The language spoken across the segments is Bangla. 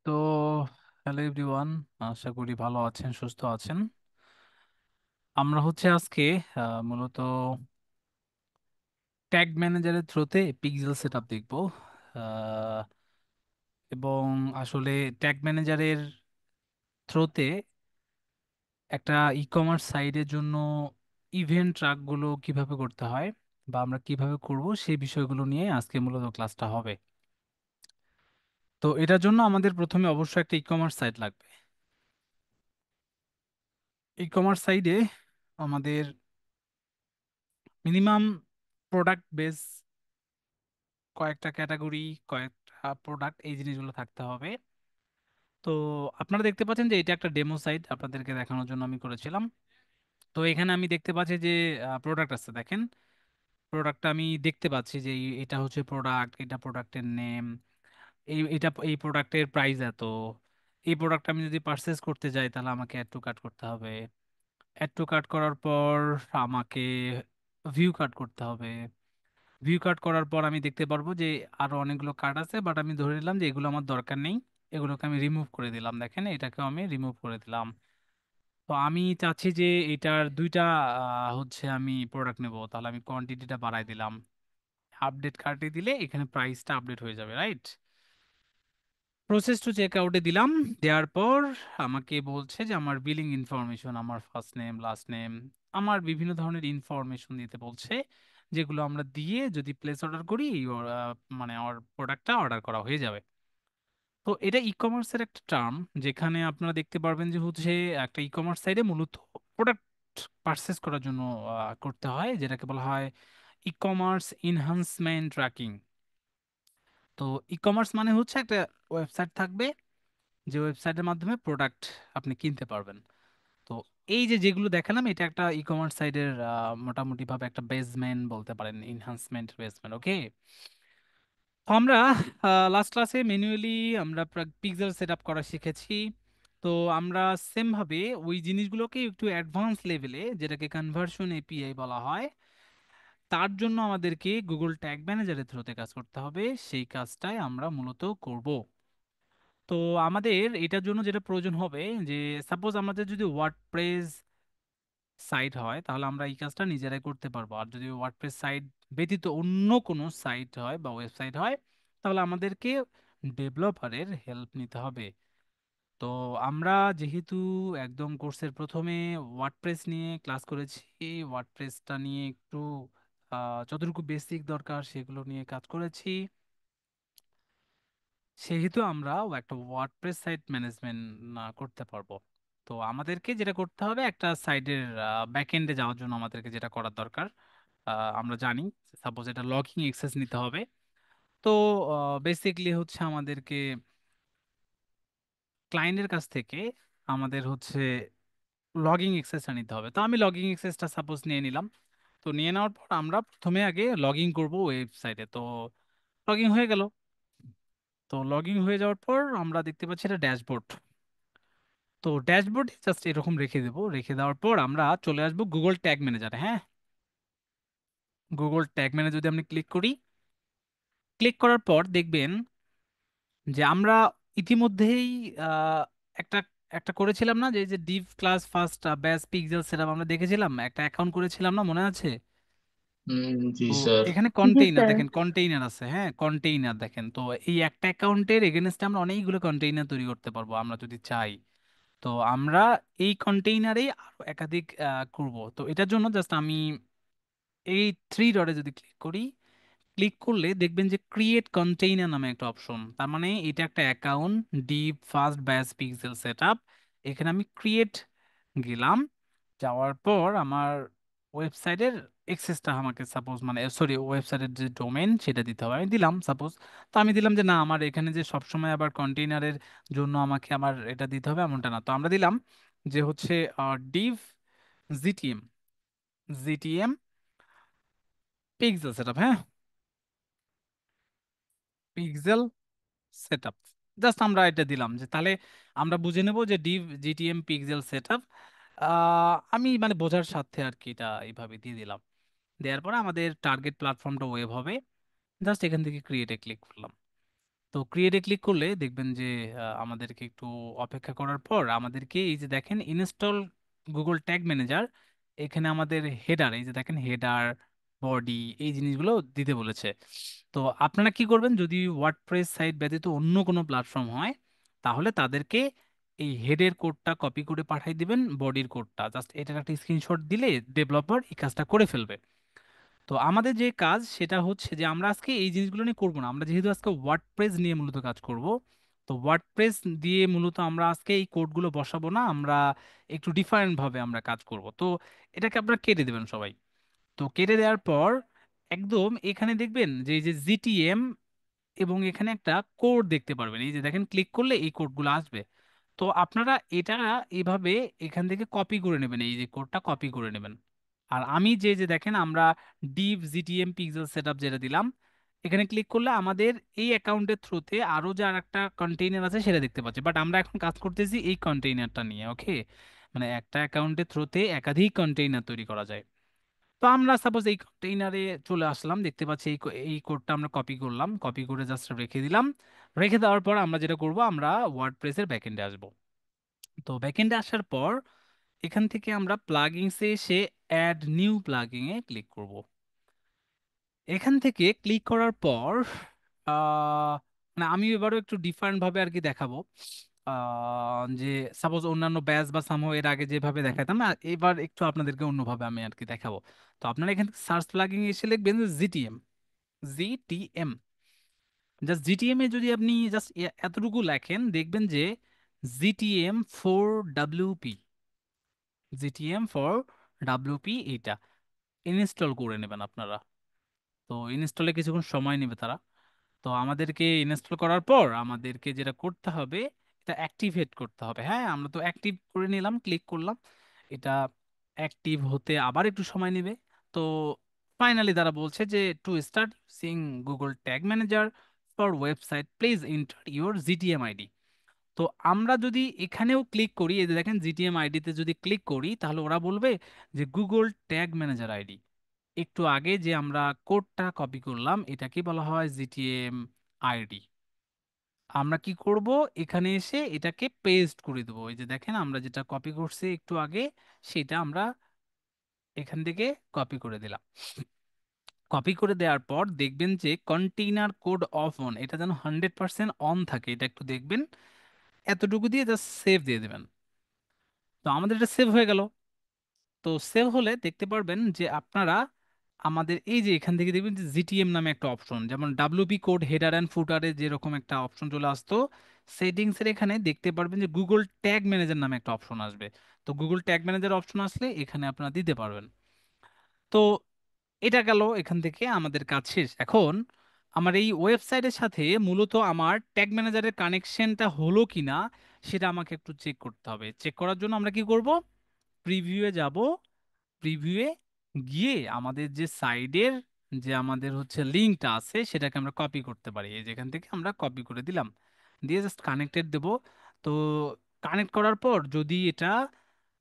তো হ্যালো এভরিওয়ান, আশা করি ভালো আছেন, সুস্থ আছেন। আমরা আজকে মূলত ট্যাগ ম্যানেজারের থ্রুতে পিক্সেল সেটআপ দেখব। আহ, এবং আসলে ট্যাগ ম্যানেজারের থ্রুতে একটা ই কমার্স সাইটের জন্য ইভেন্ট ট্র্যাকগুলো কিভাবে করতে হয় বা আমরা কিভাবে করব সেই বিষয়গুলো নিয়ে আজকে মূলত ক্লাসটা হবে। তো এটার জন্য আমাদের প্রথমে অবশ্যই একটা ই কমার্স সাইট লাগবে। ই কমার্স সাইটে আমাদের মিনিমাম প্রোডাক্ট বেস কয়েকটা ক্যাটাগরি, কয়েকটা প্রোডাক্ট, এই জিনিসগুলো থাকতে হবে। তো আপনারা দেখতে পাচ্ছেন যে এটা একটা ডেমো সাইট আপনাদেরকে দেখানোর জন্য আমি করেছিলাম। তো এখানে আমি দেখতে পাচ্ছি যে প্রোডাক্ট আছে, দেখেন। প্রোডাক্টটা আমি দেখতে পাচ্ছি যে এটা প্রোডাক্ট, এটা প্রোডাক্টের নেম, এই প্রোডাক্টের প্রাইস এত। এই প্রোডাক্ট আমি যদি পারচেস করতে যাই তাহলে আমাকে অ্যাড টু কার্ট করতে হবে। অ্যাড টু কার্ট করার পর আমাকে ভিউ কার্ট করতে হবে। ভিউ কার্ড করার পর আমি দেখতে পারবো যে আরো অনেকগুলো কার্ড আছে, বাট আমি ধরে নিলাম যে এগুলো আমার দরকার নেই। এগুলোকে আমি রিমুভ করে দিলাম, দেখেন এটাকেও আমি রিমুভ করে দিলাম। তো আমি চাচ্ছি যে এটার দুইটা আমি প্রোডাক্ট নেব, তাহলে আমি কোয়ান্টিটিটা বাড়াই দিলাম। আপডেট কার্টে দিলে এখানে প্রাইসটা আপডেট হয়ে যাবে, রাইট? প্রসেস টু চেক আউটে দিলাম। দেওয়ার পর আমাকে বলছে যে আমার বিলিং ইনফরমেশন, আমার ফার্স্ট নেম, লাস্ট নেম, আমার বিভিন্ন ধরনের ইনফরমেশন দিতে বলছে, যেগুলো আমরা দিয়ে যদি প্লেস অর্ডার করি মানে আমার প্রোডাক্টটা অর্ডার করা হয়ে যাবে। তো এটা ই কমার্সের একটা টার্ম, যেখানে আপনারা দেখতে পারবেন যে একটা ই কমার্স সাইটে মূলত প্রোডাক্ট পারচেস করার জন্য করতে হয়, যেটাকে বলা হয় ই কমার্স ইনহান্সমেন্ট ট্র্যাকিং। তো ই কমার্স মানে একটা ওয়েবসাইট থাকবে, যে ওয়েবসাইটের মাধ্যমে প্রোডাক্ট আপনি কিনতে পারবেন। তো এই যে যেগুলো দেখালাম, এটা একটা ই কমার্স সাইটের মোটামুটি ভাবে একটা বেসমেন্ট বলতে পারেন, ইনহান্সমেন্ট বেসমেন্ট। ওকে। তো আমরা লাস্ট ক্লাসে ম্যানুয়ালি আমরা পিক্সেল সেট আপ করা শিখেছি। তো আমরা সেম ভাবে ওই জিনিসগুলোকে একটু অ্যাডভান্স লেভেলে, যেটাকে কনভার্সন এপিআই বলা হয়, তার জন্য আমাদেরকে গুগল ট্যাগ ম্যানেজারের থ্রুতে কাজ করতে হবে। সেই কাজটাই আমরা মূলত করব। তো আমাদের এটার জন্য যেটা প্রয়োজন হবে, যে সাপোজ আমাদের যদি ওয়ার্ডপ্রেস সাইট হয় তাহলে আমরা এই কাজটা নিজেরাই করতে পারবো। আর যদি ওয়ার্ডপ্রেস সাইট ব্যতীত অন্য কোনো সাইট হয় বা ওয়েবসাইট হয়, তাহলে আমাদেরকে ডেভেলপারের হেল্প নিতে হবে। তো আমরা যেহেতু একদম কোর্সের প্রথমে ওয়ার্ডপ্রেস নিয়ে ক্লাস করেছি, ওয়ার্ডপ্রেসটা নিয়ে একটু যতটুকু বেসিক দরকার সেগুলো নিয়ে কাজ করেছি, সেহেতু আমরা একটা ওয়ার্ডপ্রেস সাইট ম্যানেজমেন্ট করতে পারবো। তো আমাদেরকে যেটা করতে হবে, একটা সাইটের ব্যাকএন্ডে যাওয়ার জন্য আমাদেরকে যেটা করার দরকার, আমরা জানি, সাপোজ এটা লগইন অ্যাক্সেস নিতে হবে। তো বেসিকলি আমাদেরকে ক্লায়েন্টের কাছ থেকে আমাদের লগইন অ্যাক্সেসটা নিতে হবে। তো আমি লগইন অ্যাক্সেসটা সাপোজ নিয়ে নিলাম। তো নিয়ে নেওয়ার পর আমরা প্রথমে আগে লগ ইন করবো ওয়েবসাইটে। তো লগ ইন হয়ে গেল। তো লগ ইন হয়ে যাওয়ার পর আমরা দেখতে পাচ্ছি এটা ড্যাশবোর্ড। তো ড্যাশবোর্ডে জাস্ট এরকম রেখে দেবো। রেখে দেওয়ার পর আমরা চলে আসবো গুগল ট্যাগ ম্যানেজারে। হ্যাঁ, গুগল ট্যাগ ম্যানেজার যদি আমি ক্লিক করি, ক্লিক করার পর দেখবেন যে আমরা ইতিমধ্যেই আহ, একটা একটা করেছিলাম না, যে যে ডিভ ক্লাস ফার্স্ট ব্যাস পিক্সেল সেটআপ আমরা দেখেছিলাম, একটা অ্যাকাউন্ট করেছিলাম না, মনে আছে? জি তো স্যার। এখানে জি কন্টেইনার স্যার। দেখেন, কন্টেইনার আছে, হ্যাঁ কন্টেইনার দেখেন। তো এই একটা অ্যাকাউন্টের এগেনস্টে আমরা অনেকগুলো কন্টেইনার তৈরি করতে পারবো আমরা যদি চাই। তো আমরা এই কন্টেইনারে আরো একাধিক করব। তো এটার জন্য জাস্ট আমি এই থ্রি ডটে যদি ক্লিক করি, ক্লিক করলে দেখবেন যে ক্রিয়েট কন্টেইনার নামে একটা অপশন। তার মানে এটা একটা অ্যাকাউন্ট, ডিপ ফাস্ট ব্যাস পিক্সেল সেটআপ। এখানে আমি ক্রিয়েট গেলাম। যাওয়ার পর আমার ওয়েবসাইটের এক্সেসটা আমাকে সাপোজ, মানে সরি, ওয়েবসাইটের যে ডোমেন সেটা দিতে হবে, আমি দিলাম সাপোজ। তো আমি দিলাম যে না, আমার এখানে যে সবসময় আবার কন্টেইনারের জন্য আমাকে আমার এটা দিতে হবে এমনটা না। তো আমরা দিলাম যে Depp GTM, GTM pixel setup. হ্যাঁ, পিক্সেল সেটআপ। জাস্ট আমরা এটা দিলাম, যে তাহলে আমরা বুঝে নেব যে ডিভ জিটিএম পিক্সেল সেটআপ। আমি মানে বোঝার সাথে আর কি এটা এইভাবে দিয়ে দিলাম। দেওয়ার পরে আমাদের টার্গেট প্ল্যাটফর্মটা ওয়েব হবে। জাস্ট এখান থেকে ক্রিয়েটে ক্লিক করলাম। তো ক্রিয়েটে ক্লিক করলে দেখবেন যে আমাদেরকে একটু অপেক্ষা করার পর আমাদেরকে এই যে দেখেন ইনস্টল গুগল ট্যাগ ম্যানেজার, এখানে আমাদের হেডার, এই যে দেখেন হেডার, বডি, এই জিনিসগুলো দিতে বলেছে। তো আপনারা কি করবেন, যদি ওয়ার্ডপ্রেস সাইট ব্যতীত অন্য কোনো প্ল্যাটফর্ম হয় তাহলে তাদেরকে এই হেডের কোডটা কপি করে পাঠিয়ে দিবেন, বডির কোডটা জাস্ট এটার একটা স্ক্রিনশট দিলে ডেভেলপার এই কাজটা করে ফেলবে। তো আমাদের যে কাজ সেটা হচ্ছে যে আমরা আজকে এই জিনিসগুলো নিয়ে করবো না, আমরা যেহেতু আজকে ওয়ার্ডপ্রেস নিয়ে মূলত কাজ করব, তো ওয়ার্ডপ্রেস দিয়ে মূলত আমরা আজকে এই কোডগুলো বসাবো না, আমরা একটু ডিফারেন্ট ভাবে আমরা কাজ করব। তো এটাকে আপনারা কেটে দেবেন সবাই। তো কেটে দেওয়ার পর একদম এখানে দেখবেন যে এই যে জিটিএম এবং এখানে একটা কোড দেখতে পারবেন, এই যে দেখেন ক্লিক করলে এই কোডগুলো আসবে। তো আপনারা এটা এইভাবে এখান থেকে কপি করে নেবেন, এই যে কোডটা কপি করে নেবেন। আর আমি যে যে দেখেন আমরা ডিভ জিটিএম পিক্সেল সেটআপ যেটা দিলাম, এখানে ক্লিক করলে আমাদের এই অ্যাকাউন্টের থ্রুতে আরো যে আর একটা কন্টেইনার আছে সেটা দেখতে পাচ্ছি, বাট আমরা এখন কাজ করতেছি এই কন্টেইনারটা নিয়ে। ওকে, মানে একটা অ্যাকাউন্টের থ্রুতে একাধিক কন্টেইনার তৈরি করা যায়। তো আমরা সাপোজ এই কন্টেইনারে চলে আসলাম, দেখতে পাচ্ছি এই কোডটা আমরা কপি করলাম, কপি করে জাস্ট রেখে দিলাম। রেখে দেওয়ার পর আমরা যেটা করব, আমরা ওয়ার্ডপ্রেসের ব্যাকএন্ডে আসব। তো ব্যাকএন্ডে আসার পর এখান থেকে আমরা প্লাগইনসে এসে অ্যাড নিউ প্লাগইন এ ক্লিক করব। এখান থেকে ক্লিক করার পর মানে আমি এবারও একটু ডিফারেন্ট ভাবে আর কি দেখাবো। যে সাপোজ অন্যান্য ব্যাচ বা সামহ এর আগে যেভাবে দেখাতাম, এবার একটু আপনাদেরকে অন্যভাবে আমি আর কি দেখাবো। তো আপনারা এখানে সার্চ প্লাগিং এসে লিখবেন জিটিএম, জিটিএম, জাস্ট জিটিএম এ যদি আপনি জাস্ট এতটুকু লেখেন দেখবেন যে GTM four WP, GTM for WP এইটা ইনস্টল করে নেবেন আপনারা। তো ইনস্টলে কিছুক্ষণ সময় নেবে তারা। তো আমাদেরকে ইনস্টল করার পর আমাদেরকে যেটা করতে হবে, এটা অ্যাক্টিভেট করতে হবে। হ্যাঁ, আমরা তো অ্যাক্টিভ করে নিলাম, ক্লিক করলাম, এটা অ্যাক্টিভ হতে আবার একটু সময় নেবে। তো ফাইনালি তারা বলছে যে to start using Google tag manager for website please enter your GTM ID. তো আমরা যদি এখানেও ক্লিক করি, এই যে দেখেন জিটিএম আইডিতে যদি ক্লিক করি তাহলে ওরা বলবে যে গুগল ট্যাগ ম্যানেজার আইডি। একটু আগে যে আমরা কোডটা কপি করলাম এটাকে বলা হয় জিটিএম আইডি। আমরা কি করব, এখানে এসে এটাকে পেস্ট করে দেবো, এই যে দেখেন আমরা যেটা কপি করছি একটু আগে সেটা আমরা এখান থেকে কপি করে দিলাম। কপি করে দেওয়ার পর দেখবেন যে কন্টেইনার কোড অফ অন, এটা যেন 100% অন থাকে, এটা একটু দেখবেন। এতটুকু দিয়ে জাস্ট সেভ দিয়ে দেবেন। তো আমাদের এটা সেভ হয়ে গেল। তো সেভ হলে দেখতে পারবেন যে আপনারা আমাদের এই যে এখান থেকে দেখবেন যে জিটিএম নামে একটা অপশন, যেমন ডাব্লিউপি কোড হেডার অ্যান্ড ফুটারে যেরকম একটা অপশন চলে আসতো, সেটিংস এর এখানে দেখতে পারবেন যে গুগল ট্যাগ ম্যানেজার নামে একটা অপশন আসবে। তো গুগল ট্যাগ ম্যানেজার অপশন আসলে এখানে আপনারা দিতে পারবেন। তো এটা গেল, এখান থেকে আমাদের কাজ শেষ। এখন আমার এই ওয়েবসাইটের সাথে মূলত আমার ট্যাগ ম্যানেজারের কানেকশনটা হলো কিনা সেটা আমাকে একটু চেক করতে হবে। চেক করার জন্য আমরা কি করব, প্রিভিউয়ে যাব। প্রিভিউয়ে গিয়ে আমাদের যে সাইডের যে আমাদের হচ্ছে লিঙ্কটা আছে সেটাকে আমরা কপি করতে পারি, এই যেখান থেকে আমরা কপি করে দিলাম, দিয়ে জাস্ট কানেক্টেড দেব। তো কানেক্ট করার পর যদি এটা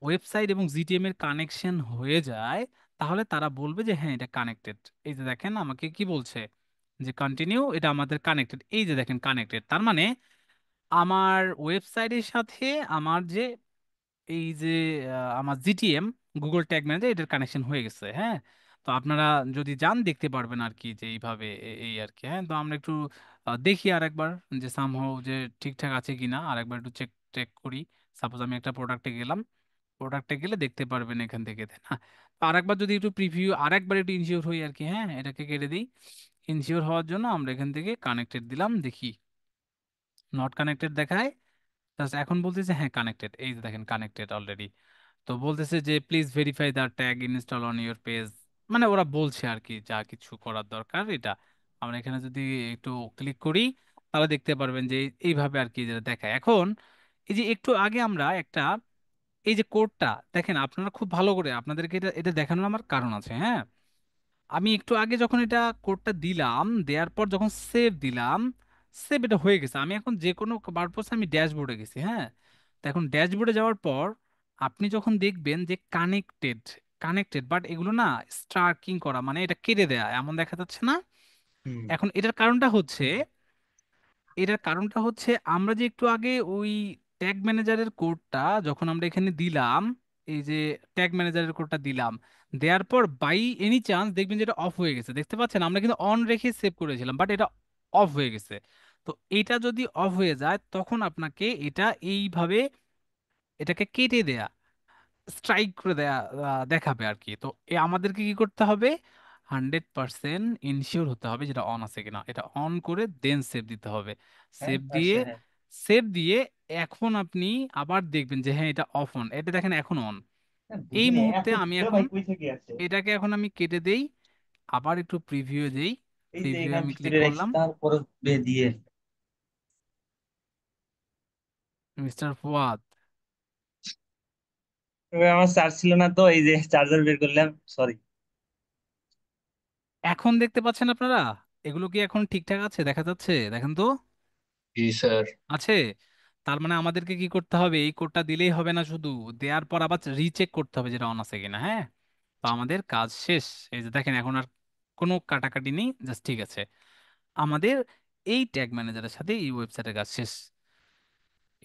ওয়েবসাইট এবং জিটিএম এর কানেকশন হয়ে যায় তাহলে তারা বলবে যে হ্যাঁ এটা কানেক্টেড। এই যে দেখেন আমাকে কি বলছে যে কন্টিনিউ, এটা আমাদের কানেক্টেড, এই যে দেখেন কানেক্টেড, তার মানে আমার ওয়েবসাইটের সাথে আমার যে এই যে আমার জিটিএম গুগল ট্যাগ ম্যানেজার এটার কানেকশন হয়ে গেছে। হ্যাঁ, তো আপনারা যদি যান দেখতে পারবেন আর কি যে এইভাবে এই আর কি। হ্যাঁ, তো আমরা একটু দেখি আরেকবার যে সামহাও যে ঠিকঠাক আছে কিনা, আরেকবার একটু চেক টেক করি। সাপোজ আমি একটা প্রোডাক্টে গেলাম, প্রোডাক্টে গেলে দেখতে পারবেন এখান থেকে, তাই না? তো আরেকবার যদি একটু প্রিভিউ আরেকবার একটু ইনশিওর হই আর কি। হ্যাঁ, এটাকে কেটে দিই। ইনশিওর হওয়ার জন্য আমরা এখান থেকে কানেক্টেড দিলাম, দেখি নট কানেক্টেড দেখায়। জাস্ট এখন বলতেছে হ্যাঁ কানেক্টেড, এই যে দেখেন কানেক্টেড অলরেডি। তো বলতেছে যে please verify the tag install on your page, মানে ওরা বলছে আর কি যা কিছু করার দরকার এটা। আমরা এখানে যদি একটু ক্লিক করি তাহলে দেখতে পারবেন যে এইভাবে আর কি যেটা দেখায়। এখন এই যে একটু আগে আমরা একটা এই যে কোডটা দেখেন, আপনারা খুব ভালো করে, আপনাদেরকে এটা এটা দেখানোর আমার কারণ আছে। হ্যাঁ, আমি একটু আগে যখন এটা কোডটা দিলাম, দেওয়ার পর যখন সেভ দিলাম, সেভ এটা হয়ে গেছে। আমি এখন যে কোনো পারপোসে আমি ড্যাশবোর্ডে গেছি। হ্যাঁ, তো এখন ড্যাশবোর্ডে যাওয়ার পর আপনি যখন দেখবেন যে কানেক্টেড, কানেক্টেড বাট এগুলো না স্ট্রাকিং করা, মানে এটা কেটে দেয়া এমন দেখা যাচ্ছে না। হুম। এখন এটার কারণটা হচ্ছে এটার কারণটা হচ্ছে আমরা যে একটু আগে ওই ট্যাগ ম্যানেজারের কোডটা যখন আমরা এখানে দিলাম, এই যে ট্যাগ ম্যানেজারের কোডটা দিলাম, দেওয়ার পর বাই এনি চান্স দেখবেন যে এটা অফ হয়ে গেছে, দেখতে পাচ্ছেন আমরা কিন্তু অন রেখে সেভ করেছিলাম বাট এটা অফ হয়ে গেছে। তো এটা যদি অফ হয়ে যায় তখন আপনাকে এটা এইভাবে এটাকে কেটে দেয়া, স্ট্রাইক করে দেয়া দেখাবে আর কি। তো আমাদেরকে কি করতে হবে, 100% ইনশিওর হতে হবে যেটা অন আছে কিনা, এটা অন করে দেন সেভ দিতে হবে। হ্যাঁ সেভ দিয়ে পারছে, হ্যাঁ। এখন আপনি আবার দেখবেন যে হ্যাঁ এটা অফ অন, এটা দেখেন এখন অন। হ্যাঁ, এই বুঝি না মুহূর্তে এত আমি দ্রুত এখন ভাই কই থেকে আসছে। এটাকে এখন আমি কেটে দেই, আবার একটু প্রিভিউ দেই, এই যে প্রিভিউ এখানে আমি ক্লিক ভিতরে রাখছি করলাম। তারপর বে দিয়ে। মিস্টার ফুয়াদ, তবে আমার চার্জ ছিল না তো, এই যে চার্জার বের করলাম, সরি। এখন দেখতে পাচ্ছেন আপনারা এগুলো কি এখন ঠিকঠাক আছে, দেখা যাচ্ছে দেখেন তো? জি স্যার। আছে। তার মানে আমাদেরকে কি করতে হবে, এই কোডটা দিলেই হবে না, শুধু দেওয়ার পর আবার রিচেক করতে হবে যেটা অন আছে কিনা। হ্যাঁ, তো আমাদের কাজ শেষ। এই যে দেখেন এখন আর কোনো কাটাকাটি নেই, জাস্ট ঠিক আছে। আমাদের এই ট্যাগ ম্যানেজারের সাথে এই ওয়েবসাইটের কাজ শেষ।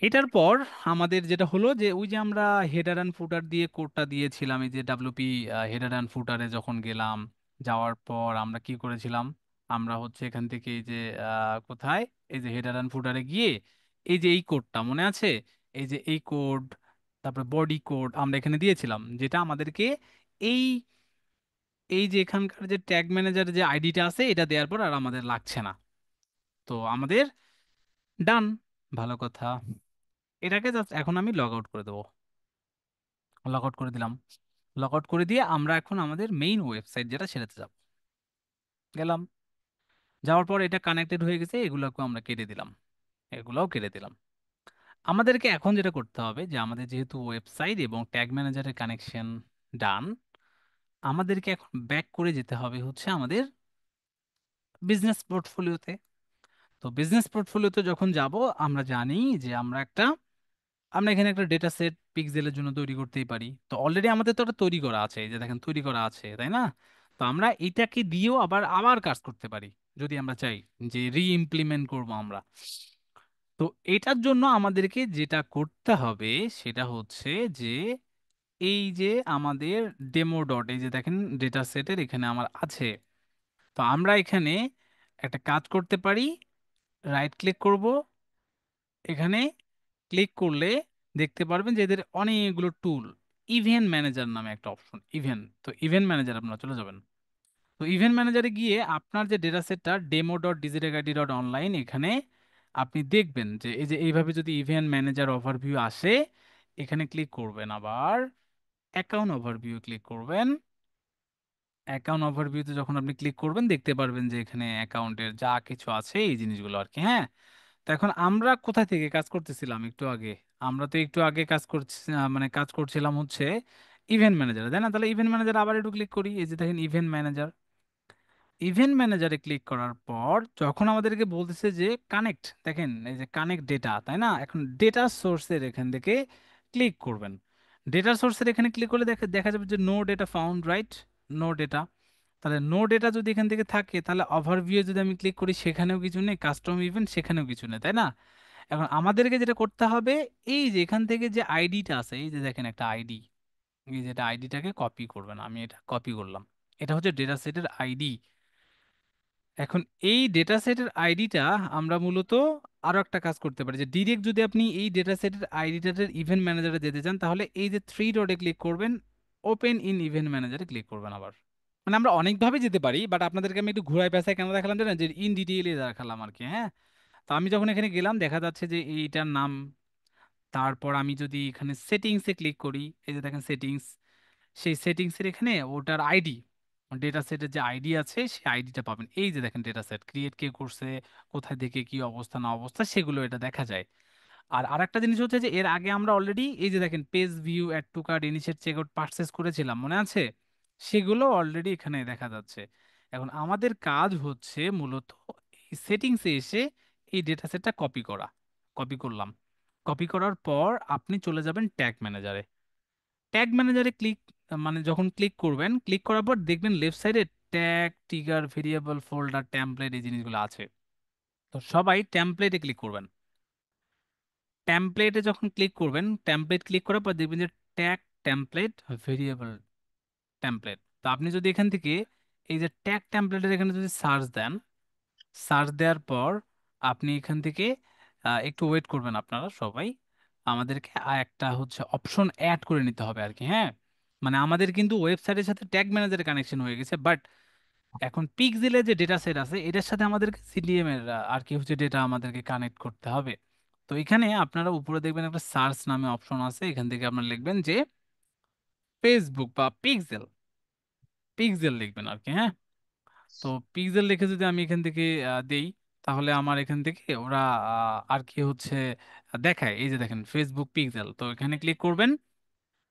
এটার পর আমাদের যেটা হলো যে ওই যে আমরা হেডার অ্যান্ড ফুটার দিয়ে কোডটা দিয়েছিলাম, এই যে ডাব্লিউপি হেডার অ্যান্ড ফুটারে যখন গেলাম, যাওয়ার পর আমরা কি করেছিলাম, আমরা হচ্ছে এখান থেকে এই যে কোথায়, এই যে হেডার অ্যান্ড ফুটারে গিয়ে এই যে এই কোডটা মনে আছে, এই যে এই কোড, তারপরে বডি কোড আমরা এখানে দিয়েছিলাম, যেটা আমাদেরকে এই এই যে এখানকার যে ট্যাগ ম্যানেজারের যে আইডিটা আছে এটা দেওয়ার পর আর আমাদের লাগছে না। তো আমাদের ডান, ভালো কথা। এটাকে জাস্ট এখন আমি লগ আউট করে দেবো, লগ আউট করে দিলাম। লগ আউট করে দিয়ে আমরা এখন আমাদের মেইন ওয়েবসাইট যেটা সেটাতে যাব, গেলাম। যাওয়ার পর এটা কানেক্টেড হয়ে গেছে, এগুলোকে আমরা কেটে দিলাম, এগুলোও কেটে দিলাম। আমাদেরকে এখন যেটা করতে হবে যে আমাদের যেহেতু ওয়েবসাইট এবং ট্যাগ ম্যানেজারের কানেকশন ডান, আমাদেরকে এখন ব্যাক করে যেতে হবে হচ্ছে আমাদের বিজনেস পোর্টফোলিওতে। তো বিজনেস পোর্টফোলিওতে যখন যাব, আমরা জানি যে আমরা এখানে একটা ডেটা সেট পিক্সেলের জন্য তৈরি করতেই পারি। তো অলরেডি আমাদের তো ওটা তৈরি করা আছে, এই যে দেখেন তৈরি করা আছে, তাই না? তো আমরা এটাকে দিয়েও আবার আবার কাজ করতে পারি যদি আমরা চাই, যে রি-ইমপ্লিমেন্ট করবো আমরা। তো এটার জন্য আমাদেরকে যেটা করতে হবে সেটা হচ্ছে যে এই যে আমাদের ডেমো ডট, এই যে দেখেন ডেটা সেটের এখানে আমার আছে। তো আমরা এখানে একটা কাজ করতে পারি, রাইট ক্লিক করব, এখানে ক্লিক করলে দেখতে পারবেন যে এদের অনেকগুলো টুল, ইভেন্ট ম্যানেজার নামে একটা অপশন, ইভেন্ট, তো ইভেন্ট ম্যানেজার আপনারা চলে যাবেন। তো ইভেন্ট ম্যানেজারে গিয়ে আপনার যে ডেটা সেটটা demo dot digital dot online, এখানে আপনি দেখবেন যে এই যে এইভাবে যদি ইভেন্ট ম্যানেজার ওভারভিউ আসে, এখানে ক্লিক করবেন, আবার অ্যাকাউন্ট ওভারভিউ ক্লিক করবেন। অ্যাকাউন্ট ওভারভিউতে যখন আপনি ক্লিক করবেন দেখতে পারবেন যে এখানে অ্যাকাউন্টের যা কিছু আছে এই জিনিসগুলো আর কি। হ্যাঁ, তো এখন আমরা কোথা থেকে কাজ করতেছিলাম একটু আগে, আমরা তো একটু আগে কাজ করছি, মানে কাজ করছিলাম হচ্ছে ইভেন্ট ম্যানেজার, তাই না? তাহলে ইভেন্ট ম্যানেজার আবার একটু ক্লিক করি, এই যে দেখেন ইভেন্ট ম্যানেজার। ইভেন্ট ম্যানেজারে ক্লিক করার পর যখন আমাদেরকে বলতেছে যে কানেক্ট, দেখেন এই যে কানেক্ট ডেটা, তাই না? এখন ডেটা সোর্সের এখান থেকে ক্লিক করবেন। ডেটা সোর্সের এখানে ক্লিক করলে দেখা দেখা যাবে যে no data found, right? No data. তাহলে নো ডেটা যদি এখান থেকে থাকে, তাহলে ওভারভিউ যদি আমি ক্লিক করি সেখানেও কিছু নেই, কাস্টম ইভেন্ট সেখানেও কিছু নেই, তাই না? এখন আমাদেরকে যেটা করতে হবে, এই যে এখান থেকে যে আইডিটা আছে, এই যে দেখেন একটা আইডি, এই যেটা আইডিটাকে কপি করবেন, আমি এটা কপি করলাম। এটা হচ্ছে ডেটা সেটের আইডি। এখন এই ডেটা সেটের আইডিটা আমরা মূলত আরো একটা কাজ করতে পারি, যে ডিরেক্ট যদি আপনি এই ডেটা সেটের আইডিটার ইভেন্ট ম্যানেজারে যেতে চান, তাহলে এই যে থ্রি ডটে ক্লিক করবেন, ওপেন ইন ইভেন্ট ম্যানেজারে ক্লিক করবেন আবার। মানে আমরা অনেকভাবে যেতে পারি, বাট আপনাদেরকে আমি একটু ঘুরায় পেঁচায় কেন দেখালাম জানেন, যে ইন ডিটেইলে দেখালাম আর কি। হ্যাঁ, তো আমি যখন এখানে গেলাম দেখা যাচ্ছে যে এইটার নাম, তারপর আমি যদি এখানে সেটিংসে ক্লিক করি, এই যে দেখেন সেটিংস, সেই সেটিংসের এখানে ওটার আইডি, ডেটা সেটের যে আইডি আছে সেই আইডিটা পাবেন। এই যে দেখেন ডেটা সেট ক্রিয়েট কে করছে, কোথায় থেকে কি অবস্থা না অবস্থা সেগুলো এটা দেখা যায়। আর আরেকটা জিনিস হচ্ছে যে এর আগে আমরা অলরেডি এই যে দেখেন page view, add to cart, initiate checkout purchase করেছিলাম, মনে আছে? সেগুলো অলরেডি এখানে দেখা যাচ্ছে। এখন আমাদের কাজ হচ্ছে মূলত এই সেটিংসে এসে এই ডেটা সেটটা কপি করা। কপি করলাম, কপি করার পর আপনি চলে যাবেন ট্যাগ ম্যানেজারে। ট্যাগ ম্যানেজারে ক্লিক, মানে যখন ক্লিক করবেন, ক্লিক করার পর দেখবেন লেফট সাইডে tag, trigger, variable, folder, template এই জিনিসগুলো আছে। তো সবাই টেমপ্লেটে ক্লিক করবেন। টেমপ্লেটে যখন ক্লিক করবেন, টেমপ্লেট ক্লিক করার পর দেখবেন যে ট্যাগ টেমপ্লেট ভেরিয়েবল টেমপ্লেট। তো আপনি যদি এখান থেকে এই যে ট্যাগ টেমপ্লেটের এখানে যদি সার্চ দেন, সার্চ দেওয়ার পর আপনি এখান থেকে একটু ওয়েট করবেন আপনারা সবাই। আমাদেরকে একটা হচ্ছে অপশন অ্যাড করে নিতে হবে আর কি, হ্যাঁ। মানে আমাদের কিন্তু ওয়েবসাইটের সাথে ট্যাগ ম্যানেজারের কানেকশন হয়ে গেছে, বাট এখন পিক্সেলের যে ডেটা সেট আছে এটার সাথে আমাদেরকে সিডিএম এর আর কি হচ্ছে ডেটা আমাদেরকে কানেক্ট করতে হবে। তো এখানে আপনারা উপরে দেখবেন একটা সার্চ নামে অপশন আছে, এখান থেকে আপনারা লিখবেন যে ফেসবুক বা পিক্সেল, পিক্সেল লিখবেন আর কি, হ্যাঁ। তো পিক্সেল লিখে যদি আমি এখান থেকে দেই, তাহলে আমার এখান থেকে ওরা আর কি হচ্ছে দেখায়, এই যে দেখেন ফেসবুক পিক্সেল। তো এখানে ক্লিক করবেন,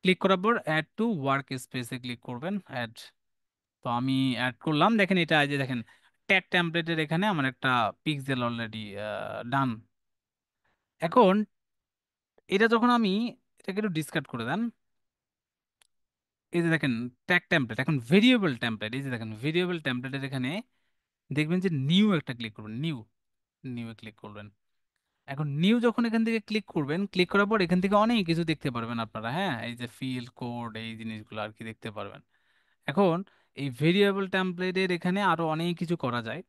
ক্লিক করার পর অ্যাড টু ওয়ার্ক স্পেসে ক্লিক করবেন, অ্যাড। তো আমি অ্যাড করলাম, দেখেন এটা এই যে দেখেন ট্যাগ টেমপ্লেটের এখানে আমার একটা পিক্সেল অলরেডি ডান। এখন এটা যখন আমি এটাকে একটু ডিসকার্ড করে দেন, এই যে দেখেন ট্যাগ টেমপ্লেট এখন ভেরিয়েবল টেমপ্লেট, এই যে দেখেন ভেরিয়েবল টেমপ্লেটের এখানে দেখবেন যে নিউ একটা ক্লিক করবেন, নিউ, নিউ এ ক্লিক করবেন। এখন নিউ যখন এখান থেকে ক্লিক করবেন, ক্লিক করার পর এখান থেকে অনেক কিছু দেখতে পারবেন আপনারা, হ্যাঁ, এই যে ফিল্ড কোড এই জিনিসগুলো আর কি দেখতে পারবেন। এখন এই ভেরিয়েবল টেমপ্লেটের এখানে আরো অনেক কিছু করা যায়,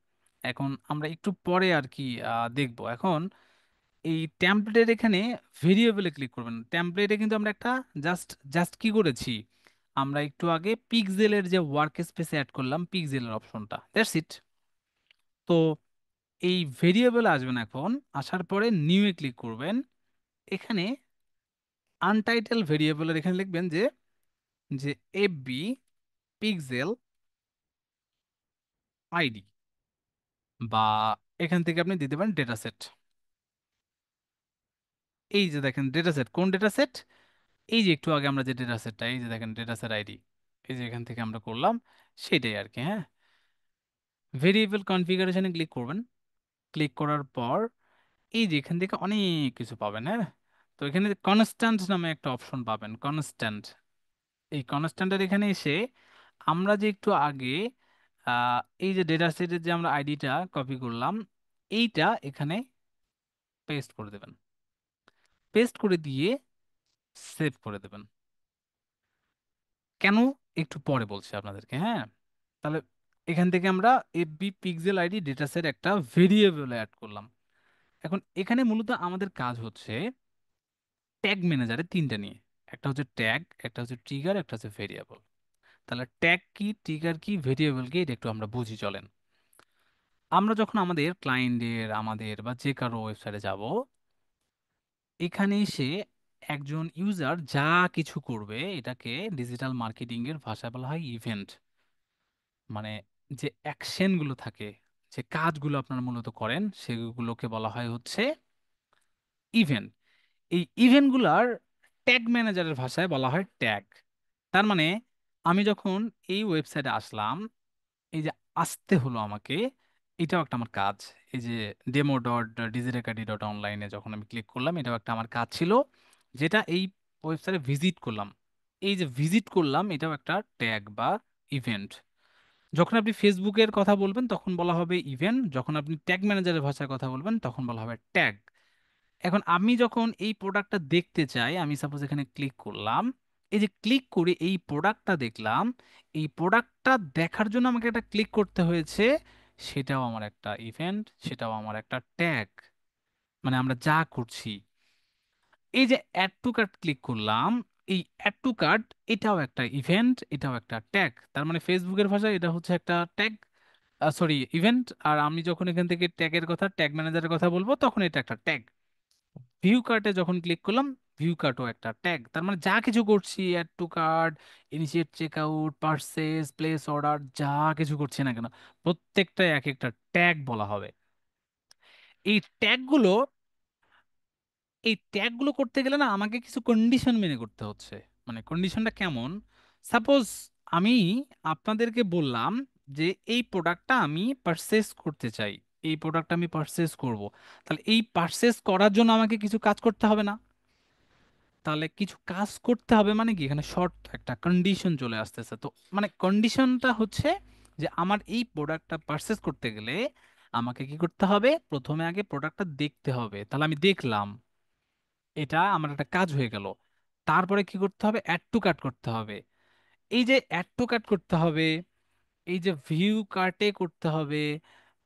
এখন আমরা একটু পরে আর কি দেখবো। এখন এই টেমপ্লেটের এখানে ভেরিয়েবলে ক্লিক করবেন। টেমপ্লেটে কিন্তু আমরা একটা জাস্ট জাস্ট কি করেছি, আমরা একটু আগে পিক্সেলের যে ওয়ার্ক স্পেসে অ্যাড করলাম পিক্সেলের অপশনটা, দ্যাটস ইট। তো এই ভেরিয়েবল আসবেন, এখন আসার পরে নিউ এ ক্লিক করবেন। এখানে আনটাইটেল ভেরিয়েবলের এখানে লিখবেন যে যে এফবি পিক্সেল আইডি, বা এখান থেকে আপনি দিতে পারেন ডেটা সেট। এই যে দেখেন ডেটা সেট, কোন ডেটা সেট, এই যে একটু আগে আমরা যে ডেটা সেটটা, এই যে দেখেন ডেটা সেট আইডি, এই যে এখান থেকে আমরা করলাম সেটাই আর কি, হ্যাঁ। ভেরিয়েবল কনফিগারেশনে ক্লিক করবেন, ক্লিক করার পর এই যে এখান থেকে অনেক কিছু পাবেন, হ্যাঁ। তো এখানে কনস্ট্যান্ট নামে একটা অপশন পাবেন, কনস্ট্যান্ট। এই কনস্ট্যান্টের এখানে এসে আমরা যে একটু আগে এই যে ডেটা সেটের যে আমরা আইডিটা কপি করলাম, এইটা এখানে পেস্ট করে দেবেন, পেস্ট করে দিয়ে সেভ করে দেবেন। কেন, একটু পরে বলছি আপনাদেরকে, হ্যাঁ। তাহলে এখান থেকে আমরা FB pixel ID data set একটা ভেরিয়েবল অ্যাড করলাম। এখন এখানে মূলত আমাদের কাজ হচ্ছে ট্যাগ ম্যানেজারে তিনটা নিয়ে, একটা হচ্ছে ট্যাগ, একটা হচ্ছে ট্রিগার, একটা হচ্ছে ভেরিয়েবল। তাহলে ট্যাগ কি, ট্রিগার কি, ভেরিয়েবল কি, এটা একটু আমরা বুঝি চলেন। আমরা যখন আমাদের ক্লায়েন্টের আমাদের বা যে কারো ওয়েবসাইটে যাব, এখানে এসে একজন ইউজার যা কিছু করবে এটাকে ডিজিটাল মার্কেটিং এর ভাষায় বলা হয় ইভেন্ট। মানে যে অ্যাকশনগুলো থাকে, যে কাজগুলো আপনারা মূলত করেন সেগুলোকে বলা হয় হচ্ছে ইভেন্ট। এই ইভেন্টগুলার ট্যাগ ম্যানেজারের ভাষায় বলা হয় ট্যাগ। তার মানে আমি যখন এই ওয়েবসাইটে আসলাম, এই যে আসতে হলো আমাকে, এটাও একটা আমার কাজ। এই যে demo.digitacademy.online-এ যখন আমি ক্লিক করলাম, এটাও একটা আমার কাজ ছিল, যেটা এই ওয়েবসাইটে ভিজিট করলাম। এই যে ভিজিট করলাম এটাও একটা ট্যাগ বা ইভেন্ট। যখন আপনি ফেসবুকের কথা বলবেন তখন বলা হবে ইভেন্ট, যখন আপনি ট্যাগ ম্যানেজারের ভাষায় কথা বলবেন তখন বলা হবে ট্যাগ। এখন আমি যখন এই প্রোডাক্টটা দেখতে চাই, আমি সাপোজ এখানে ক্লিক করলাম, এই যে ক্লিক করে এই প্রোডাক্টটা দেখলাম, এই প্রোডাক্টটা দেখার জন্য আমাকে একটা ক্লিক করতে হয়েছে, সেটাও আমার একটা ইভেন্ট, সেটাও আমার একটা ট্যাগ। মানে আমরা যা করছি, এই যে অ্যাড টু কার্ট ক্লিক করলাম, এই অ্যাড টু কার্ট এটাও একটা ইভেন্ট, এটাও একটা ট্যাগ। তার মানে ফেসবুকের ভাষায় এটা হচ্ছে একটা ট্যাগ, সরি ইভেন্ট। আর আমি যখন এখান থেকে ট্যাগের কথা, ট্যাগ ম্যানেজারের কথা বলবো তখন এটা একটা ট্যাগ। ভিউ কার্টে যখন ক্লিক করলাম, ভিউ কার্টও একটা ট্যাগ। তার মানে যা কিছু করছি, add to cart, initiate check out, purchase, place order, যা কিছু করছি না কেন প্রত্যেকটা এক একটা ট্যাগ বলা হবে। এই ট্যাগগুলো, এই ট্যাগগুলো করতে গেলে না আমাকে কিছু কন্ডিশন মেনে করতে হচ্ছে। মানে কন্ডিশনটা কেমন, সাপোজ আমি আপনাদেরকে বললাম যে এই প্রোডাক্টটা আমি পারচেস করতে চাই, এই প্রোডাক্টটা আমি পারচেস করব, তাহলে এই পারচেস করার জন্য আমাকে কিছু কাজ করতে হবে না? তাহলে কিছু কাজ করতে হবে মানে কি, এখানে শর্ট একটা কন্ডিশন চলে আসতেছে। তো মানে কন্ডিশনটা হচ্ছে যে আমার এই প্রোডাক্টটা পারচেস করতে গেলে আমাকে কি করতে হবে, প্রথমে আগে প্রোডাক্টটা দেখতে হবে, তাহলে আমি দেখলাম, এটা আমার একটা কাজ হয়ে গেল। তারপরে কি করতে হবে, অ্যাড টু কার্ট করতে হবে। এই যে অ্যাড টু কার্ট করতে হবে, এই যে ভিউ কার্টে করতে হবে,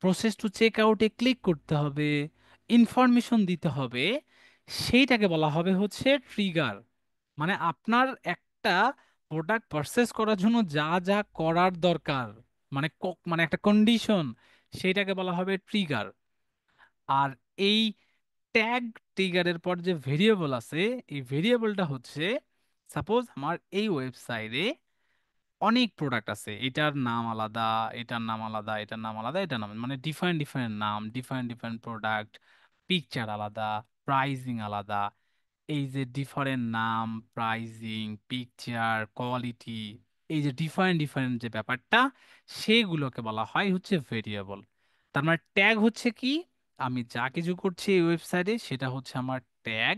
প্রসেস টু চেক আউটে ক্লিক করতে হবে, ইনফরমেশন দিতে হবে, সেইটাকে বলা হবে হচ্ছে ট্রিগার। মানে আপনার একটা প্রোডাক্ট পারচেস করার জন্য যা যা করার দরকার, মানে মানে একটা কন্ডিশন, সেইটাকে বলা হবে ট্রিগার। আর এই ট্যাগ ট্রিগারের পর যে ভেরিয়েবল আছে, এই ভেরিয়েবলটা হচ্ছে, সাপোজ আমার এই ওয়েবসাইটে অনেক প্রোডাক্ট আছে, এটার নাম আলাদা, এটার নাম আলাদা, এটার নাম আলাদা, এটার নাম মানে ডিফারেন্ট ডিফারেন্ট নাম, ডিফারেন্ট ডিফারেন্ট প্রোডাক্ট, পিকচার আলাদা, প্রাইজিং আলাদা। এই যে ডিফারেন্ট নাম, প্রাইজিং, পিকচার, কোয়ালিটি, এই যে ডিফারেন্ট ডিফারেন্ট যে ব্যাপারটা, সেগুলোকে বলা হয় হচ্ছে ভেরিয়েবল। তার মানে ট্যাগ হচ্ছে কি, আমি যা কিছু করছি এই ওয়েবসাইটে সেটা হচ্ছে আমার ট্যাগ।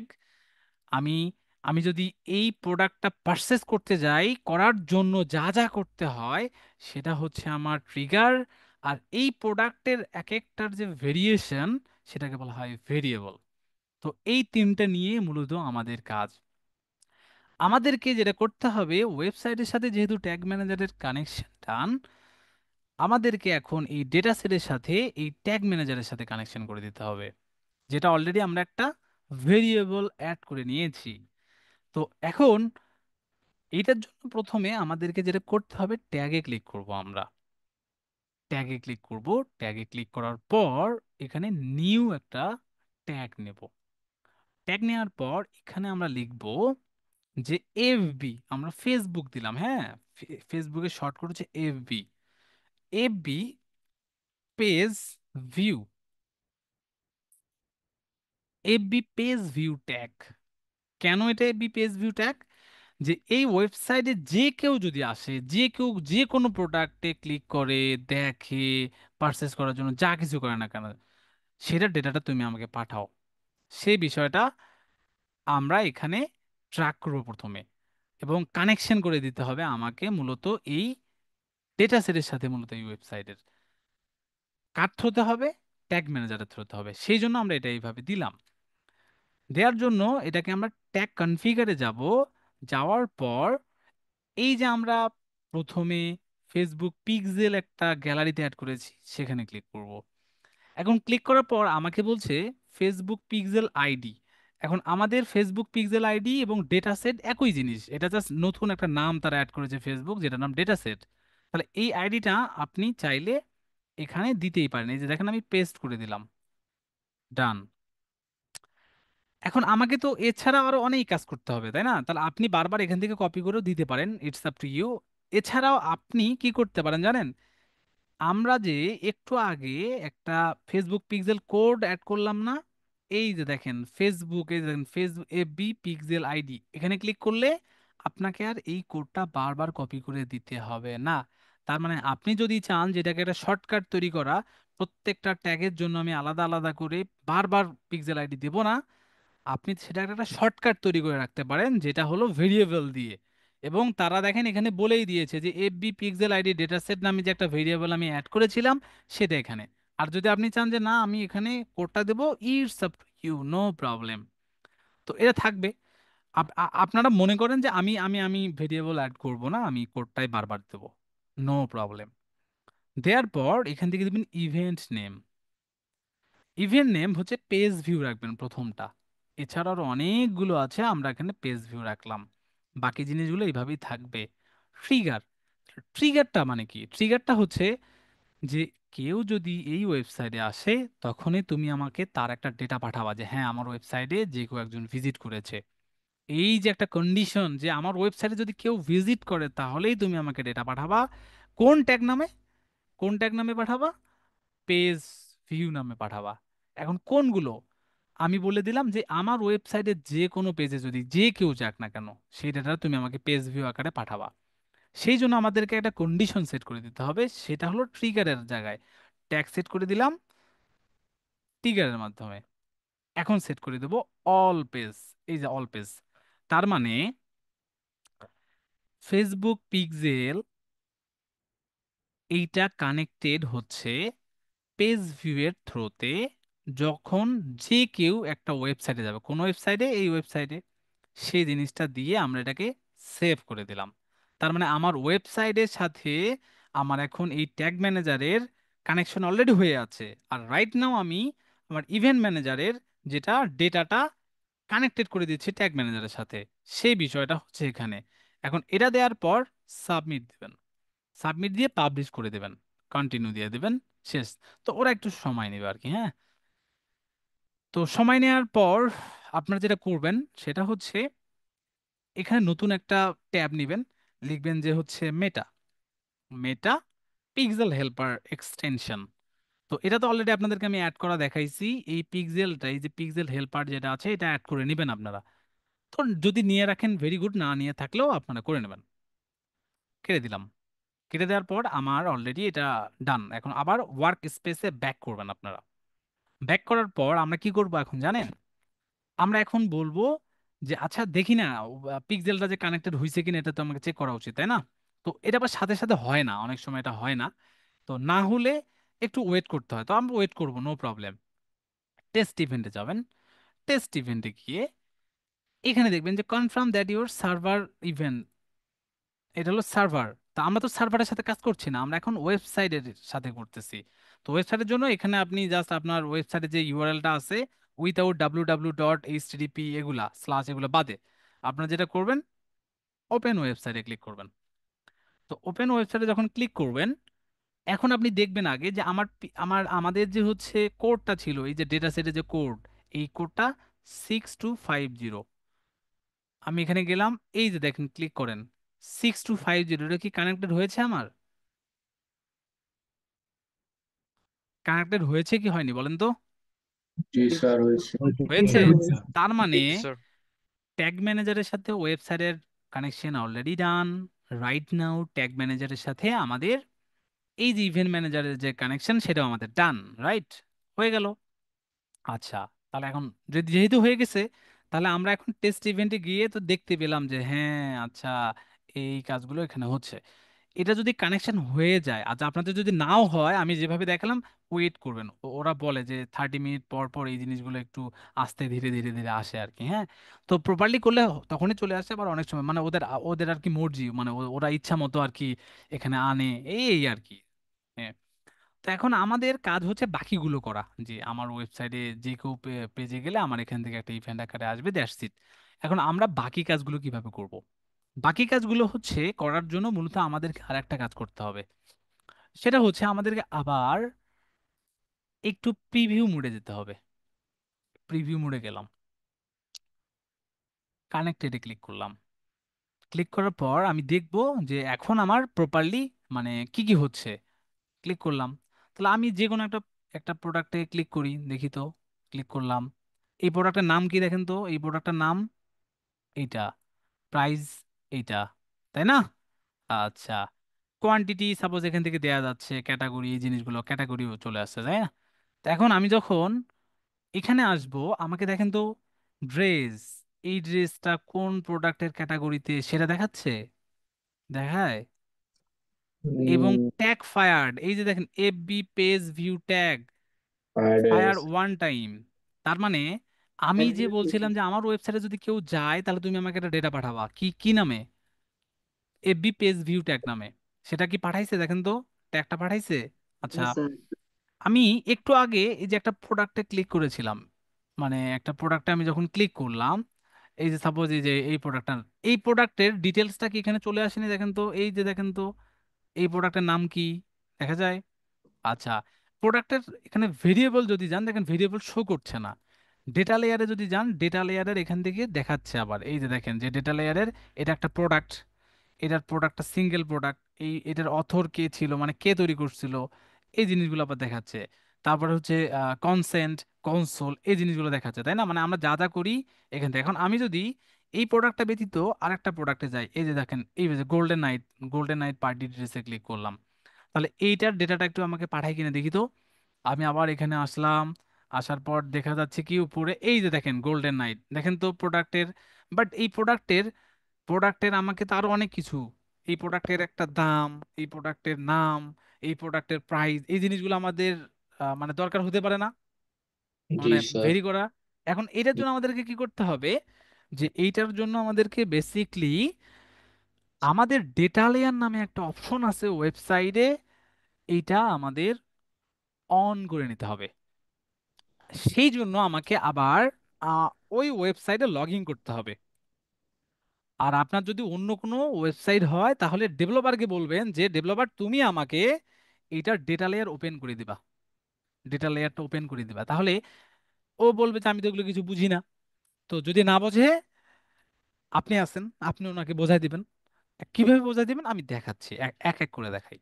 আমি আমি যদি এই প্রোডাক্টটা পারচেস করতে যাই, করার জন্য যা যা করতে হয় সেটা হচ্ছে আমার ট্রিগার। আর এই প্রোডাক্টের এক একটার যে ভেরিয়েশন, সেটাকে বলা হয় ভেরিয়েবল। তো এই তিনটা নিয়ে মূলত আমাদের কাজ। আমাদেরকে যেটা করতে হবে, ওয়েবসাইটের সাথে যেহেতু ট্যাগ ম্যানেজারের কানেকশন টান, আমাদেরকে এখন এই ডেটা সেটের সাথে এই ট্যাগ ম্যানেজারের সাথে কানেকশন করে দিতে হবে, যেটা অলরেডি আমরা একটা ভেরিয়েবল অ্যাড করে নিয়েছি। তো এখন এইটার জন্য প্রথমে আমাদেরকে যেটা করতে হবে, ট্যাগে ক্লিক করব আমরা। ট্যাগে ক্লিক করব। ট্যাগে ক্লিক করার পর এখানে নিউ একটা ট্যাগ নেব। ট্যাগ নেওয়ার পর এখানে আমরা লিখব যে এফবি, আমরা ফেসবুক দিলাম, হ্যাঁ, ফেসবুকের শর্ট করে হচ্ছে FB. FB page view, FB page view tag. কেন এটা এফবি পেজ ভিউ ট্যাগ? যে এই ওয়েবসাইটে যে কেউ যদি আসে, যে কেউ যে কোনো প্রোডাক্টে ক্লিক করে, দেখে, পারচেস করার জন্য যা কিছু করে না কেন, সেটার ডেটাটা তুমি আমাকে পাঠাও। সেই বিষয়টা আমরা এখানে ট্র্যাক করবো প্রথমে, এবং কানেকশন করে দিতে হবে আমাকে মূলত এই ডেটা সেটের সাথে, মূলত এই ওয়েবসাইটের কার থ্রোতে হবে, ট্যাগ ম্যানেজারের থ্রোতে হবে। সেই জন্য আমরা এটা এইভাবে দিলাম। দেওয়ার জন্য এটাকে আমরা ট্যাগ কনফিগারে যাব। যাওয়ার পর এই যে আমরা প্রথমে ফেসবুক পিক্সেল একটা গ্যালারিতে অ্যাড করেছি, সেখানে ক্লিক করব। এখন ক্লিক করার পর আমাকে বলছে ফেসবুক পিক্সেল আইডি। এখন আমাদের ফেসবুক পিক্সেল আইডি এবং ডেটা সেট একই জিনিস, এটা জাস্ট নতুন একটা নাম তারা অ্যাড করেছে ফেসবুক, যেটা নাম ডেটা সেট। তাহলে এই আইডিটা আপনি চাইলে এখানে দিতেই পারেন। এই যে দেখেন আমি পেস্ট করে দিলাম, ডান। এখন আমাকে তো এছাড়া আরো অনেক কাজ করতে হবে, তাই না? তাহলে আপনি বারবার এখান থেকে কপি করেও দিতে পারেন, ইটস আপ টু ইউ। এছাড়াও আপনি কি করতে পারেন জানেন, আমরা যে একটু আগে একটা ফেসবুক পিক্সেল কোড অ্যাড করলাম না, এই যে দেখেন ফেসবুক, এই যে দেখেন ফেসবুক এফবি পিক্সেল আইডি, এখানে ক্লিক করলে আপনাকে আর এই কোডটা বারবার কপি করে দিতে হবে না। তার মানে আপনি যদি চান যে এটাকে একটা শর্টকাট তৈরি করা, প্রত্যেকটা ট্যাগের জন্য আমি আলাদা আলাদা করে বারবার পিক্সেল আইডি দেবো না, আপনি সেটা একটা শর্টকাট তৈরি করে রাখতে পারেন, যেটা হলো ভেরিয়েবল দিয়ে। এবং তারা দেখেন এখানে বলেই দিয়েছে যে এফবি পিক্সেল আইডি ডেটাসেট নামে যে একটা ভেরিয়েবল আমি অ্যাড করেছিলাম, সেটা এখানে। আর যদি আপনি চান যে না আমি এখানে কোডটা দেবো, it's up to you, no problem. তো এটা থাকবে। আপনারা মনে করেন যে আমি আমি আমি ভেরিয়েবল অ্যাড করব না, আমি কোডটাই বারবার দেবো, নো প্রবলেম। দেওয়ার পর এখান থেকে দিবেন ইভেন্ট নেম। ইভেন্ট নেম হচ্ছে পেজ ভিউ রাখবেন প্রথমটা। এছাড়া আরো অনেকগুলো আছে, আমরা এখানে পেজ ভিউ রাখলাম। বাকি জিনিসগুলো এইভাবেই থাকবে। ট্রিগার, ট্রিগারটা মানে কি? ট্রিগারটা হচ্ছে যে কেউ যদি এই ওয়েবসাইটে আসে, তখনই তুমি আমাকে তার একটা ডেটা পাঠাবা যে হ্যাঁ আমার ওয়েবসাইটে যে কেউ একজন ভিজিট করেছে। এই যে একটা কন্ডিশন যে আমার ওয়েবসাইটে যদি কেউ ভিজিট করে তাহলেই তুমি আমাকে ডেটা পাঠাবা। কোন ট্যাগ নামে? কোন ট্যাগ নামে পাঠাবা? পেজ ভিউ নামে পাঠাবা। এখন কোনগুলো আমি বলে দিলাম, যে আমার ওয়েবসাইটের যে কোনো পেজে যদি যে কেউ যাক না কেন, সেই ডেটা তুমি আমাকে পেজ ভিউ আকারে পাঠাবা। সেই জন্য আমাদেরকে একটা কন্ডিশন সেট করে দিতে হবে, সেটা হলো ট্রিগারের জায়গায় ট্যাগ সেট করে দিলাম ট্রিগারের মাধ্যমে। এখন সেট করে দেব অল পেজ। এই যে অল পেজ, তার মানে ফেসবুক পিক্সেল এইটা কানেক্টেড হচ্ছে পেজ ভিউ এর থ্রুতে যখন যে কেউ একটা ওয়েবসাইটে যাবে, কোন ওয়েবসাইটে, এই ওয়েবসাইটে, সেই জিনিসটা দিয়ে আমরা এটাকে সেভ করে দিলাম। তার মানে আমার ওয়েবসাইটের সাথে আমার এখন এই ট্যাগ ম্যানেজারের কানেকশন অলরেডি হয়ে আছে। আর রাইট নাও আমি আমার ইভেন্ট ম্যানেজারের যেটা ডেটাটা কানেক্টেড করে দিচ্ছি ট্যাগ ম্যানেজারের সাথে, সেই বিষয়টা হচ্ছে এখানে। এখন এটা দেওয়ার পর সাবমিট দিবেন, সাবমিট দিয়ে পাবলিশ করে দেবেন, কন্টিনিউ দিয়ে দেবেন, শেষ। তো ওরা একটু সময় নেবে আর কি, হ্যাঁ। তো সময় নেওয়ার পর আপনারা যেটা করবেন সেটা হচ্ছে এখানে নতুন একটা ট্যাব নেবেন, লিখবেন যে হচ্ছে মেটা, মেটা পিক্সেল হেল্পার এক্সটেনশন। তো এটা তো অলরেডি আপনাদেরকে আমি অ্যাড করা দেখাইছি। এই পিক্সেলটা, এই যে পিক্সেল হেল্পার যেটা আছে, এটা অ্যাড করে নেবেন আপনারা। তো যদি নিয়ে রাখেন ভেরি গুড, না নিয়ে থাকলেও আপনারা করে নেবেন। কেটে দিলাম। কেটে দেওয়ার পর আমার অলরেডি এটা ডান। এখন আবার ওয়ার্ক স্পেসে ব্যাক করবেন আপনারা। ব্যাক করার পর আমরা কি করব এখন জানেন? আমরা এখন বলবো যে আচ্ছা দেখি না পিক্সেলটা যে কানেক্টেড হয়েছে কিনা, এটা তো আমাকে চেক করা উচিত, তাই না? তো এটা আবার সাথে সাথে হয় না, অনেক সময় এটা হয় না। তো না হলে একটু ওয়েট করতে হয়, তো আমরা ওয়েট করবো, নো প্রবলেম। টেস্ট ইভেন্টে যাবেন। টেস্ট ইভেন্টে গিয়ে এখানে দেখবেন যে confirm that your server event, এটা হলো সার্ভার। তা আমরা তো সার্ভারের সাথে কাজ করছি না, আমরা এখন ওয়েবসাইটের সাথে করতেছি। তো ওয়েবসাইটের জন্য এখানে আপনি জাস্ট আপনার ওয়েবসাইটে যে ইউআরএলটা আছে, উইথআউট www.http এগুলা স্ল্যাশ এগুলো বাদে, আপনারা যেটা করবেন ওপেন ওয়েবসাইটে ক্লিক করবেন। তো ওপেন ওয়েবসাইটে যখন ক্লিক করবেন, এখন আপনি দেখবেন আগে যে আমাদের যে হচ্ছে কোডটা ছিল, এই যে ডেটা সেটে যে কোড, এই কোডটা 6250। আমি এখানে গেলাম, এই যে দেখেন, ক্লিক করেন, 6250, এটা কি কানেক্টেড হয়েছে আমার? কানেক্টেড হয়েছে কি হয়নি বলেন তো? জি স্যার হয়েছে। হয়েছে। হয়েছে। তার মানে Yes, sir. ট্যাগ ম্যানেজারের সাথে ওয়েবসাইটের connection already done. Right now tag ম্যানেজারের সাথে আমাদের এই যে ইভেন্ট ম্যানেজারের যে কানেকশন, সেটাও আমাদের ডান। রাইট, হয়ে গেল। আচ্ছা, তাহলে এখন যদি যেহেতু হয়ে গেছে, তাহলে আমরা এখন টেস্ট ইভেন্টে গিয়ে তো দেখতে পেলাম যে হ্যাঁ আচ্ছা এই কাজগুলো এখানে হচ্ছে। এটা যদি কানেকশন হয়ে যায়, আচ্ছা আপনাদের যদি নাও হয়, আমি যেভাবে দেখালাম ওয়েট করবেন। ওরা বলে যে 30 মিনিট পর পর এই জিনিসগুলো একটু আস্তে ধীরে ধীরে ধীরে আসে আর কি, হ্যাঁ। তো প্রপারলি করলে তখনই চলে আসে। আবার অনেক সময় মানে ওদের ওদের আর কি মর্জি, মানে ওরা ইচ্ছা মতো আর কি এখানে আনে, এই এই আর কি, হ্যাঁ। তো এখন আমাদের কাজ হচ্ছে বাকিগুলো করা, যে আমার ওয়েবসাইটে যে কেউ পেজে গেলে আমার এখান থেকে একটা ইভেন্ট আকারে আসবে, দ্যাটস ইট। এখন আমরা বাকি কাজগুলো কিভাবে করব? বাকি কাজগুলো হচ্ছে করার জন্য মূলত আমাদেরকে আর একটা কাজ করতে হবে। সেটা হচ্ছে আমাদেরকে আবার একটু প্রিভিউ মোডে যেতে হবে। প্রিভিউ মোডে গেলাম, কানেক্টেডে ক্লিক করলাম। ক্লিক করার পর আমি দেখব যে এখন আমার প্রপারলি মানে কি কি হচ্ছে। ক্লিক করলাম। তাহলে আমি যে কোনো একটা একটা প্রোডাক্টে ক্লিক করি, দেখি তো। ক্লিক করলাম। এই প্রোডাক্টের নাম কি দেখেন তো, এই প্রোডাক্টের নাম এইটা, প্রাইস এইটা, তাই না? আচ্ছা, কোয়ান্টিটি সাপোজ এখান থেকে দেয়া যাচ্ছে, ক্যাটাগরি, এই জিনিসগুলো ক্যাটাগরিও চলে আসছে, তাই না? তো এখন আমি যখন এখানে আসবো, আমাকে দেখেন তো, ড্রেস, এই ড্রেসটা কোন প্রোডাক্টের ক্যাটাগরিতে সেটা দেখাচ্ছে, দেখায়। এবং উম, ট্যাগ ফায়ার্ড, এই যে দেখেন FB page view tag fire Fridays. One time. তার মানে আমি যে বলছিলাম যে আমার ওয়েবসাইটে যদি কেউ যায়, তাহলে তুমি আমাকে একটা ডেটা পাঠাবা, কি কি নামে? এফবি পেজ ভিউ ট্যাগ নামে। সেটা কি পাঠাইছে দেখেন তো, ট্যাগটা পাঠাইছে। আচ্ছা, হ্যাঁ স্যার। আমি একটু আগে এই যে একটা প্রোডাক্টে ক্লিক করেছিলাম, মানে একটা প্রোডাক্টে আমি যখন ক্লিক করলাম, এই যে সাপোজ এই যে এই প্রোডাক্টটা, এই প্রোডাক্টের ডিটেলসটা কি এখানে চলে আসেনি দেখেন তো, এই যে দেখেন তো, এই প্রোডাক্টের নাম কি দেখা যায়? আচ্ছা, প্রোডাক্টের এখানে ভেরিয়েবল যদি যান, দেখেন ভেরিয়েবল শো করছে না। ডেটা লেয়ারে যদি যান, ডেটা লেয়ারের এখান থেকে দেখাচ্ছে আবার, এই যে দেখেন যে ডেটা লেয়ারের এটা একটা প্রোডাক্ট, এটার প্রোডাক্টটা সিঙ্গেল প্রোডাক্ট, এই এটার অথর কে ছিল, মানে কে তৈরি করছিল, এই জিনিসগুলো আবার দেখাচ্ছে। তারপরে হচ্ছে কনসেন্ট, কনসোল, এই জিনিসগুলো দেখাচ্ছে, তাই না? মানে আমরা যা যা করি এখান থেকে। এখন আমি যদি এই প্রোডাক্টটা ব্যতীত আরেকটা প্রোডাক্টে যাই, এই যে দেখেন এই যে golden night, golden night party ড্রেসে ক্লিক করলাম, তাহলে এইটার ডেটাটা একটু আমাকে পাঠাই কিনা দেখি তো। আমি আবার এখানে আসলাম, আসার পর দেখা যাচ্ছে কি উপরে এই যে দেখেন গোল্ডেন নাইট, দেখেন তো প্রোডাক্টের। বাট এই প্রোডাক্টের প্রোডাক্টের আমাকে তো আরো অনেক কিছু, এই প্রোডাক্টের একটা দাম, এই প্রোডাক্টের নাম, এই প্রোডাক্টের প্রাইস, এই জিনিসগুলো আমাদের মানে দরকার হতে পারে না, জি মানে স্যার। ভেরি করা। এখন এটার জন্য আমাদেরকে কি করতে হবে, যে এইটার জন্য আমাদেরকে বেসিকলি আমাদের ডেটা লেয়ার নামে একটা অপশন আছে ওয়েবসাইটে, এইটা আমাদের অন করে নিতে হবে। সেই জন্য আমাকে আবার আহ, ওই ওয়েবসাইটে লগ ইন করতে হবে। আর আপনার যদি অন্য কোনো ওয়েবসাইট হয় তাহলে ডেভেলপারকে বলবেন যে ডেভেলপার তুমি আমাকে এইটার ডেটা লেয়ার ওপেন করে দিবা, ডেটা লেয়ারটা ওপেন করে দিবা। তাহলে ও বলবে যে আমি তো এগুলো কিছু বুঝি না। তো যদি না বোঝে, আপনি আছেন, আপনি ওনাকে বোঝাই দিবেন। কিভাবে বোঝাই দিবেন আমি দেখাচ্ছি, এক এক করে দেখাই।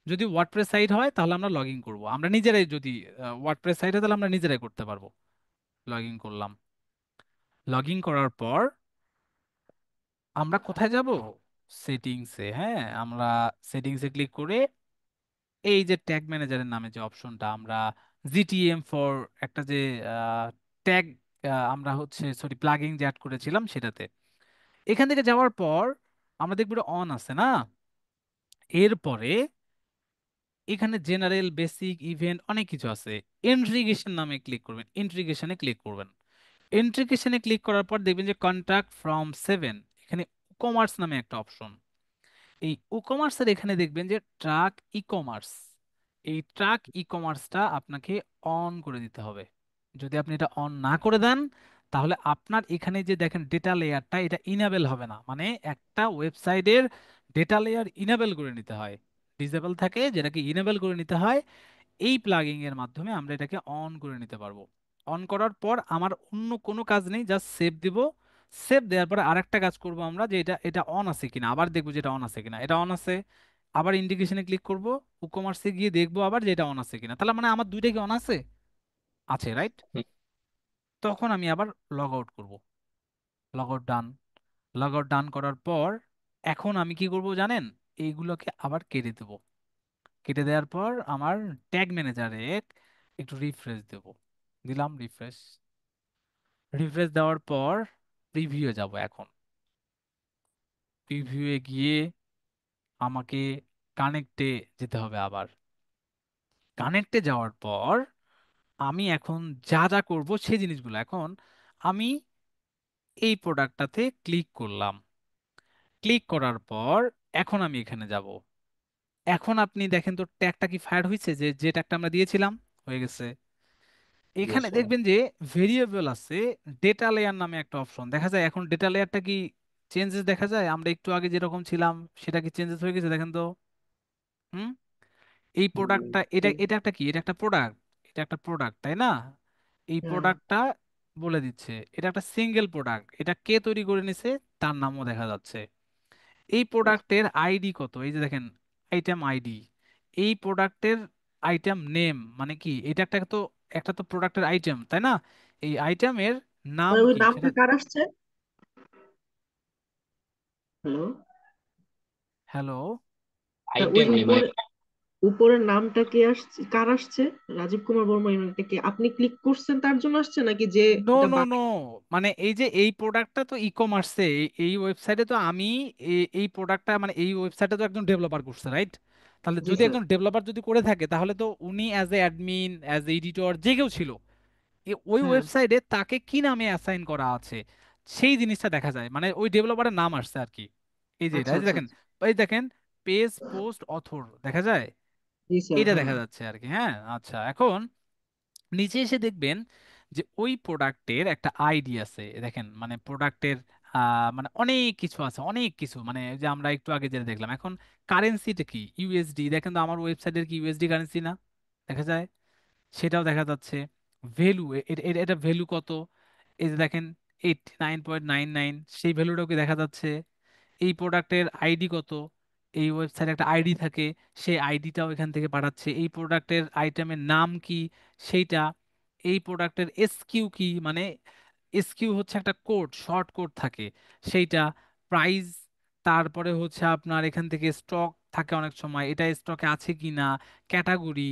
যদি ওয়ার্ডপ্রেস সাইট হয় তাহলে আমরা লগ ইন করবো আমরা নিজেরাই, যদি ওয়ার্ডপ্রেস সাইট হয় তাহলে আমরা নিজেরাই করতে পারবো। লগ ইন করলাম। লগ ইন করার পর আমরা কোথায় যাব? সেটিংসে। হ্যাঁ, আমরা সেটিংসে ক্লিক করে এই যে ট্যাগ ম্যানেজারের নামে যে অপশনটা, আমরা জিটিএম ফর একটা যে ট্যাগ আমরা হচ্ছে সরি প্লাগইন যে অ্যাড করেছিলাম সেটাতে, এখান থেকে যাওয়ার পর আমরা দেখবো অন আছে না। এরপরে এখানে জেনারেল, বেসিক, ইভেন্ট অনেক কিছু আছে। ইন্ট্রিগেশন নামে ক্লিক করবেন, ইন্ট্রিগেশনে ক্লিক করবেন। ইন্ট্রিগেশনে ক্লিক করার পর দেখবেন যে কন্ট্যাক্ট ফ্রম 7, এখানে কমার্স নামে একটা অপশন। এই ই কমার্সের এখানে দেখবেন যে ট্রাক ই কমার্স, এই ট্রাক ই কমার্সটা আপনাকে অন করে দিতে হবে। যদি আপনি এটা অন না করে দেন তাহলে আপনার এখানে যে দেখেন ডেটা লেয়ারটা, এটা ইনেবল হবে না। মানে একটা ওয়েবসাইটের ডেটা লেয়ার ইনেবল করে নিতে হয়, ডিসেবল থাকে যেটাকে ইনেবল করে নিতে হয়। এই প্লাগিং এর মাধ্যমে আমরা এটাকে অন করে নিতে পারবো। অন করার পর আমার অন্য কোনো কাজ নেই, জাস্ট সেভ দিব। সেভ দেওয়ার পরে আরেকটা কাজ করব আমরা, যে এটা এটা অন আছে কিনা আবার দেখবো, যে এটা অন আছে কিনা। এটা অন আছে, আবার ইন্ডিকেশনে ক্লিক করব, কুকমার্সে গিয়ে দেখবো আবার যে এটা অন আছে কিনা। তাহলে মানে আমার দুইটা কি অন আছে? আছে, রাইট? হুম, তখন আমি আবার লগ আউট করবো। লগ আউট ডান। লগ আউট ডান করার পর এখন আমি কি করব জানেন? এইগুলোকে আবার কেটে দেবো। কেটে দেওয়ার পর আমার ট্যাগ ম্যানেজারে একটু রিফ্রেশ দেব। দিলাম রিফ্রেশ। রিফ্রেশ দেওয়ার পর প্রিভিউয়ে যাব। এখন প্রিভিউয়ে গিয়ে আমাকে কানেক্টে যেতে হবে আবার। কানেক্টে যাওয়ার পর আমি এখন যা যা করব সেই জিনিসগুলো, এখন আমি এই প্রোডাক্টটাতে ক্লিক করলাম। ক্লিক করার পর এখন আমি এখানে যাব। এখন আপনি দেখেন তো ট্যাগটা কি ফায়ার হয়েছে, যে যে ট্যাগটা আমরা দিয়েছিলাম, হয়ে গেছে। ইয়েস এখানে স্যার। দেখবেন যে ভেরিয়েবল আছে, ডেটা লেয়ার নামে একটা অপশন দেখা যায়। এখন ডেটা লেয়ারটা কি চেঞ্জেস দেখা যায়? আমরা একটু আগে যেরকম ছিলাম সেটা কি চেঞ্জেস হয়ে গেছে দেখেন তো? হুম। এই প্রোডাক্টটা, এটা এটা একটা কি, এটা একটা প্রোডাক্ট, এটা একটা প্রোডাক্ট, তাই না? এই হুম। প্রোডাক্টটা বলে দিচ্ছে এটা একটা সিঙ্গেল প্রোডাক্ট, এটা কে তৈরি করে নিছে তার নামও দেখা যাচ্ছে। এই প্রোডাক্টের আইডি কত, এই যে দেখেন আইটেম আইডি। এই প্রোডাক্টের আইটেম নেম মানে কি, এটা একটা তো, একটা তো প্রোডাক্টের আইটেম, তাই না? এই আইটেমের নাম ওই কি সেটা। নামটা কার আসছে? হ্যালো। হ্যালো। হ্যাঁ, ওই আইটেম নেই মানে। উপরে উপরের নামটা কে আসছে, কার আসছে? রাজীব কুমার বর্মা এটা কি আপনি ক্লিক করছেন তার জন্য আসছে, নাকি যে নো এটা নো নো, বানাই? মানে এই যে এই প্রোডাক্টটা তো ই কমার্সে, এই ওয়েবসাইটে তো আমি এই প্রোডাক্টটা মানে এই ওয়েবসাইটে তো একজন ডেভেলপার করছে, রাইট? তাহলে জি যদি স্যার। একজন ডেভেলপার যদি করে থাকে তাহলে তো উনি as a admin, as editor, যে কেউ ছিল, ওই হ্যাঁ। ওয়েবসাইটে তাকে কি নামে অ্যাসাইন করা আছে সেই জিনিসটা দেখা যায়, মানে ওই ডেভেলপারের নাম আসছে আর কি। এই যে এটা, আচ্ছা এই যে আচ্ছা দেখেন, আচ্ছা। এই দেখেন পেজ পোস্ট অথর দেখা যায়, জি স্যার, এটা হ্যাঁ। দেখা যাচ্ছে আর কি। হ্যাঁ, আচ্ছা। এখন নিচে এসে দেখবেন যে ওই প্রোডাক্টের একটা আইডি আছে, দেখেন মানে প্রোডাক্টের মানে অনেক কিছু আছে, অনেক কিছু, মানে ওই যে আমরা একটু আগে যেটা দেখলাম। এখন কারেন্সিটা কি, ইউএসডি, দেখেন তো আমার ওয়েবসাইটের কি ইউএসডি কারেন্সি না, দেখা যায়, সেটাও দেখা যাচ্ছে। ভ্যালু, এটা ভ্যালু কত, এই যে দেখেন 89.99, সেই ভ্যালুটাও কি দেখা যাচ্ছে। এই প্রোডাক্টের আইডি কত, এই ওয়েবসাইটে একটা আইডি থাকে, সেই আইডিটাও এখান থেকে পাঠাচ্ছে। এই প্রোডাক্টের আইটেমের নাম কি সেইটা, এই প্রোডাক্টের এসকিউ কি, মানে এসকিউ হচ্ছে একটা কোড, শর্ট কোড থাকে সেইটা, প্রাইস, তারপরে হচ্ছে আপনার এখান থেকে স্টক থাকে অনেক সময়, এটা স্টকে আছে কি না, ক্যাটাগরি,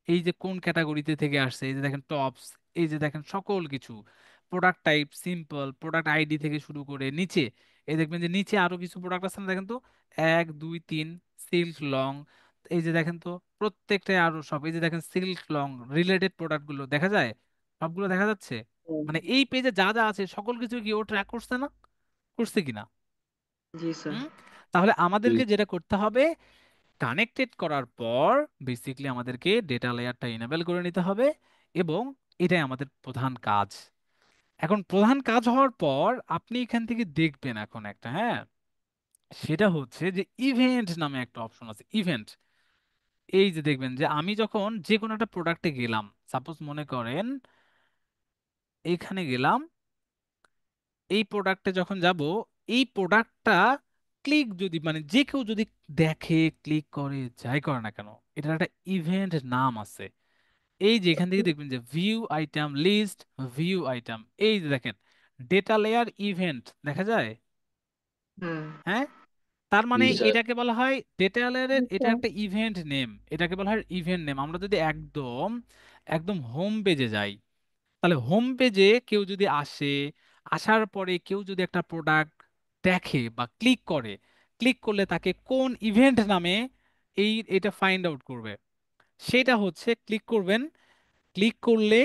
এই যে কোন ক্যাটাগরিতে থেকে আসছে, এই যে দেখেন টপস, এই যে দেখেন সকল কিছু, product type simple, product ID থেকে শুরু করে নিচে এই দেখবেন যে নিচে আরো কিছু প্রোডাক্ট আছে না, দেখেন তো 1 2 3 সিল্ক লং, এই যে দেখেন তো, প্রত্যেকটাই আরো সব, এই যে দেখেন সিল্ক লং রিলেটেড প্রোডাক্ট গুলো দেখা যায়, সবগুলো দেখা যাচ্ছে। মানে এই পেজে যা যা আছে সকল কিছু কি ও ট্র্যাক করছে না, করছে কিনা? জি স্যার। হুম। তাহলে জি আমাদেরকে যেটা করতে হবে, কানেক্টেড করার পর বেসিকলি আমাদেরকে ডেটা লেয়ারটা ইনেবল করে নিতে হবে, এবং এটাই আমাদের প্রধান কাজ। এখন প্রধান কাজ হওয়ার পর আপনি এখান থেকে দেখবেন এখন একটা, হ্যাঁ, সেটা হচ্ছে যে ইভেন্ট নামে একটা অপশন আছে, ইভেন্ট। এই যে দেখবেন যে আমি যখন যে কোনো একটা প্রোডাক্টে গেলাম, সাপোজ মনে করেন এইখানে গেলাম, এই প্রোডাক্টে যখন যাব, এই প্রোডাক্টটা ক্লিক যদি মানে যে কেউ যদি দেখে, ক্লিক করে, যাই করে না কেন, এটার একটা ইভেন্ট নাম আছে। এই যে এখান থেকে দেখবেন যে view item list, view item, এই যে দেখেন ডেটা লেয়ার ইভেন্ট দেখা যায়। হ্যাঁ। হ্যাঁ, তার জি মানে স্যার। এটাকে বলা হয় ডেটা লেয়ারের, এটা আচ্ছা। একটা ইভেন্ট নেম, এটাকে বলা হয় ইভেন্ট নেম। আমরা যদি একদম একদম হোম পেজে যাই, তাহলে হোম পেজে কেউ যদি আসে, আসার পরে কেউ যদি একটা প্রোডাক্ট দেখে বা ক্লিক করে, ক্লিক করলে তাকে কোন ইভেন্ট নামে এটা ফাইন্ড আউট করবে, সেটা হচ্ছে ক্লিক করবেন। ক্লিক করলে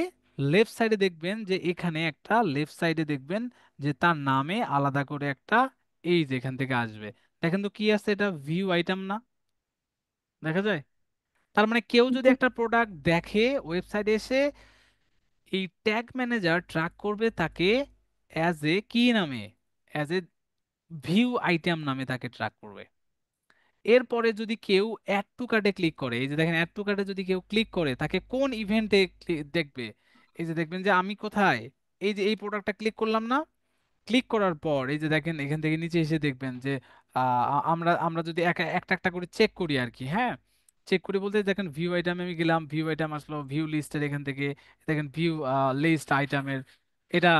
লেফট সাইডে দেখবেন যে এখানে একটা, লেফট সাইডে দেখবেন যে তার নামে আলাদা করে একটা, এই যে এখান থেকে আসবে, দেখেন তো কি আছে, এটা ভিউ আইটেম না, দেখা যায়? তার মানে কেউ যদি একটা প্রোডাক্ট দেখে ওয়েবসাইটে এসে, এই ট্যাগ ম্যানেজার ট্র্যাক করবে তাকে অ্যাজ এ কি নামে, অ্যাজ এ ভিউ আইটেম নামে তাকে ট্র্যাক করবে। এরপরে যদি কেউ অ্যাড টু কার্টে ক্লিক করে, এই যে দেখেন অ্যাড টু কার্টে যদি কেউ ক্লিক করে, তাকে কোন ইভেন্টে দেখবে, এই যে দেখবেন যে আমি কোথায়, এই যে এই প্রোডাক্টটা ক্লিক করলাম না, ক্লিক করার পর এই যে দেখেন এখান থেকে নিচে এসে দেখবেন যে আমরা আমরা যদি একটা একটা করে চেক করি আর কি, হ্যাঁ, চেক করি বলতে দেখেন ভিউ আইটেমে আমি গেলাম, ভিউ আইটেম আসলো, ভিউ লিস্টের এখান থেকে দেখেন ভিউ লিস্ট আইটেমের, এটা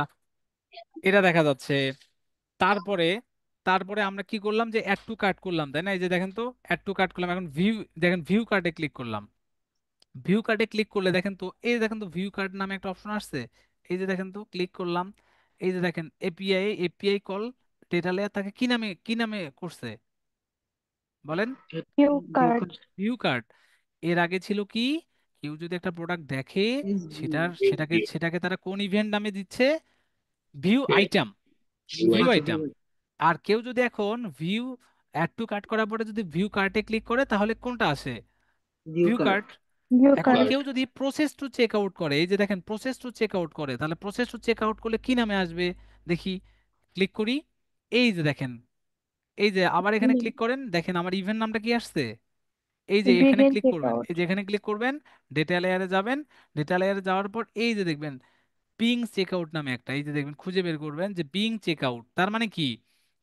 এটা দেখা যাচ্ছে। তারপরে তারপরে আমরা কি করলাম, যে অ্যাড টু কার্ট করলাম, তাই না? এই যে দেখেন তো অ্যাড টু কার্ট করলাম, এখন ভিউ, দেখেন ভিউ কার্টে ক্লিক করলাম, ভিউ কার্টে ক্লিক করলে দেখেন তো, এই যে দেখেন তো ভিউ কার্ট নামে একটা অপশন আসছে, এই যে দেখেন তো ক্লিক করলাম, এই যে দেখেন API, API call data layer, তাকে কি নামে, কি নামে করছে বলেন? View view card. Card. View cart. এর আগে ছিল কি, কেউ যদি একটা প্রোডাক্ট দেখে, সেটাকে সেটাকে তারা কোন ইভেন্ট নামে দিচ্ছে, ভিউ আইটেম, ভিউ আচ্ছা, আইটেম। আর কেউ যদি এখন ভিউ অ্যাড টু কার্ট করার পরে যদি ভিউ কার্টে ক্লিক করে, তাহলে কোনটা আসে, view view card. Cart. View এখন কার্ড। কেউ যদি প্রসেস টু চেক আউট করে, এই যে দেখেন প্রসেস টু চেক আউট করে, তাহলে প্রসেস টু চেক আউট করলে কি নামে আসবে দেখি, ক্লিক করি, এই যে দেখেন, এই যে আবার এখানে ক্লিক করেন, দেখেন আমার ইভেন্ট নামটা কি আসছে, এই যে এখানে বিগেন ক্লিক চেক করবেন, আউট। এই যে এখানে ক্লিক করবেন, ডেটা লেয়ারে যাবেন, ডেটা লেয়ারে যাওয়ার পর এই যে দেখবেন বিং চেক আউট নামে একটা, এই যে দেখবেন খুঁজে বের করবেন যে বিং চেক আউট, তার মানে কি,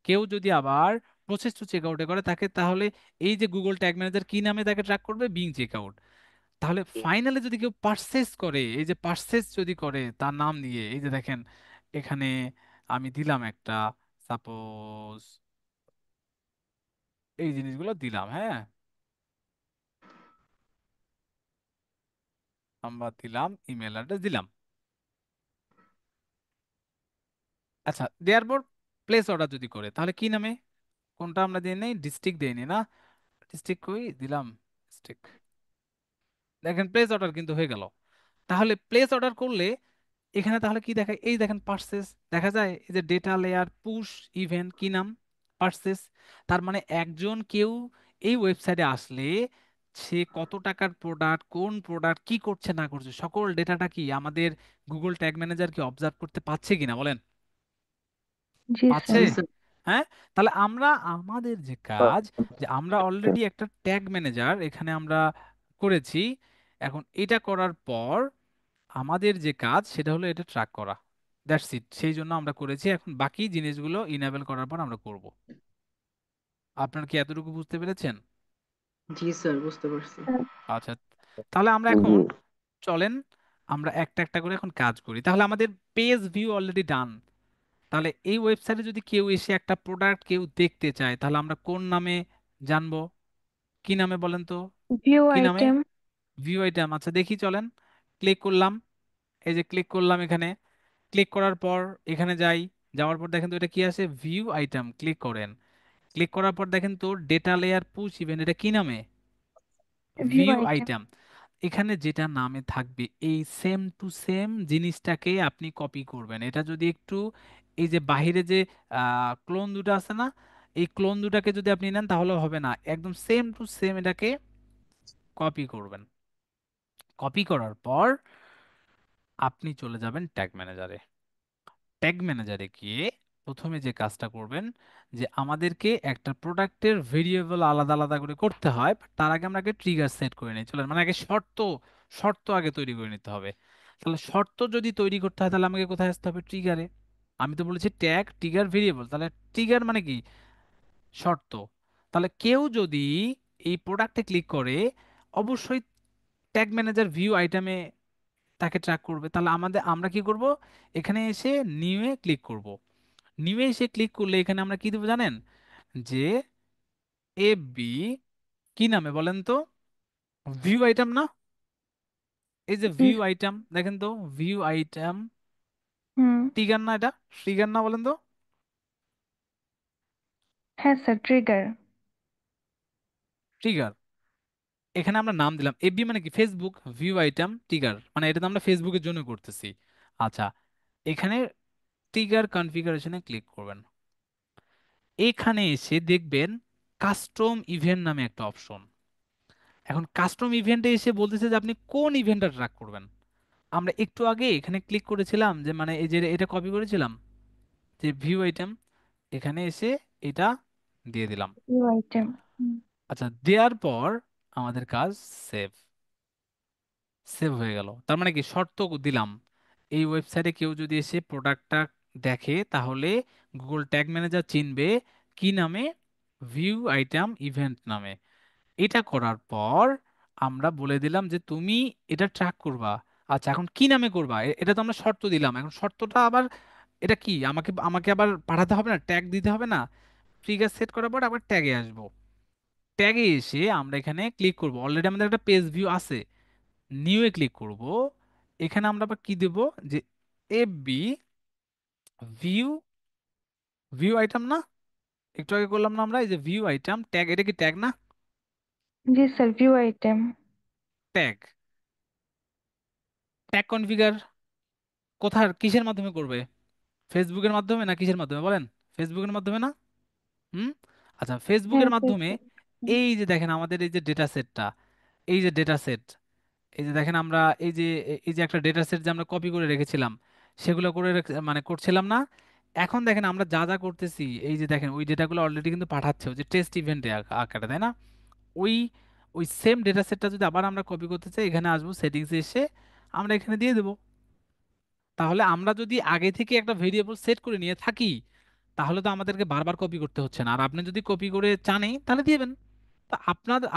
কেউ যদি আবার প্রসেস টু চেক আউটে করে তাকে, তাহলে এই যে গুগল ট্যাগ ম্যানেজার কি নামে তাকে ট্র্যাক করবে, বিং চেক আউট। তাহলে ফাইনালি যদি কেউ পারচেস করে, এই যে পারচেস যদি করে তার নাম দিয়ে, এই যে দেখেন এখানে আমি দিলাম একটা, সাপোজ এই জিনিসগুলো দিলাম, হ্যাঁ, নাম্বার দিলাম, ইমেল অ্যাড্রেস দিলাম, আচ্ছা, দেওয়ার পর প্লেস অর্ডার যদি করে, তাহলে কি নামে, কোনটা আমরা দিয়ে নেই, ডিস্ট্রিক্ট দেয়নি না, ডিস্ট্রিক্ট কই দিলাম, ডিস্ট্রিক্ট, দেখেন প্লেস অর্ডার কিন্তু হয়ে গেল। তাহলে প্লেস অর্ডার করলে এখানে তাহলে কি দেখায়, এই দেখেন পার্সেস দেখা যায়, এই যে ডেটা লেয়ার পুশ ইভেন্ট কি নাম, পার্সেস। তার মানে একজন কেউ এই ওয়েবসাইটে আসলে সে কত টাকার প্রোডাক্ট, কোন প্রোডাক্ট, কি করছে না করছে, সকল ডেটাটা কি আমাদের গুগল ট্যাগ ম্যানেজার কি অবজার্ভ করতে পাচ্ছে কিনা বলেন, জি পাচ্ছে? স্যার। জি স্যার। হ্যাঁ। তাহলে আমরা আমাদের যে কাজ, যে আমরা অলরেডি একটা ট্যাগ ম্যানেজার এখানে আমরা করেছি, এখন এটা করার পর আমাদের যে কাজ সেটা হলো এটা ট্র্যাক করা, দ্যাটস ইট, সেই জন্য আমরা করেছি, এখন বাকি জিনিসগুলো ইনেবল করার পর আমরা করব। আপনার কি এতটুকু বুঝতে পেরেছেন? জি স্যার, বুঝতে পারছি। আচ্ছা, তাহলে আমরা জি এখন চলেন আমরা একটা একটা করে এখন কাজ করি। তাহলে আমাদের পেজ ভিউ অলরেডি ডান। তাহলে এই ওয়েবসাইটে যদি কেউ এসে একটা প্রোডাক্ট কেউ দেখতে চায়, তাহলে আমরা কোন নামে জানবো, কি নামে বলেন তো, ভিউ কি নামে, আইটেম। View item. আচ্ছা দেখি চলেন, ক্লিক করলাম, এই যে ক্লিক করলাম এখানে, ক্লিক করার পর এখানে যাই, যাওয়ার পর দেখেন তো এটা কি আছে, ভিউ আইটেম, ক্লিক করেন, ক্লিক করার পর দেখেন তো ডেটা লেয়ার পুশ ইভেন্ট, এটা কি নামে, ভিউ ভিউ আইটেম। আইটেম, এখানে যেটা নামে থাকবে এই সেম টু সেম জিনিসটাকে আপনি কপি করবেন। এটা যদি একটু, এই যে বাহিরে যে ক্লোন দুটো আছে না, এই ক্লোন দুটাকে যদি আপনি নেন তাহলে হবে না, একদম সেম টু সেম এটাকে কপি করবেন। কপি করার পর আপনি চলে যাবেন ট্যাগ ম্যানেজারে। ট্যাগ ম্যানেজারে গিয়ে প্রথমে যে কাজটা করবেন, যে আমাদেরকে একটা প্রোডাক্টের ভেরিয়েবল আলাদা আলাদা করে করতে হয়, but তার আগে আমরা আগে ট্রিগার সেট করে নিই। চলেন, মানে আগে শর্ত, শর্ত আগে তৈরি করে নিতে হবে। তাহলে শর্ত যদি তৈরি করতে হয় তাহলে আমাকে কোথায় আসতে হবে? ট্রিগারে। আমি তো বলেছি ট্যাগ ট্রিগার ভেরিয়েবল, তাহলে ট্রিগার মানে কি? শর্ত। তাহলে কেউ যদি এই প্রোডাক্টে ক্লিক করে, অবশ্যই ট্যাগ ম্যানেজার ভিউ আইটেমে তাকে ট্র্যাক করবে। তাহলে আমরা কি করব? এখানে এসে নিউ এ ক্লিক করব। নিউ এ এসে ক্লিক করলে এখানে আমরা কি দেবো জানেন? যে এফ বি, কি নামে বলেন তো? ভিউ আইটেম না? এই যে জি। ভিউ আইটেম দেখেন তো, ভিউ আইটেম হুম। ট্রিগার না? এটা ট্রিগার না বলেন তো? হ্যাঁ স্যার, ট্রিগার। ট্রিগার। এখানে আমরা নাম দিলাম এফবি, মানে কি? ফেসবুক। ভিউ আইটেম ট্রিগার, মানে এটা তো আমরা ফেসবুকের জন্য করতেছি। আচ্ছা, এখানে ট্রিগার কনফিগারেশনে ক্লিক করবেন। এখানে এসে দেখবেন কাস্টম ইভেন্ট নামে একটা অপশন। এখন কাস্টম ইভেন্টে এসে বলতেছে যে আপনি কোন ইভেন্টটা ট্র্যাক করবেন। আমরা একটু আগে এখানে ক্লিক করেছিলাম, যে মানে এই যে এটা কপি করেছিলাম, যে ভিউ আইটেম, এখানে এসে এটা দিয়ে দিলাম। View item. আচ্ছা, দেওয়ার পর আমাদের কাজ সেভ। সেভ হয়ে গেল। তার মানে কি? শর্ত দিলাম, এই ওয়েবসাইটে কেউ যদি এসে প্রোডাক্টটা দেখে তাহলে গুগল ট্যাগ ম্যানেজার চিনবে কি নামে? ভিউ আইটেম ইভেন্ট নামে। এটা করার পর আমরা বলে দিলাম যে তুমি এটা ট্র্যাক করবা। আচ্ছা, এখন কি নামে করবা? এটা তো আমরা শর্ত দিলাম, এখন শর্তটা আবার এটা কি আমাকে আমাকে আবার পাঠাতে হবে না? ট্যাগ দিতে হবে না? ট্রিগার সেট করার পর আবার ট্যাগে আসবো। ট্যাগে এসে আমরা এখানে ক্লিক করব, অলরেডি আমাদের একটা পেজ ভিউ আছে, নিউ এ ক্লিক করব। এখানে আমরা আবার কি দেব? যে F B view, view item না? একটু আগে করলাম না আমরা? এই যে ভিউ আইটেম ট্যাগ, এটা কি ট্যাগ না? জি sir, view item. Tag, tag configure কোথার কিসের মাধ্যমে করবে? ফেসবুকের মাধ্যমে না কিসের মাধ্যমে বলেন? ফেসবুকের মাধ্যমে না? হুম। আচ্ছা, হ্যাঁ ফেসবুকের মাধ্যমে। ফেসবুক। এই যে দেখেন আমাদের এই যে ডেটা সেটটা, এই যে ডেটা সেট, এই যে দেখেন আমরা এই যে একটা ডেটা সেট যে আমরা কপি করে রেখেছিলাম, সেগুলো করে মানে করছিলাম না? এখন দেখেন আমরা যা যা করতেছি, এই যে দেখেন ওই ডেটাগুলো অলরেডি কিন্তু পাঠাচ্ছে ওই যে টেস্ট ইভেন্টে আকারে, তাই না? ওই ওই সেম ডেটা সেটটা যদি আবার আমরা কপি করতে চাই, এখানে আসবো সেটিংসে এসে আমরা এখানে দিয়ে দেবো। তাহলে আমরা যদি আগে থেকে একটা ভেরিয়েবল সেট করে নিয়ে থাকি তাহলে তো আমাদেরকে বারবার কপি করতে হচ্ছে না। আর আপনি যদি কপি করে চানই তাহলে দিবেন। তা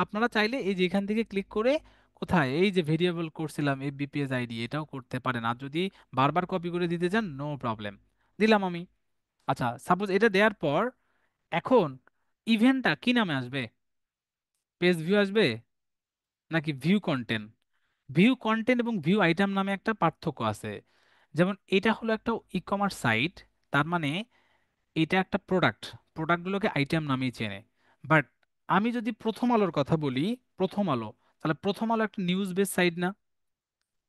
আপনারা চাইলে এই যে এখান থেকে ক্লিক করে কোথায় এই যে ভেরিয়েবল করছিলাম এফবিপিএস আইডি, এটাও করতে পারেন। আর যদি বারবার কপি করে দিতে চান, নো প্রবলেম, দিলাম আমি। আচ্ছা, সাপোজ এটা দেওয়ার পর এখন ইভেন্টটা কি নামে আসবে? পেজ ভিউ আসবে নাকি ভিউ কন্টেন্ট? ভিউ কন্টেন্ট এবং ভিউ আইটেম নামে একটা পার্থক্য আছে। যেমন এটা হলো একটা ই কমার্স সাইট, তার মানে এটা একটা প্রোডাক্ট, প্রোডাক্টগুলোকে আইটেম নামেই চেনে। বাট আমি যদি প্রথম আলোর কথা বলি, প্রথম আলো, তাহলে প্রথম আলো একটা নিউজ বেস সাইট না?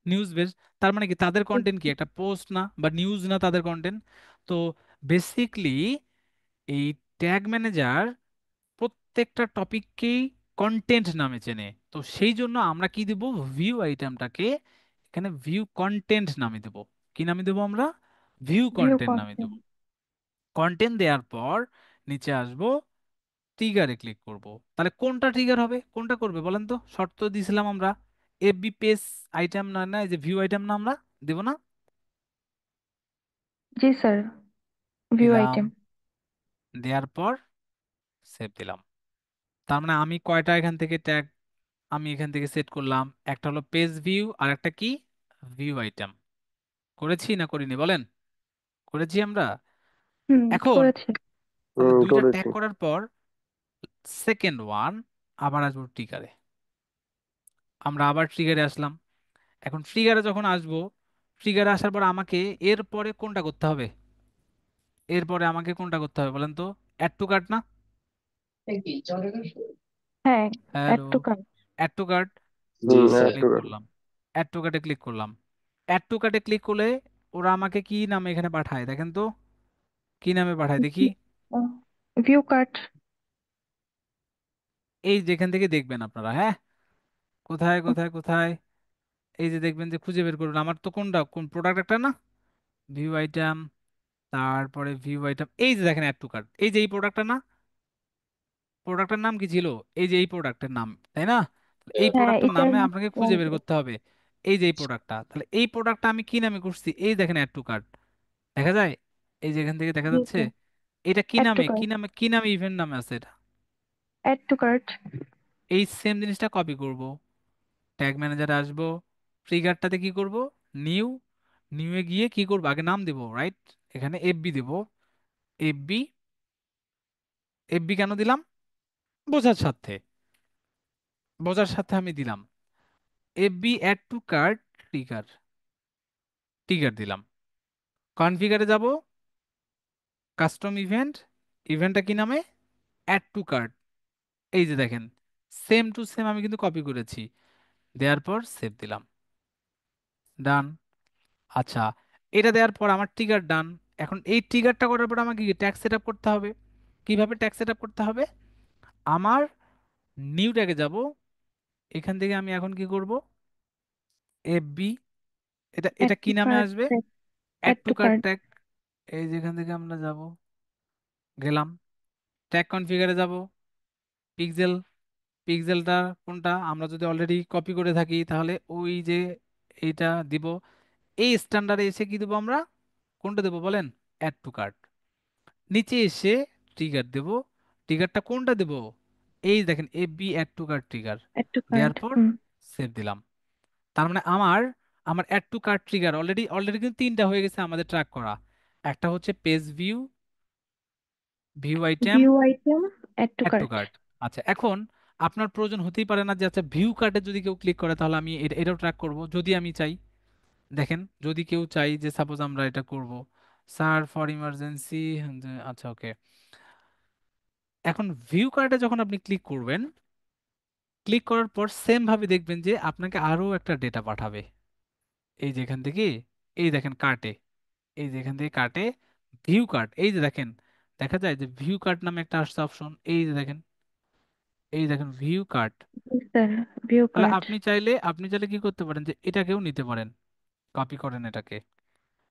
নিউজ বেস, তার মানে কি তাদের কন্টেন্ট কি একটা পোস্ট না বা নিউজ না তাদের কন্টেন্ট? তো বেসিকলি এই ট্যাগ ম্যানেজার প্রত্যেকটা টপিককেই কন্টেন্ট নামে চেনে। তো সেই জন্য আমরা কি দেব? ভিউ আইটেমটাকে এখানে ভিউ কন্টেন্ট নামে দেব। কি নামে দেব আমরা? ভিউ ভিউ কন্টেন্ট নামে দেব। কন্টেন্ট। কন্টেন্ট দেওয়ার পর নিচে আসবো, ট্রিগারে ক্লিক করব। তাহলে কোনটা ট্রিগার হবে, কোনটা করবে বলেন তো? শর্ত দিয়েছিলাম আমরা এফবি পেজ আইটেম না, না এই যে ভিউ আইটেম না আমরা দেব না? জি স্যার, ভিউ দিলাম। আইটেম। দেওয়ার পর সেভ দিলাম। তার মানে আমি কয়টা এখান থেকে ট্যাগ আমি এখান থেকে সেট করলাম? একটা হলো পেজ ভিউ আর একটা কি? View item. করেছি না করিনি বলেন? করেছি আমরা। হুম, এখন করেছি। তাহলে দুইটা ট্যাগ করেছি। করার পর সেকেন্ড ওয়ান আবার আসবো ট্রিগারে। আমরা আবার ট্রিগারে আসলাম। এখন ট্রিগারে যখন আসবো, ট্রিগারে আসার পর আমাকে এরপরে কোনটা করতে হবে? এরপরে আমাকে কোনটা করতে হবে বলেন তো? অ্যাড টু কার্ট না? হ্যাঁ, add hello, to cart. Add to cart জি হ্যাঁ স্যার। ক্লিক করলাম, অ্যাড টু কার্টে ক্লিক করলাম। অ্যাড টু কার্টে ক্লিক করলে ওরা আমাকে কি নামে এখানে পাঠায় দেখেন তো, কি নামে পাঠায় দেখি। View cart. এই যেখান থেকে দেখবেন আপনারা, হ্যাঁ, কোথায় কোথায় কোথায়, এই যে দেখবেন যে খুঁজে বের করবেন আমার তো কোনটা কোন প্রোডাক্ট একটা না, ভিউ আইটেম, তারপরে ভিউ আইটেম, এই যে দেখেন অ্যাড টু কার্ট, এই যে এই প্রোডাক্টটা না, প্রোডাক্টের নাম কি ছিল, এই যে এই প্রোডাক্টের নাম, তাই না? তাহলে এই হ্যাঁ, প্রোডাক্টের এটার নামে আপনাকে খুঁজে বের করতে হবে। এই যে এই প্রোডাক্টটা, তাহলে এই প্রোডাক্টটা আমি কি নামে করছি, এই দেখেন অ্যাড টু কার্ট দেখা যায়, এই যে এখান থেকে দেখা যাচ্ছে। এটা কি অ্যাড টু নামে কি কার্ট। নামে কি নামে ইভেন্ট নামে আছে এটা। Add to cart. এই সেম জিনিসটা কপি করব, ট্যাগ ম্যানেজারে আসবো, ট্রিগারটাতে কি করব, নিউ, নিউ এ গিয়ে কি করব, আগে নাম দেব, রাইট, এখানে এফবি দেব, এফবি, এফবি কেন দিলাম, বোঝার সাথে, বোঝার সাথে আমি দিলাম FB add to cart trigger, trigger দিলাম। কনফিগারে যাব, কাস্টম ইভেন্ট, ইভেন্টটা কি নামে, অ্যাড টু কার্ট, এই যে দেখেন সেম টু সেম আমি কিন্তু কপি করেছি, দেওয়ার পর সেভ দিলাম, ডান। আচ্ছা, এটা দেওয়ার পর আমার ট্রিগার ডান। এখন এই ট্রিগারটা করার পর আমাকে ট্যাগ সেট আপ করতে হবে। কিভাবে ট্যাগ সেট আপ করতে হবে, আমার নিউ ট্যাগে যাব, এখান থেকে আমি এখন কি করব, এফবি, এটা অ্যাড এটা কি টু নামে কার্ট। আসবে, add add to to cart cart. Tag, এই যেখান থেকে আমরা যাব, গেলাম, ট্যাগ কনফিগারে যাব, পিক্সেল, পিক্সেলটা কোনটা, আমরা যদি অলরেডি কপি করে থাকি তাহলে ওই যে এইটা দিব। এই স্ট্যান্ডার্ডে এসে কি দেবো আমরা, কোনটা দেবো বলেন, অ্যাড টু কার্ট। নিচে এসে ট্রিগার দেব, ট্রিগারটা কোনটা দেব, এই দেখেন F B add to cart trigger, add to cart. দেওয়ার পর সেভ দিলাম। তার মানে আমার আমার add to cart trigger already already কিন্তু তিনটা হয়ে গেছে আমাদের ট্র্যাক করা। একটা হচ্ছে page view, view item, view item. Add to add to cart. Cart. আচ্ছা, এখন আপনার প্রয়োজন হতেই পারে না যে আচ্ছা ভিউ কার্টে যদি কেউ ক্লিক করে তাহলে আমি এটাও ট্র্যাক করব, যদি আমি চাই, দেখেন যদি কেউ চাই যে সাপোজ আমরা এটা করব, স্যার ফর ইমার্জেন্সি, আচ্ছা ওকে, এখন ভিউ কার্টে যখন আপনি ক্লিক করবেন, ক্লিক করার পর সেম ভাবে দেখবেন যে আপনাকে আরো একটা ডেটা পাঠাবে, এই যে এখান থেকে, এই দেখেন কার্টে, এই যে এখান থেকে কার্টে ভিউ কার্ট, এই যে দেখেন দেখা যায় যে ভিউ কার্ট নামে একটা আসছে অপশন, এই যে দেখেন, এই দেখেন ভিউ কার্ট। স্যার, ভিউ তাহলে কার্ট। আপনি চাইলে কি করতে পারেন যে এটাকেও নিতে পারেন, কপি করেন এটাকে,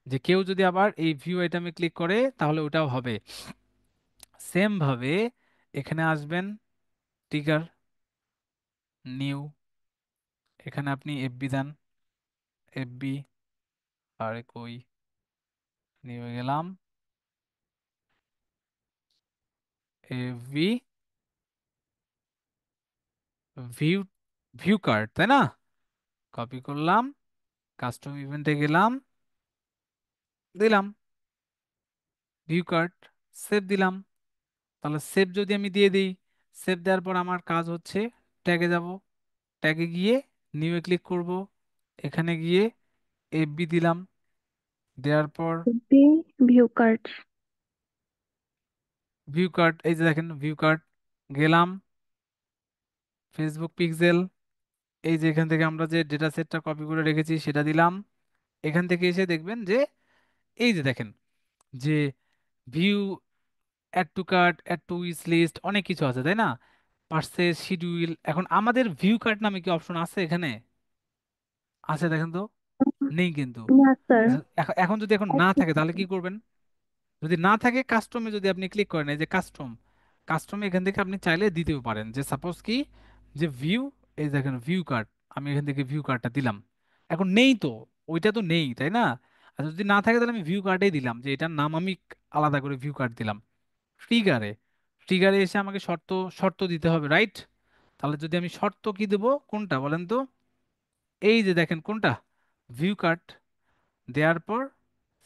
যে কেউ যদি আবার এই ভিউ আইটেমে ক্লিক করে তাহলে ওটাও হবে। সেম ভাবে এখানে আসবেন, ট্রিগার, নিউ, এখানে আপনি এফবি দেন, এফবি, আরে কই, নিউ গেলাম, এফবি, ভিউ, ভিউ কার্ড, তাই না, কপি করলাম, কাস্টম ইভেন্টে গেলাম, দিলাম ভিউ কার্ড, সেভ দিলাম। তাহলে সেভ যদি আমি দিয়ে দিই, সেভ দেওয়ার পর আমার কাজ হচ্ছে ট্যাগে যাব, ট্যাগে গিয়ে নিউ এ ক্লিক করব, এখানে গিয়ে এফবি দিলাম, দেওয়ার পর ভিউ কার্ট। ভিউ কার্ড, এই যে দেখেন ভিউ কার্ড, গেলাম ফেসবুক পিক্সেল, এই যে এখান থেকে আমরা যে ডেটা সেটটা কপি করে রেখেছি সেটা দিলাম। এখান থেকে এসে দেখবেন যে এই যে দেখেন যে view, add to cart, add to wish list, অনেক কিছু আছে তাই না, পার্সেস শিডিউল। এখন আমাদের ভিউ কার্ট নামে কি অপশন আছে এখানে, আছে দেখেন তো, নেই কিন্তু। না স্যার। এখন যদি এখন না থাকে তাহলে কি করবেন, যদি না থাকে কাস্টমে যদি আপনি ক্লিক করেন, এই যে কাস্টম, কাস্টমে এখান থেকে আপনি চাইলে দিতেও পারেন, যে সাপোজ কি যে ভিউ, এই দেখেন ভিউ কার্ড, আমি এখান থেকে ভিউ কার্ডটা দিলাম। এখন নেই তো, ওইটা তো নেই তাই না, আর যদি না থাকে তাহলে আমি ভিউ কার্ডেই দিলাম, যে এটার নাম আমি আলাদা করে ভিউ কার্ড দিলাম। ট্রিগারে, ট্রিগারে এসে আমাকে শর্ত, শর্ত দিতে হবে, রাইট। তাহলে যদি আমি শর্ত কি দেবো, কোনটা বলেন তো, এই যে দেখেন কোনটা, ভিউ কার্ড, দেওয়ার পর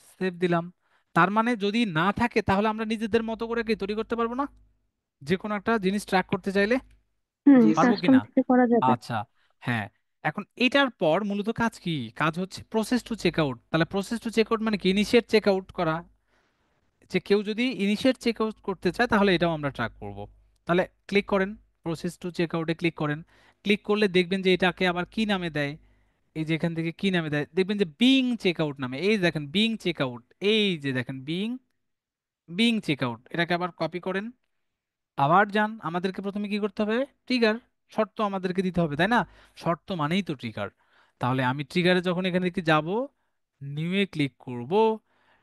সেভ দিলাম। তার মানে যদি না থাকে তাহলে আমরা নিজেদের মতো করে কি তৈরি করতে পারবো না, যে কোনো একটা জিনিস ট্র্যাক করতে চাইলে, জি পারবো স্যার। কি কাস্টম না? থেকে করা যাবে। আচ্ছা, হ্যাঁ। এখন এটার পর মূলত কাজ কি, কাজ হচ্ছে প্রসেস টু চেক আউট। তাহলে প্রসেস টু চেক আউট মানে কি, ইনিশিয়েট চেক আউট করা, যে কেউ যদি ইনিশিয়েট চেক আউট করতে চায় তাহলে এটাও আমরা ট্র্যাক করব। তাহলে ক্লিক করেন, প্রসেস টু চেক আউটে ক্লিক করেন, ক্লিক করলে দেখবেন যে এটাকে আবার কি নামে দেয়, এই যে এখান থেকে কি নামে দেয়, দেখবেন যে বিং চেকআউট নামে। এই যে দেখেন বিং চেকআউট, এই যে দেখেন বিং বিং চেকআউট, এটাকে আবার কপি করেন, আবার যান। আমাদেরকে প্রথমে কি করতে হবে? ট্রিগার, শর্ত আমাদেরকে দিতে হবে, তাই না? শর্ত মানেই তো ট্রিগার। তাহলে আমি ট্রিগারে যখন এখান থেকে যাব, নিউ এ ক্লিক করব,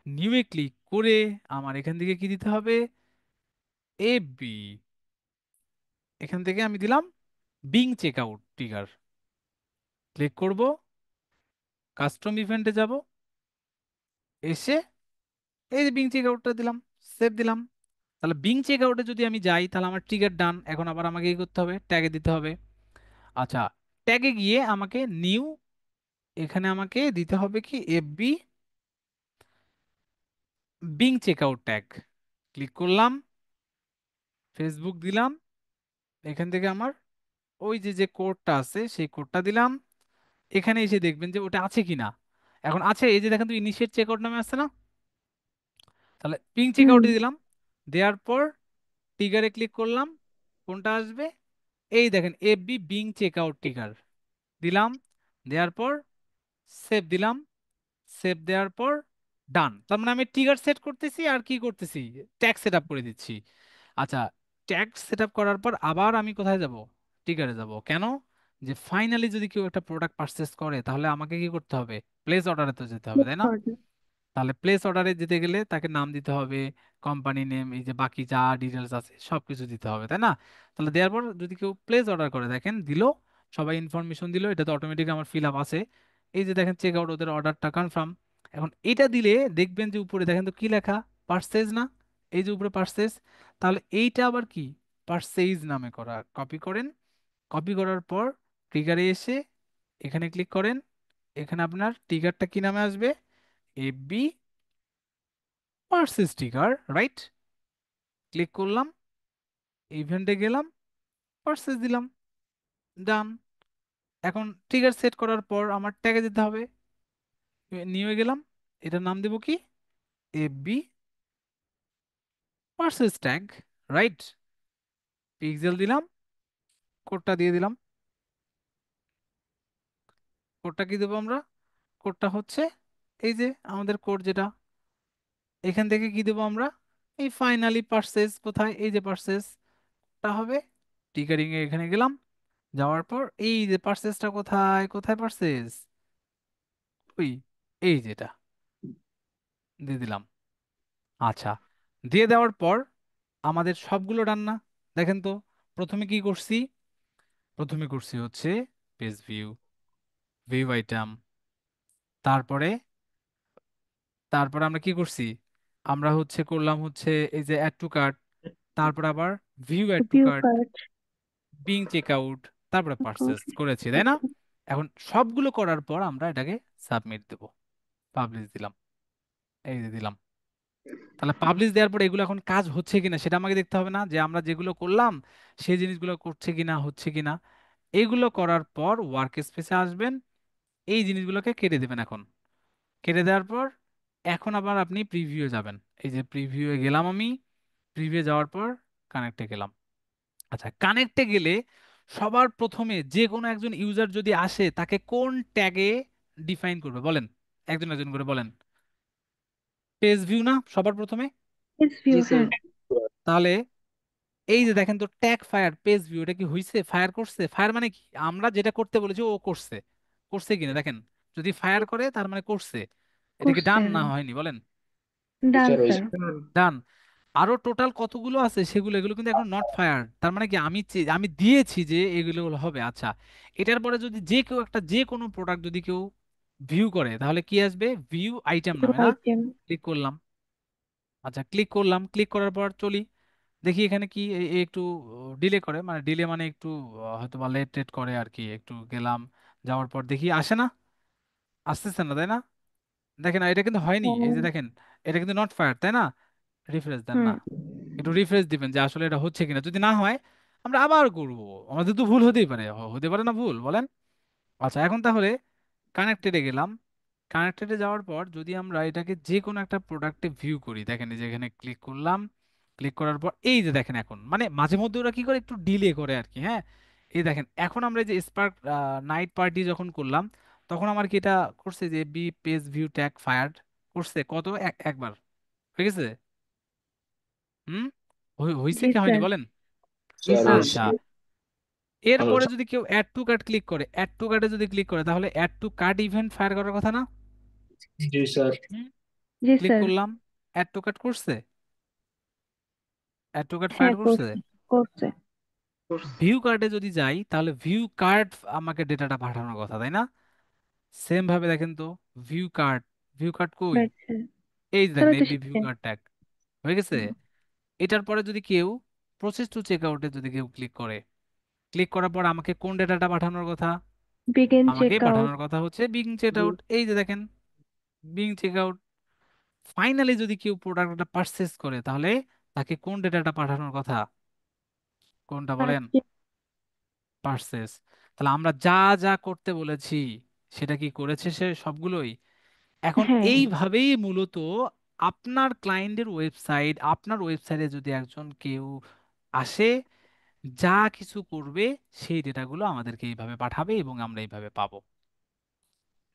নিউ এ ক্লিক করে আমার এখান থেকে কি দিতে হবে? বি, এখান থেকে আমি দিলাম বিং চেকআউট ট্রিগার। ক্লিক করব, কাস্টম ইভেন্টে যাব, এসে এই যে বিং চেকআউটটা দিলাম, সেভ দিলাম। তাহলে বিং চেকআউটে যদি আমি যাই তাহলে আমার ট্রিগার ডান। এখন আবার আমাকে কি করতে হবে? ট্যাগে দিতে হবে। আচ্ছা, ট্যাগে গিয়ে আমাকে নিউ, এখানে আমাকে দিতে হবে কি FB begin checkout tag. Click করলাম, ফেসবুক দিলাম, এখান থেকে আমার ওই যে যে কোডটা আছে সেই কোডটা দিলাম। এখানে এসে দেখবেন যে ওটা আছে কিনা। এখন আছে, এই যে দেখেন তো ইনিশিয়েট চেকআউট নামে আসছে না? তাহলে বিং হুম। চেকআউটে দিলাম, দেওয়ার পর ট্রিগারে ক্লিক করলাম, কোনটা আসবে? এই দেখেন এফবি বিং চেকআউট ট্রিগার দিলাম, দেওয়ার পর সেভ দিলাম, সেভ দেওয়ার পর ডান। তার মানে আমি ট্রিগার সেট করতেছি আর কি করতেছি? ট্যাগ সেট আপ করে দিচ্ছি। আচ্ছা, ট্যাগ সেট আপ করার পর আবার আমি কোথায় যাব? ট্রিগারে যাব। কেন? যে ফাইনালি যদি কেউ একটা প্রোডাক্ট পারচেস করে তাহলে আমাকে কি করতে হবে? প্লেস অর্ডারে তো যেতে হবে, Click তাই না? order. তাহলে প্লেস অর্ডারে যেতে গেলে তাকে নাম দিতে হবে, কোম্পানি নেম, এই যে বাকি যা ডিটেলস আছে সবকিছু দিতে হবে, তাই না? তাহলে দেওয়ার পর যদি কেউ প্লেস অর্ডার করে, দেখেন দিল, সবাই ইনফরমেশন দিল, এটা তো অটোমেটিক আমার ফিল আপ আছে। এই যে দেখেন চেক আউট, ওদের অর্ডারটা কনফার্ম। এখন এটা দিলে দেখবেন যে উপরে দেখেন তো কি লেখা? পার্সেজ না? এই যে উপরে পার্সেজ। তাহলে এইটা আবার কি? পার্সেজ নামে করা। কপি করেন, কপি করার পর ট্রিগারে এসে এখানে ক্লিক করেন, এখানে আপনার ট্রিগারটা কি নামে আসবে? FB purchase trigger, right? Click করলাম, ইভেন্টে গেলাম, পার্সেস দিলাম, ডান। এখন ট্রিগার সেট করার পর আমার ট্যাগে যেতে হবে, নিয়ে গেলাম, এটার নাম দেবো কি? FB purchase tag, right? Pixel দিলাম, কোডটা দিয়ে দিলাম। কোডটা কি দেবো আমরা? কোডটা হচ্ছে এই যে আমাদের কোড যেটা, এখান থেকে কি দেবো আমরা? এই ফাইনালি পার্সেস কোথায়? এই যে পার্সেসটা হবে, টিকারিং এ এখানে গেলাম, যাওয়ার পর এই যে পার্সেসটা কোথায়, কোথায় পার্সেস? ওই, এই যেটা দিয়ে দিলাম। আচ্ছা, দিয়ে দেওয়ার পর আমাদের সবগুলো রান্না, দেখেন তো প্রথমে কি করছি? প্রথমে করছি হচ্ছে পেজ ভিউ, ভিউ আইটেম, তারপরে তারপরে আমরা কি করছি? আমরা হচ্ছে করলাম হচ্ছে এই যে অ্যাড টু কার্ট, তারপর আবার view add to View cart, cart. Begin check out, তারপরে Account. পারচেস করেছি, তাই না? Okay. এখন সবগুলো করার পর আমরা এটাকে সাবমিট দেব, পাবলিশ দিলাম, এই যে দিলাম। তাহলে পাবলিশ দেওয়ার পর এগুলো এখন কাজ হচ্ছে কিনা সেটা আমাকে দেখতে হবে না? যে আমরা যেগুলো করলাম সেই জিনিসগুলো করছে কিনা, হচ্ছে কিনা। এইগুলো করার পর ওয়ার্ক স্পেসে আসবেন, এই জিনিসগুলোকে কেটে দেবেন। এখন কেটে দেওয়ার পর এখন আবার আপনি প্রিভিউয়ে যাবেন। এই যে প্রিভিউয়ে গেলাম আমি, প্রিভিউ যাওয়ার পর কানেক্টে গেলাম। আচ্ছা, কানেক্টে গেলে সবার প্রথমে যে কোনো একজন ইউজার যদি আসে তাকে কোন ট্যাগে ডিফাইন করবে বলেন? একজন একজন করে বলেন। পেজ ভিউ না সবার প্রথমে? It's G view. স্যার। হ্যাঁ। তাহলে এই যে দেখেন তো ট্যাগ ফায়ার পেজ ভিউ, এটা কি হইছে? ফায়ার করছে? ফায়ার মানে কি? আমরা যেটা করতে বলেছি ও করছে, করছে কিনা দেখেন। যদি ফায়ার করে তার মানে করছে। এটা কি করছে। ডান না হ্যাঁ। হয়নি বলেন? জি ডান স্যার স্যার। হয়েছে। ডান। আরো টোটাল কতগুলো আছে সেগুলো, এগুলো কিন্তু এখন নট ফায়ার। তার মানে কি আমি আমি দিয়েছি যে এগুলো হবে। আচ্ছা, এটার পরে যদি যে কেউ একটা যে কোনো প্রোডাক্ট যদি কেউ ভিউ করে তাহলে কি আসবে? ভিউ আইটেম View নামে, না? item. ক্লিক করলাম। আচ্ছা, ক্লিক করলাম, ক্লিক করার পর চলি, দেখি এখানে কি এ একটু ডিলে করে, মানে ডিলে মানে একটু হয়তো বা লেট টেট করে আর কি। একটু গেলাম, যাওয়ার পর দেখি আসে না, আসতেছে না, তাই না? দেখেন এটা কিন্তু হয়নি, এই যে হ্যাঁ। দেখেন এটা কিন্তু নট ফায়ার, তাই না? রিফ্রেশ দেন হুম। না, একটু রিফ্রেশ দিবেন যে আসলে এটা হচ্ছে কিনা। যদি না হয় আমরা আবার করব, আমাদের তো ভুল হতেই পারে, হতে পারে না ভুল বলেন? আচ্ছা, এখন তাহলে কানেক্টেডে গেলাম। কানেক্টেডে যাওয়ার পর যদি আমরা এটাকে যে কোনো একটা প্রোডাক্টে ভিউ করি, দেখেন এই যে এখানে ক্লিক করলাম, ক্লিক করার পর এই যে দেখেন এখন মানে মাঝে মধ্যে ওরা কি করে একটু ডিলে করে আর কি, হ্যাঁ। এই দেখেন এখন আমরা এই যে স্পার্ক নাইট পার্টি যখন করলাম, তখন আমার কি এটা করছে যে B page view tag fired করছে কত একবার হয়ে গেছে? হুম, হয়েছে জি কি হয়নি স্যার। বলেন? জি স্যার স্যার। আচ্ছা, হয়েছে। এরপরে যদি কেউ অ্যাড টু কার্ট ক্লিক করে, অ্যাড টু কার্টে যদি ক্লিক করে, তাহলে add to cart event fire করার কথা না? জি স্যার। হুম, জি ক্লিক স্যার। করলাম, অ্যাড টু কার্ট করছে, অ্যাড টু কার্ট ফায়ার হ্যাঁ করছে। করছে। করছে। ভিউ কার্টে যদি যাই তাহলে ভিউ কার্ট আমাকে ডেটাটা পাঠানোর কথা, তাই না? সেম ভাবে দেখেন তো, ভিউ কার্ট, ভিউ কার্ট কই? আচ্ছা, এই যে দেখেন তাহলে তো এবি ভিউ শেষে। কার্ট ট্যাগ হয়ে গেছে। এটার পরে যদি কেউ প্রসেস টু চেক আউটে যদি কেউ ক্লিক করে, ক্লিক করার পর আমাকে কোন ডেটাটা পাঠানোর কথা? বিগিন আমাকে চেক আউট। পাঠানোর কথা হচ্ছে বিং চেক আউট। এই যে দেখেন বিং চেক আউট। ফাইনালি যদি কেউ প্রোডাক্টটা পারচেস করে, তাহলে তাকে কোন ডেটাটা পাঠানোর কথা? কোনটা বলেন? পারচেস। তাহলে আমরা যা যা করতে বলেছি সেটা কি করেছে সে সবগুলোই? এখন হ্যাঁ। এইভাবেই মূলত আপনার ক্লায়েন্টের ওয়েবসাইট, আপনার ওয়েবসাইটে যদি একজন কেউ আসে, যা কিছু করবে সেই ডেটাগুলো আমাদেরকে এইভাবে পাঠাবে এবং আমরা এইভাবে পাবো,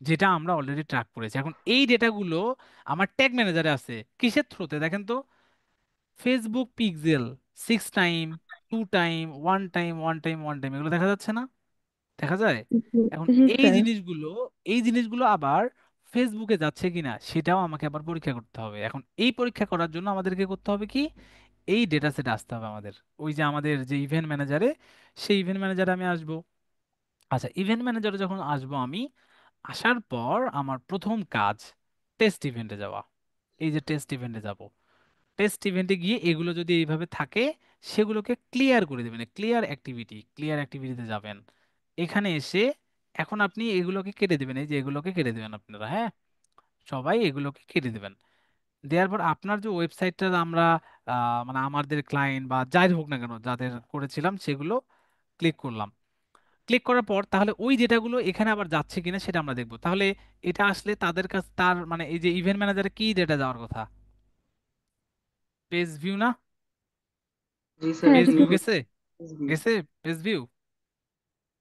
যেটা আমরা অলরেডি ট্র্যাক করেছি। এখন এই ডেটাগুলো আমার ট্যাগ ম্যানেজারে আছে কিসের থ্রুতে দেখেন তো? Facebook pixel, 6 time, 2 time, 1 time, 1 time, 1 time, এগুলো দেখা যাচ্ছে না? দেখা যায়। জি। এখন জি এই স্যার। জিনিসগুলো, এই জিনিসগুলো আবার ফেসবুকে যাচ্ছে কিনা সেটাও আমাকে আবার পরীক্ষা করতে হবে। এখন এই পরীক্ষা করার জন্য আমাদেরকে করতে হবে কি, এই ডেটা সেটে আসতে হবে আমাদের, ওই যে আমাদের যে ইভেন্ট ম্যানেজারে, সেই ইভেন্ট ম্যানেজারে আমি আসবো। আচ্ছা, ইভেন্ট ম্যানেজারে যখন আসবো আমি, আসার পর আমার প্রথম কাজ টেস্ট ইভেন্টে যাওয়া। এই যে টেস্ট ইভেন্টে যাব, টেস্ট ইভেন্টে গিয়ে এগুলো যদি এইভাবে থাকে সেগুলোকে ক্লিয়ার করে দেবেন, ক্লিয়ার অ্যাক্টিভিটি, ক্লিয়ার অ্যাক্টিভিটিতে যাবেন। এখানে এসে এখন আপনি এগুলোকে কেটে দেবেন, এই যে এগুলোকে কেটে দেবেন আপনারা, হ্যাঁ, সবাই এগুলোকে কেটে দেবেন। দেওয়ার পর আপনার যে ওয়েবসাইটটা আমরা মানে আমাদের ক্লায়েন্ট বা যাই হোক না কেন যাদের করেছিলাম সেগুলো ক্লিক করলাম। ক্লিক করার পর তাহলে ওই ডেটাগুলো এখানে আবার যাচ্ছে কিনা সেটা আমরা দেখবো। তাহলে এটা আসলে তাদের কাছে, তার মানে এই যে ইভেন্ট ম্যানেজারে কি ডেটা যাওয়ার কথা? পেজ ভিউ না? জি স্যার, হ্যাঁ পেজ ভিউ। ভিউ গেছে, গেছে পেজ ভিউ,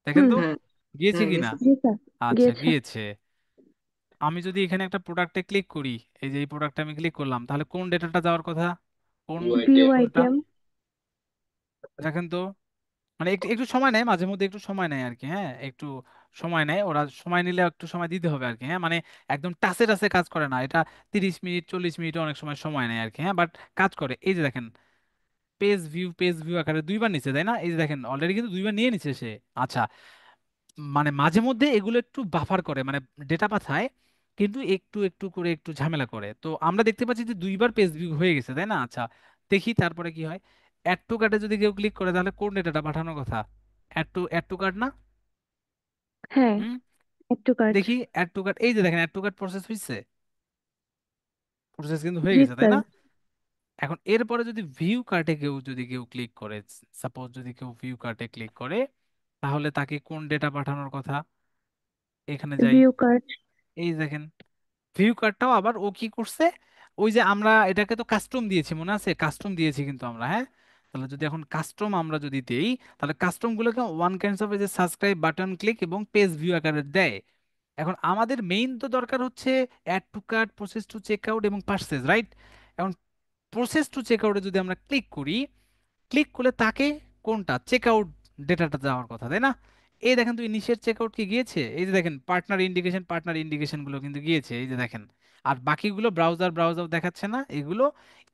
দেখেন হুম। তো হ্যাঁ, গিয়েছে হ্যাঁ কিনা। গেছে। জি স্যার। আচ্ছা গিয়েছে। গিয়েছে। আমি যদি এখানে একটা প্রোডাক্টে ক্লিক করি, এই যে এই প্রোডাক্টে আমি ক্লিক করলাম, তাহলে কোন ডেটাটা যাওয়ার কথা? কোন, ভিউ ভিউ আইটেম। কোনটা? আইটেম। দেখেন তো, মানে একটু একটু সময় নেয়, মাঝে মধ্যে একটু সময় নেয় আর কি, হ্যাঁ একটু সময় নেয়, ওরা সময় নিলে একটু সময় দিতে হবে আর কি, হ্যাঁ মানে একদম টাসে টাসে কাজ করে না এটা, 30 মিনিট 40 মিনিট অনেক সময় সময় নেয় আর কি, হ্যাঁ বাট কাজ করে। এই যে দেখেন পেজ ভিউ, পেজ ভিউ আকারে দুইবার নিচে, তাই না? এই যে দেখেন অলরেডি কিন্তু দুইবার নিয়ে নিচ্ছে সে। আচ্ছা, মানে মাঝে মধ্যে এগুলো একটু বাফার করে, মানে ডেটা পাঠায় কিন্তু একটু একটু করে একটু ঝামেলা করে। তো আমরা দেখতে পাচ্ছি যে দুইবার পেজ ভিউ হয়ে গেছে, তাই না? আচ্ছা, দেখি তারপরে কি হয়। অ্যাড টু কার্টে যদি কেউ ক্লিক করে তাহলে কোন ডেটাটা পাঠানোর কথা? অ্যাড টু কার্ট না? হ্যাঁ। হুম, এড টু কার্ট। দেখি অ্যাড টু কার্ট, এই যে দেখেন অ্যাড টু কার্ট প্রসেস হয়েছে, প্রসেস কিন্তু হয়ে জি গেছে, তাই স্যার। না? এখন এরপরে যদি ভিউ কার্টে কেউ ক্লিক করে, সাপোজ যদি কেউ ভিউ কার্টে ক্লিক করে, তাহলে তাকে কোন ডেটা পাঠানোর কথা? এখানে যাই, ভিউ কার্ট। এই দেখেন ভিউ কার্ডটাও আবার ও কি করছে, ওই যে আমরা এটাকে তো কাস্টম দিয়েছি, মনে আছে কাস্টম দিয়েছি কিন্তু আমরা, হ্যাঁ। তাহলে যদি এখন কাস্টম আমরা যদি দেই, তাহলে কাস্টম গুলোকে ওয়ান কাইন্ডস অফ যে সাবস্ক্রাইব বাটন ক্লিক এবং পেজ ভিউ আকারে দেয়। এখন আমাদের মেইন তো দরকার হচ্ছে add to cart, process to check out এবং পারচেজ, রাইট? এখন প্রসেস টু চেক আউটে যদি আমরা ক্লিক করি, ক্লিক করলে তাকে কোনটা চেক আউট ডেটাটা যাওয়ার কথা, তাই না? এই দেখেন তো ইনিশিয়েট চেক আউট কি গিয়েছে, এই যে দেখেন পার্টনার ইন্ডিকেশন গুলো কিন্তু গিয়েছে, এই যে দেখেন। আর বাকিগুলো ব্রাউজার দেখাচ্ছে না, এগুলো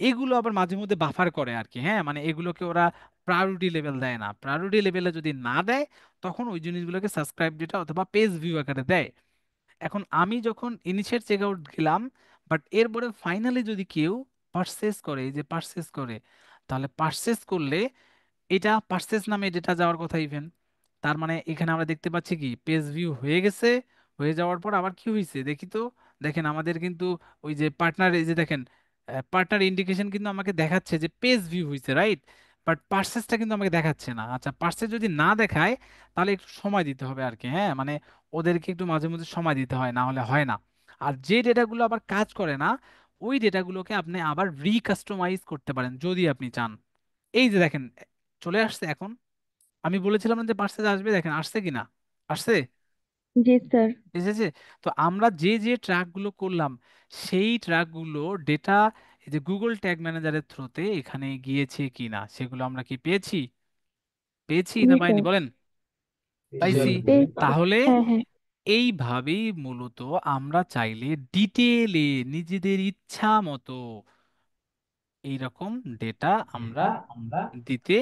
এগুলো আবার মাঝে মধ্যে বাফার করে আর কি, হ্যাঁ মানে এগুলোকে ওরা প্রায়োরিটি লেভেল দেয় না, প্রায়োরিটি লেভেলে যদি না দেয় তখন ওই জিনিসগুলোকে সাবস্ক্রাইব ডেটা অথবা পেজ ভিউ আকারে দেয়। এখন আমি যখন ইনিশিয়েট চেক আউট গেলাম, বাট এরপরে ফাইনালি যদি কেউ পারচেস করে, এই যে পারচেস করে, তাহলে পারচেস করলে এটা পার্সেস নামে ডেটা যাওয়ার কথা ইভেন। তার মানে এখানে আমরা দেখতে পাচ্ছি কি পেজ ভিউ হয়ে গেছে, হয়ে যাওয়ার পর আবার কি হয়েছে দেখি তো। দেখেন আমাদের কিন্তু ওই যে পার্টনার, এই যে দেখেন পার্টনার ইন্ডিকেশন কিন্তু আমাকে দেখাচ্ছে যে পেজ ভিউ হয়েছে, রাইট? বাট পার্সেসটা কিন্তু আমাকে দেখাচ্ছে না। আচ্ছা, পার্সেস যদি না দেখায় তাহলে একটু সময় দিতে হবে আর কি, হ্যাঁ মানে ওদেরকে একটু মাঝে মধ্যে সময় দিতে হয়, না হলে হয় না। আর যে ডেটাগুলো আবার কাজ করে না, ওই ডেটাগুলোকে আপনি আবার রিকাস্টমাইজ করতে পারেন যদি আপনি চান। এই যে দেখেন চলে আসছে এখন, আমি বলেছিলাম না যে পার্সেস আসবে, দেখেন আসছে কিনা, আসছে, জি স্যার। এসেছে। তো আমরা যে যে ট্র্যাকগুলো করলাম সেই ট্র্যাকগুলো ডেটা এই যে গুগল ট্যাগ ম্যানেজারের থ্রুতে এখানে গিয়েছে কিনা সেগুলো আমরা কি পেয়েছি, পেয়েছি জি না স্যার। পাইনি বলেন? পাইছি। Exactly. পেয়েছি। তাহলে হ্যাঁ হ্যাঁ। এইভাবেই মূলত আমরা চাইলে ডিটেলে নিজেদের ইচ্ছা মতো এইরকম ডেটা আমরা দিতে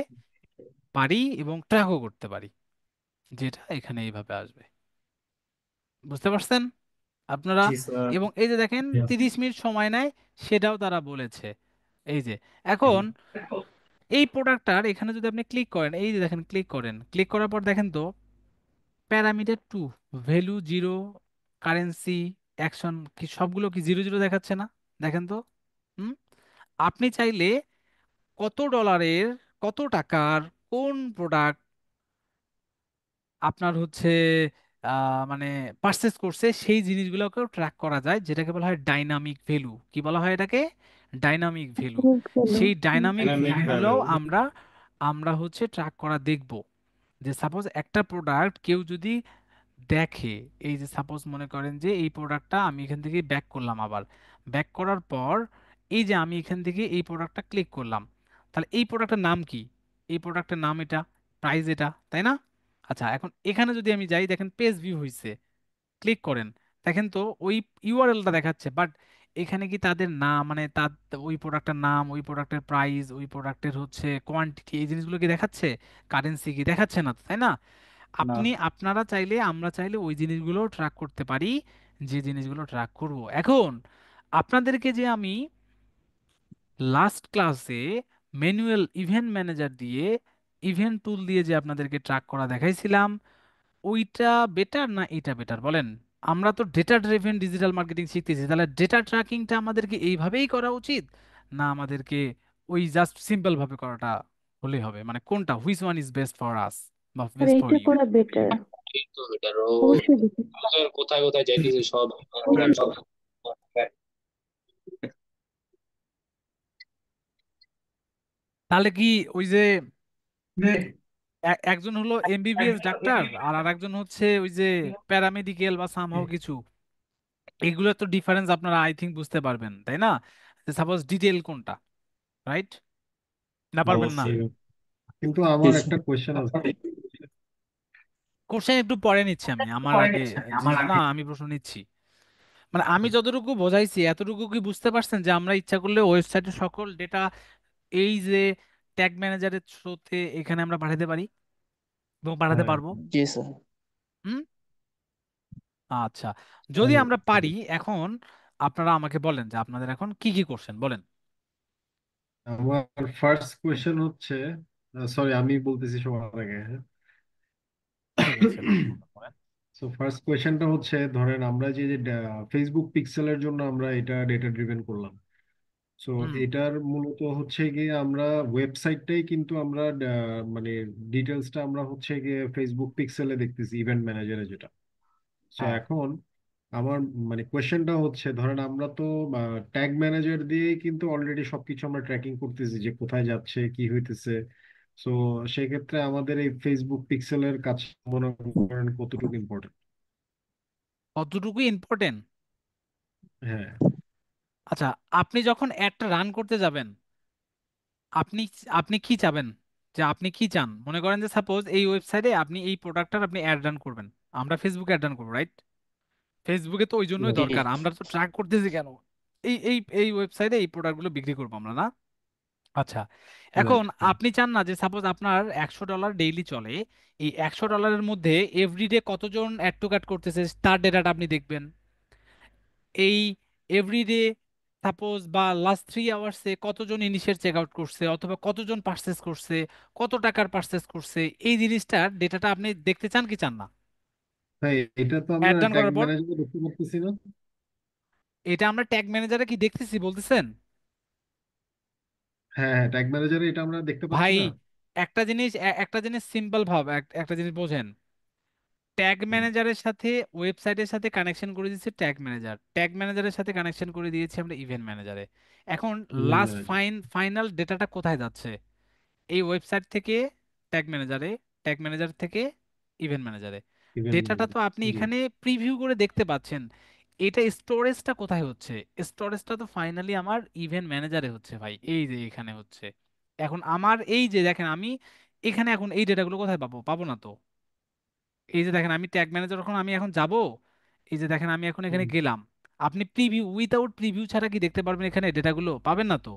পারি এবং ট্র্যাকও করতে পারি, যেটা এখানে এইভাবে আসবে। বুঝতে পারছেন আপনারা? জি স্যার। এবং এই যে দেখেন 30 মিনিট সময় নেয়, সেটাও তারা বলেছে। এই যে এখন এই প্রোডাক্টটার এখানে যদি আপনি ক্লিক করেন, এই যে দেখেন ক্লিক করেন, ক্লিক করার পর দেখেন তো parameter two, value zero, currency, action কি সবগুলো কি জিরো জিরো দেখাচ্ছে না? দেখেন তো। হুম। আপনি চাইলে কত ডলারের, কত টাকার কোন প্রোডাক্ট আপনার হচ্ছে মানে পারচেস করছে সেই জিনিসগুলোকেও ট্র্যাক করা যায়, যেটাকে বলা হয় ডাইনামিক ভ্যালু। কি বলা হয় এটাকে? Dynamic value. ঠিক বলো। সেই হুম। ডাইনামিক Dynamic ভ্যালুগুলোও value. আমরা আমরা হচ্ছে ট্র্যাক করা দেখব। যে সাপোজ একটা প্রোডাক্ট কেউ যদি দেখে, এই যে সাপোজ মনে করেন যে এই প্রোডাক্টটা আমি এখান থেকে ব্যাক করলাম, আবার ব্যাক করার পর এই যে আমি এখান থেকে এই প্রোডাক্টটা ক্লিক করলাম, তাহলে এই প্রোডাক্টের নাম কি? এই প্রোডাক্টের নাম এটা, প্রাইস এটা, তাই না? আচ্ছা, এখন এখানে যদি আমি যাই, দেখেন পেজ ভিউ হয়েছে, ক্লিক করেন, দেখেন তো ওই ইউআরএলটা দেখাচ্ছে, বাট এখানে কি তাদের নাম, মানে তার ওই প্রোডাক্টের নাম, ওই প্রোডাক্টের প্রাইস, ওই প্রোডাক্টের হচ্ছে কোয়ান্টিটি, এই জিনিসগুলো কি দেখাচ্ছে? কারেন্সি কি দেখাচ্ছে? না তো, তাই না? না। আপনারা চাইলে, আমরা চাইলে ওই জিনিসগুলো ট্র্যাক করতে পারি, যে জিনিসগুলো ট্র্যাক করব। এখন আপনাদেরকে যে আমি লাস্ট ক্লাসে ম্যানুয়াল ইভেন্ট ম্যানেজার দিয়ে, ইভেন্ট টুল দিয়ে যে আপনাদেরকে ট্র্যাক করা দেখাইছিলাম, ওইটা বেটার না এটা বেটার বলেন? আমরা তো ডেটা ড্রিভেন ডিজিটাল মার্কেটিং শিখতেছি, তাহলে ডেটা ট্র্যাকিংটা আমাদেরকে এইভাবেই করা উচিত, না আমাদেরকে ওই জাস্ট সিম্পল ভাবে করাটা হলেই হবে? মানে কোনটা, which one is best for us বা আর বেস্ট ফর এইটা ইউ? করা বেটার। এই তো এটার ও অবশ্যই বেটার। কোথায় কোথায় যাইতেছে সব। তাহলে কি ওই যে একজন হলো এমবিবিএস ডাক্তার আর আরেকজন হচ্ছে ওই যে প্যারামেডিক্যাল বা সামহাও কিছু, এগুলো তো ডিফারেন্স আপনারা আই থিঙ্ক বুঝতে পারবেন, তাই না? সাপোজ ডিটেল কোনটা, রাইট? না পারবেন না? অবশ্যই। কিন্তু আমার একটা কোয়েশ্চেন আছে। কোশ্চেন একটু পরে নিচ্ছি আমি, আমার আগে না, আমি প্রশ্ন নিচ্ছি। মানে আমি যতটুকু বোঝাইছি এতটুকু কি বুঝতে পারছেন যে আমরা ইচ্ছা করলে ওয়েবসাইটের সকল ডেটা এই যে ট্যাগ ম্যানেজারের থ্রুতে এখানে আমরা পাঠাতে পারি এবং পাঠাতে হ্যাঁ, পারবো? জি স্যার। হুম। আচ্ছা, যদি হ্যাঁ, আমরা ঠিক পারি, আছে। এখন আপনারা আমাকে বলেন যে আপনাদের এখন কি কি কোশ্চেন বলেন। আমার ফার্স্ট কোয়েশ্চেন হচ্ছে, সরি আমি বলতেছি সবার আগে, হ্যাঁ। ঠিক আছে, বলেন বলেন বলেন। সো ফার্স্ট কোয়েশ্চেনটা হচ্ছে, ধরেন আমরা যে যে ফেসবুক পিক্সেলের জন্য আমরা এটা ডেটা ড্রিভেন করলাম। সো হুম। এটার মূলত হচ্ছে গিয়ে আমরা ওয়েবসাইটটাই কিন্তু আমরা মানে ডিটেলসটা আমরা হচ্ছে গিয়ে ফেসবুক পিক্সেলে দেখতেছি, ইভেন্ট ম্যানেজারে যেটা। সো হ্যাঁ। এখন আমার মানে কোয়েশ্চেনটা হচ্ছে, ধরেন আমরা তো ট্যাগ ম্যানেজার দিয়েই কিন্তু অলরেডি সবকিছু আমরা ট্র্যাকিং করতেছি যে কোথায় যাচ্ছে কি হইতেছে। সো সেক্ষেত্রে আমাদের এই ফেসবুক পিক্সেলের কাজ মনে করেন কতটুকু ইম্পর্টেন্ট? কতটুকু ইম্পর্টেন্ট? হ্যাঁ, আচ্ছা, আপনি যখন অ্যাডটা রান করতে যাবেন, আপনি আপনি কি চাবেন, যে আপনি কি চান? মনে করেন যে সাপোজ এই ওয়েবসাইটে আপনি এই প্রোডাক্টটার আপনি অ্যাড রান করবেন, আমরা ফেসবুকে অ্যাড রান করবো, রাইট? ফেসবুকে তো ওই জন্যই জি। দরকার, আমরা তো ট্র্যাক করতেছি কেন, এই এই এই ওয়েবসাইটে এই প্রোডাক্টগুলো বিক্রি করবো আমরা, না? আচ্ছা, এখন রাইট। আপনি চান না যে সাপোজ আপনার $100 ডেইলি চলে, এই $100 মধ্যে এভরিডে কতজন অ্যাড টু কার্ট করতেছে তার ডেটাটা আপনি দেখবেন। এই এভরিডে সাপোজ বা লাস্ট 3 আওয়ার্সে কতজন ইনিশিয়েট চেক আউট করছে, অথবা কতজন পারচেস করছে, কত টাকার পারচেস করছে, এই জিনিসটার ডেটাটা আপনি দেখতে চান কি চান না? তাই এটা তো আমরা অ্যাড রান ট্যাগ করার পর ম্যানেজারে দেখতে পাচ্ছি না। এটা আমরা ট্যাগ ম্যানেজারে কি দেখতেছি বলতেছেন? হ্যাঁ হ্যাঁ, ট্যাগ ম্যানেজারে এটা আমরা দেখতে পাচ্ছি ভাই, না। একটা জিনিস সিম্পল ভাব, একটা জিনিস বোঝেন। ট্যাগ হুম, ম্যানেজারের সাথে ওয়েবসাইটের সাথে কানেকশন করে দিয়েছে ট্যাগ ম্যানেজার, ট্যাগ ম্যানেজারের সাথে কানেকশন করে দিয়েছি আমরা ইভেন্ট ম্যানেজারে। এখন ইভেন্ট লাস্ট ম্যানেজার। ফাইনাল ডেটাটা কোথায় যাচ্ছে? এই ওয়েবসাইট থেকে ট্যাগ ম্যানেজারে, ট্যাগ ম্যানেজার থেকে ইভেন্ট ম্যানেজারে। ইভেন্ট ডেটাটা তো আপনি জি। এখানে প্রিভিউ করে দেখতে পাচ্ছেন। এটা স্টোরেজটা কোথায় হচ্ছে? স্টোরেজটা তো ফাইনালি আমার ইভেন্ট ম্যানেজারে হচ্ছে ভাই, এই যে এখানে হচ্ছে। এখন আমার এই যে দেখেন আমি এখানে এখন এই ডেটাগুলো কোথায় পাবো? পাবো না তো। এই যে দেখেন আমি ট্যাগ ম্যানেজার, যখন আমি এখন যাব, এই যে দেখেন আমি এখন এখানে হুম, গেলাম। আপনি প্রিভিউ উইথাউট প্রিভিউ ছাড়া কি দেখতে পারবেন এখানে ডেটাগুলো? পাবেন না তো।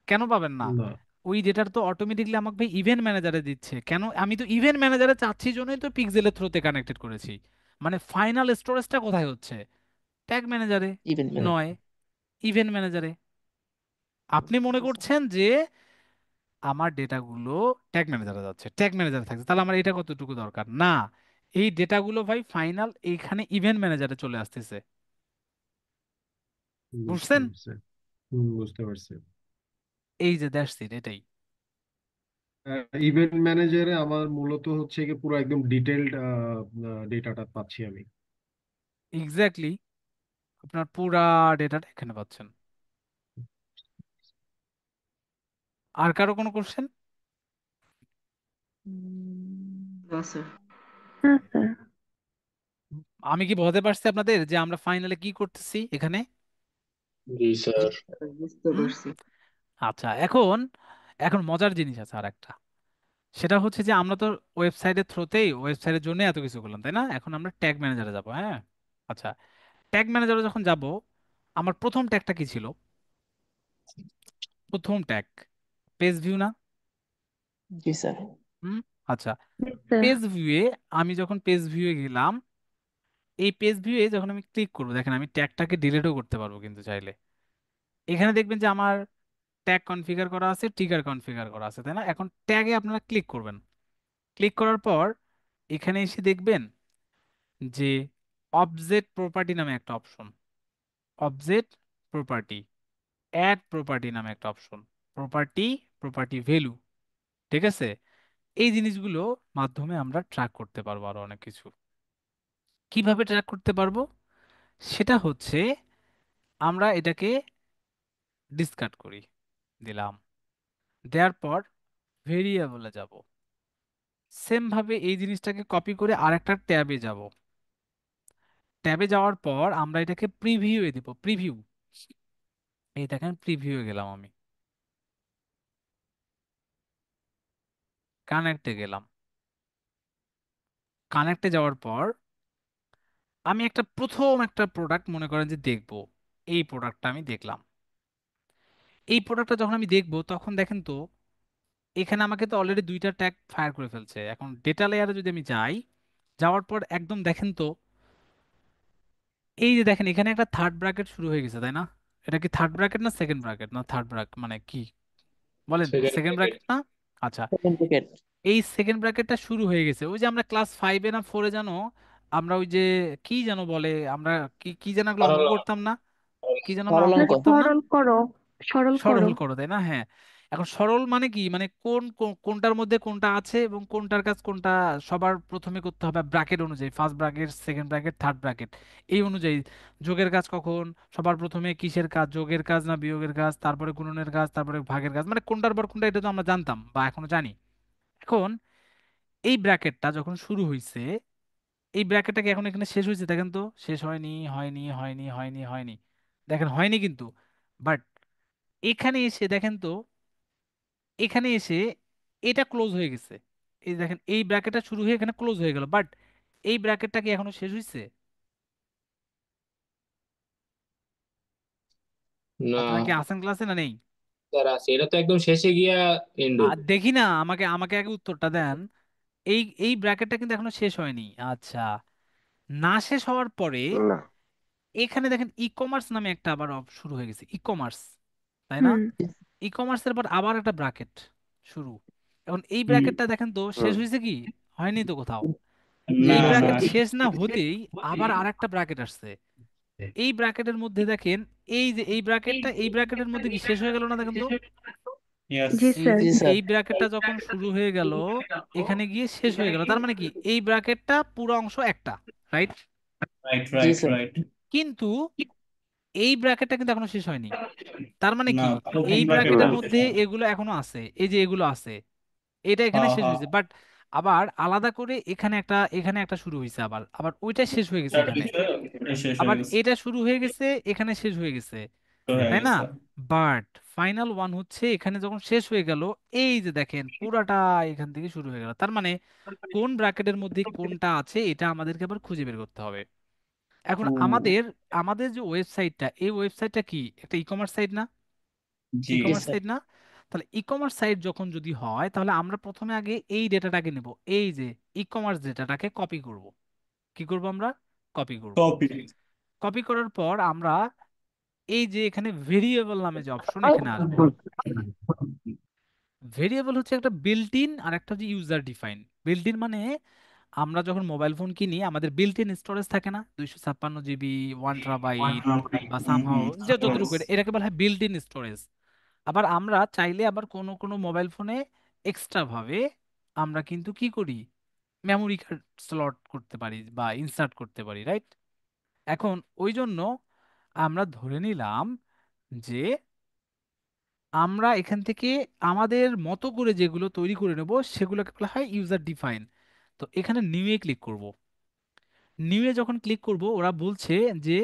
কেন পাবেন না? না ওই ডেটার তো অটোমেটিকলি আমাকে ভাই ইভেন্ট ম্যানেজারে দিচ্ছে। কেন? আমি তো ইভেন্ট ম্যানেজারে চাচ্ছি জন্যই তো পিক্সেলের থ্রুতে কানেক্টেড করেছি। মানে ফাইনাল স্টোরেজটা কোথায় হচ্ছে? ট্যাগ ম্যানেজারে ইভেন্ট ম্যানেজার। নয়, ইভেন্ট ম্যানেজারে। আপনি মনে করছেন যে আমার ডেটাগুলো ট্যাগ ম্যানেজারে যাচ্ছে, ট্যাগ ম্যানেজারে থাকছে, তাহলে আমার এটা কতটুকু দরকার না। এই ডেটাগুলো ভাই ফাইনাল এইখানে ইভেন্ট ম্যানেজারে চলে আসতেছে। বুঝতে বুঝছেন? পারছি। বুঝতে পারছি। এই যে দ্যাটস ইট, এটাই। ইভেন্ট ম্যানেজারে আমার মূলত হচ্ছে কি পুরো একদম ডিটেলড ডেটাটা পাচ্ছি আমি। এক্স্যাক্টলি, আপনার পুরা ডেটাটা এখানে পাচ্ছেন। আর কারো কোনো কোশ্চেন? না স্যার। না স্যার। আমি কি বোঝাতে পারছি আপনাদের যে আমরা ফাইনালে কি করতেছি এখানে? জি স্যার। বুঝতে হুম। পারছি। আচ্ছা, এখন এখন মজার জিনিস আছে আর একটা। সেটা হচ্ছে যে আমরা তো ওয়েবসাইটের থ্রুতেই ওয়েবসাইটের জন্য এত কিছু করলাম, তাই না? এখন আমরা ট্যাগ ম্যানেজারে যাব। হ্যাঁ, আচ্ছা, ট্যাগ ম্যানেজারে যখন যাব, আমার প্রথম ট্যাগটা কি ছিল? প্রথম ট্যাগ পেজ ভিউ না? জি স্যার। হুম। আচ্ছা, জি স্যার। পেজ ভিউয়ে আমি যখন পেজ ভিউয়ে গেলাম, এই পেজ ভিউয়ে যখন আমি ক্লিক করবো, দেখেন আমি ট্যাগটাকে ডিলিটও করতে পারবো কিন্তু চাইলে। এখানে দেখবেন যে আমার ট্যাগ কনফিগার করা আছে, ট্রিগার কনফিগার করা আছে, তাই না? এখন ট্যাগে আপনারা ক্লিক করবেন। ক্লিক করার পর এখানে এসে দেখবেন যে অবজেক্ট প্রপার্টি নামে একটা option, object property, add property নামে একটা অপশন, প্রপার্টি, প্রপার্টি ভ্যালু। ঠিক আছে? এই জিনিসগুলো মাধ্যমে আমরা ট্র্যাক করতে পারবো আরো অনেক কিছু। কিভাবে ট্র্যাক করতে পারবো? সেটা হচ্ছে আমরা এটাকে ডিসকার্ড করি, দিলাম। দেওয়ার পর ভেরিয়েবলে যাব। সেম ভাবে এই জিনিসটাকে কপি করে আরেকটা ট্যাবে যাব। ট্যাবে যাওয়ার পর আমরা এটাকে প্রিভিউয়ে দিব, প্রিভিউ। এই দেখেন প্রিভিউয়ে গেলাম আমি, কানেক্টে গেলাম। কানেক্টে যাওয়ার পর আমি একটা প্রথম একটা প্রোডাক্ট মনে করেন যে দেখব। এই প্রোডাক্টটা আমি দেখলাম। এই প্রোডাক্টটা যখন আমি দেখব তখন দেখেন তো এখানে আমাকে তো অলরেডি দুইটা ট্যাগ ফায়ার করে ফেলছে। এখন ডেটা লেয়ারে যদি আমি যাই, যাওয়ার পর একদম দেখেন তো এই যে দেখেন এখানে একটা থার্ড ব্র্যাকেট শুরু হয়ে গেছে, তাই না? এটা কি থার্ড ব্র্যাকেট না সেকেন্ড ব্র্যাকেট না থার্ড ব্র্যাকেট, মানে কি বলেন? Second second packet. ব্র্যাকেট না? আচ্ছা, সেকেন্ড উইকেট। এই সেকেন্ড ব্র্যাকেটটা শুরু হয়ে গেছে। ওই যে আমরা ক্লাস 5-এ না 4-এ জানো, আমরা ওই যে কি জানো বলে, আমরা কি কি যেন এগুলো অঙ্ক সরল করতাম না? কি যেন আমরা সরল অঙ্ক অঙ্ক। করতাম না? সরল করো। সরল করো। সরল করো, তাই না? হ্যাঁ। এখন সরল মানে কি, মানে কোনটার মধ্যে কোনটা আছে এবং কোনটার কাজ কোনটা সবার প্রথমে করতে হবে ব্র্যাকেট অনুযায়ী, first bracket, second bracket, third bracket, এই অনুযায়ী। যোগের কাজ কখন সবার প্রথমে, কিসের কাজ, যোগের কাজ না বিয়োগের কাজ, তারপরে গুণনের কাজ, তারপরে ভাগের কাজ, মানে কোনটার পর কোনটা, এটা তো আমরা জানতাম বা এখনো জানি। এখন এই ব্র্যাকেটটা যখন শুরু হয়েছে, এই ব্র্যাকেটটা কি এখন এখানে শেষ হয়েছে? দেখেন তো, শেষ হয়নি, হয়নি, হয়নি, হয়নি, হয়নি। দেখেন হয়নি কিন্তু। বাট এখানে এসে দেখেন তো, এখানে এসে এটা ক্লোজ হয়ে গেছে। এই দেখেন এই ব্র্যাকেটটা শুরু হয়ে এখানে ক্লোজ হয়ে গেল, বাট এই ব্র্যাকেটটা কি এখনো শেষ হয়েছে? না আপনারা কি আছেন ক্লাসে না নেই? স্যার, আছে, এটা তো একদম শেষে গিয়া এন্ড হইব। আর দেখি না, আমাকে আমাকে আগে উত্তরটা দেন। এই এই ব্র্যাকেটটা কিন্তু এখনো শেষ হয়নি। আচ্ছা, না শেষ হওয়ার পরে না। এখানে দেখেন ই কমার্স নামে একটা আবার শুরু হয়ে গেছে, ই কমার্স, তাই না? হুম। ই কমার্সের পর আবার একটা ব্র্যাকেট শুরু। এখন এই হুম। ব্র্যাকেটটা দেখেন তো শেষ হুম। হয়েছে কি? হয়নি তো কোথাও। না এই ব্র্যাকেট স্যার। শেষ না হতেই আবার আরেকটা ব্র্যাকেট আসছে। এই ব্র্যাকেটের মধ্যে দেখেন, এই যে এই ব্র্যাকেটটা, এই ব্র্যাকেটের মধ্যে কি শেষ হয়ে গেল না? দেখেন তো, জি এই স্যার। জি স্যার। এই ব্র্যাকেটটা যখন শুরু হয়ে গেল এখানে গিয়ে শেষ হয়ে গেল, তার মানে কি এই ব্র্যাকেটটা পুরো অংশ একটা, রাইট? জি স্যার। কিন্তু এই ব্র্যাকেটটা কিন্তু এখনো শেষ হয়নি। তার মানে না, কি প্রথম এই ব্র্যাকেট ব্র্যাকেটের বলতে মধ্যে এগুলো এখনো আছে, এই যে এগুলো আছে, এটা এখানে শেষ হয়েছে। বাট আবার আলাদা করে এখানে একটা শুরু হয়েছে, আবার আবার ওইটা শেষ হয়ে গেছে চার এখানে, বিষয় এটা শেষ হয়ে আবার গেছে, এটা শুরু হয়ে গেছে এখানে শেষ হয়ে গেছে, তো হয়ে তাই না? গেছে। বাট ফাইনাল ওয়ান হচ্ছে এখানে যখন শেষ হয়ে গেল, এই যে দেখেন পুরাটা এখান থেকে শুরু হয়ে গেল, তার মানে কোন ব্র্যাকেটের মধ্যে কোনটা আছে এটা আমাদেরকে আবার খুঁজে বের করতে হবে। এখন হুম, আমাদের আমাদের যে ওয়েবসাইটটা, এই ওয়েবসাইটটা কি একটা ই কমার্স সাইট না? জি জি ই-কমার্স স্যার। সাইট না? তাহলে ই কমার্স সাইট যখন যদি হয়, তাহলে আমরা প্রথমে আগে এই ডেটাটাকে নেব, এই যে ই কমার্স ডেটাটাকে কপি করব। কি করব আমরা? কপি করব। কপি। কপি করার পর আমরা এই যে এখানে ভেরিয়েবল নামে যে অপশন, এখানে আসব। ভেরিয়েবল হচ্ছে একটা বিল্ট ইন, আর একটা হচ্ছে ইউজার ডিফাইন। বিল্ট ইন মানে আমরা যখন মোবাইল ফোন কিনি আমাদের বিল্ট ইন স্টোরেজ থাকে না, 256 জিবি, 1 TB বা হুম সামহাও হুম যে যতটুকু, এটাকে বলা হয় বিল্ট ইন স্টোরেজ। আবার আমরা চাইলে আবার কোনো কোনো মোবাইল ফোনে এক্সট্রা ভাবে আমরা কিন্তু কি করি, মেমোরি কার্ড স্লট করতে পারি বা ইনসার্ট করতে পারি, রাইট? এখন ওই জন্য আমরা ধরে নিলাম যে আমরা এখান থেকে আমাদের মতো করে যেগুলো তৈরি করে নেব সেগুলোকে বলা হয় ইউজার ডিফাইন। তো এখানে নিউ এ ক্লিক করব। নিউ এ যখন ক্লিক করব, ওরা বলছে যে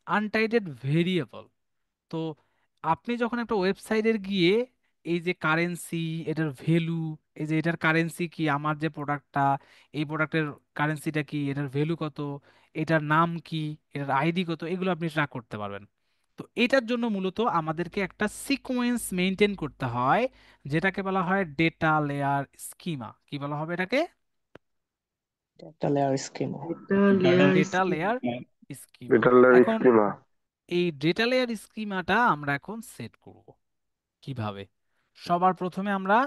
আনটাইটেড ভেরিয়েবল। তো আপনি যখন একটা ওয়েবসাইটের গিয়ে এই যে কারেন্সি, এটার ভ্যালু, এই যে এটার কারেন্সি কি, আমার যে প্রোডাক্টটা, এই প্রোডাক্টের কারেন্সিটা কি, এটার ভ্যালু কত, এটার নাম কি, এটার আইডি কত, এগুলো আপনি ট্র্যাক করতে পারবেন। তো এটার জন্য মূলত আমাদেরকে একটা সিকোয়েন্স মেনটেন করতে হয়, যেটাকে বলা হয় ডেটা লেয়ার স্কিমা। কি বলা হবে এটাকে? একটা লেয়ার স্কিমা। এটা data layer data scheme. Layer schema. Metal এখন schema. এই ডেটা লেয়ার স্কিমাটা আমরা এখন সেট করব কিভাবে? সবার প্রথমে আমরা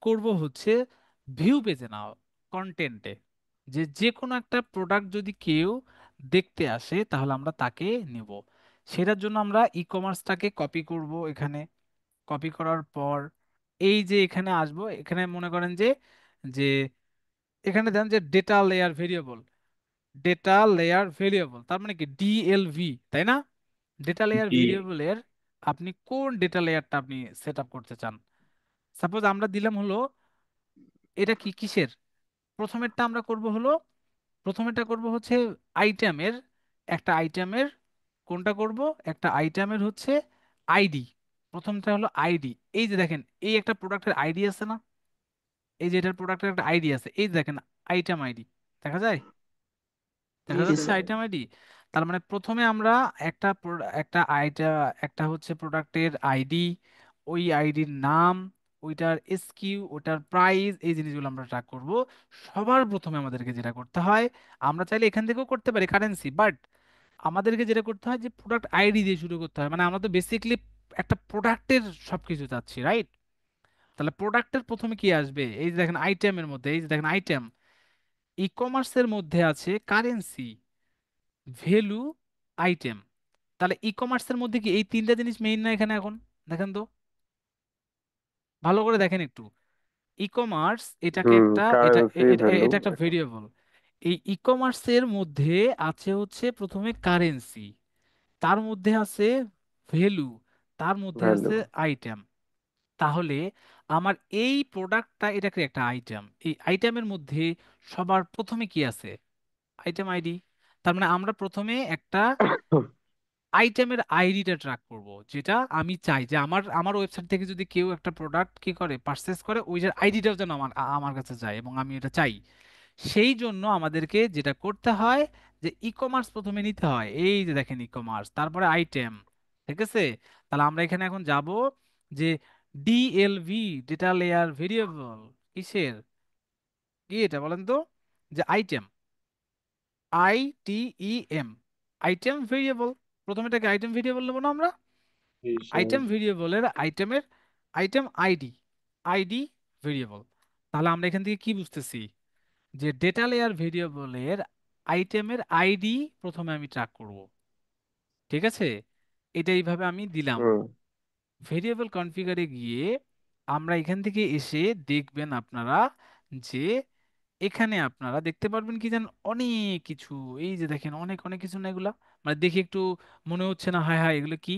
করব হচ্ছে ভিউ পেজে, না কন্টেন্টে, যে যে কোনো একটা প্রোডাক্ট যদি কেউ দেখতে আসে তাহলে আমরা তাকে নিব। সেটার জন্য আমরা ই কমার্সটাকে কপি করব এখানে। কপি করার পর এই যে এখানে আসব, এখানে মনে করেন যে যে এখানে দেন যে data layer variable. Data layer variable তার মানে কি ডিএলভি, তাই না? ডেটা লেয়ার জি। ভেরিয়েবলের আপনি কোন ডেটা লেয়ারটা আপনি সেট আপ করতে চান? সাপোজ আমরা দিলাম হলো এটা কি কিসের, প্রথমেরটা আমরা করব হলো, প্রথমেরটা করব হচ্ছে আইটেমের, একটা আইটেমের, কোনটা করব, একটা আইটেমের হচ্ছে আইডি। প্রথমটা হলো আইডি। এই যে দেখেন এই একটা প্রোডাক্টের আইডি আছে না, এই যে এটার প্রোডাক্টের একটা আইডি আছে, এই যে দেখেন আইটেম আইডি, দেখা যায়? জি দেখা জি যাচ্ছে স্যার। Item ID. তার মানে প্রথমে আমরা একটা একটা একটা হচ্ছে প্রোডাক্টের আইডি, ওই আইডির নাম, ওইটার এসকিউ, ওটার প্রাইস, এই জিনিসগুলো আমরা ট্র্যাক করব। সবার প্রথমে আমাদেরকে যেটা করতে হয়, আমরা চাইলে এখান থেকেও করতে পারি কারেন্সি, বাট আমাদেরকে যেটা করতে হয় যে প্রোডাক্ট আইডি দিয়ে শুরু করতে হয়। মানে আমরা তো বেসিক্যালি একটা প্রোডাক্টের সবকিছু চাচ্ছি, রাইট? তাহলে প্রোডাক্টের প্রথমে কি আসবে, এই যে দেখেন আইটেমের মধ্যে, এই যে দেখেন আইটেম, ই কমার্সের মধ্যে আছে কারেন্সি, ভ্যালু, আইটেম। তাহলে ই কমার্সের মধ্যে কি এই তিনটা জিনিস মেইন না এখানে? এখন দেখেন তো, ভালো করে দেখেন একটু। ই কমার্স এটাকে একটা, এটা Currency এটা value একটা ভেরিয়েবল। এই ই কমার্সের মধ্যে আছে হচ্ছে প্রথমে কারেন্সি, তার মধ্যে আছে ভ্যালু, তার মধ্যে আছে value. আইটেম। তাহলে আমার এই প্রোডাক্টটা, এটাকে একটা আইটেম, এই আইটেমের মধ্যে সবার প্রথমে কি আছে? Item ID. তার মানে আমরা প্রথমে একটা আইটেমের আইডিটা ট্র্যাক করব, যেটা আমি চাই যে আমার আমার ওয়েবসাইট থেকে যদি কেউ একটা প্রোডাক্ট কি করে পারচেস করে, ওই যে আইডিটাও যেন আমার কাছে যায় এবং আমি এটা চাই। সেই জন্য আমাদেরকে যেটা করতে হয় যে ই কমার্স প্রথমে নিতে হয়, এই যে দেখেন ই কমার্স, তারপরে আইটেম, ঠিক আছে? তাহলে আমরা এখানে এখন যাব যে ডিএলভি, ডেটা লেয়ার ভেরিয়েবল, কিসের, কি এটা বলেন তো? যে আইটেম, আইটিইএম, আইটেম ভেরিয়েবল। প্রথমে এটাকে আইটেম ভেরিয়েবল নেবো না আমরা? জি স্যার। আইটেম ভেরিয়েবলের আইটেমের আইটেম আইডি, আইডি ভেরিয়েবল। তাহলে আমরা এখান থেকে কি বুঝতেছি, যে ডেটা লেয়ার ভেরিয়েবলের আইটেমের আইডি প্রথমে আমি ট্র্যাক করব, ঠিক আছে? এটা এইভাবে আমি দিলাম। Hmm. ভেরিয়েবল কনফিগারে গিয়ে আমরা এখান থেকে এসে দেখবেন আপনারা যে এখানে আপনারা দেখতে পারবেন কি জান, অনেক কিছু, এই যে দেখেন অনেক অনেক কিছু না এগুলা, মানে দেখি একটু মনে হচ্ছে না হায় হায় এগুলো কি?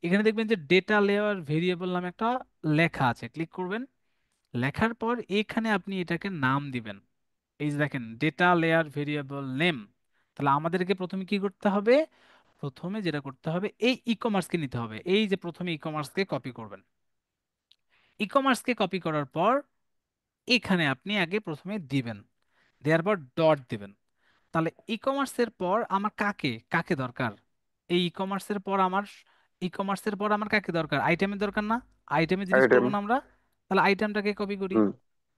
এখানে দেখবেন যে ডেটা লেয়ার ভেরিয়েবল নামে একটা লেখা আছে, ক্লিক করবেন। লেখার পর এখানে আপনি এটাকে নাম দিবেন। এই যে দেখেন ডেটা লেয়ার ভেরিয়েবল নেম। তাহলে আমাদেরকে প্রথমে কি করতে হবে? প্রথমে যেটা করতে হবে, এই ই কমার্সকে নিতে হবে। এই যে প্রথমে ই কমার্সকে কপি করবেন। ই কমার্সকে কপি করার পর এখানে আপনি আগে প্রথমে দিবেন, দেওয়ার পর ডট দিবেন। তাহলে ই কমার্সের পর আমার কাকে কাকে দরকার? এই ই কমার্সের পর আমার কাকে দরকার? আইটেমের দরকার না? আইটেমে জিনিস আইটেম। করবো না আমরা? তাহলে আইটেমটাকে কপি করি। হুম।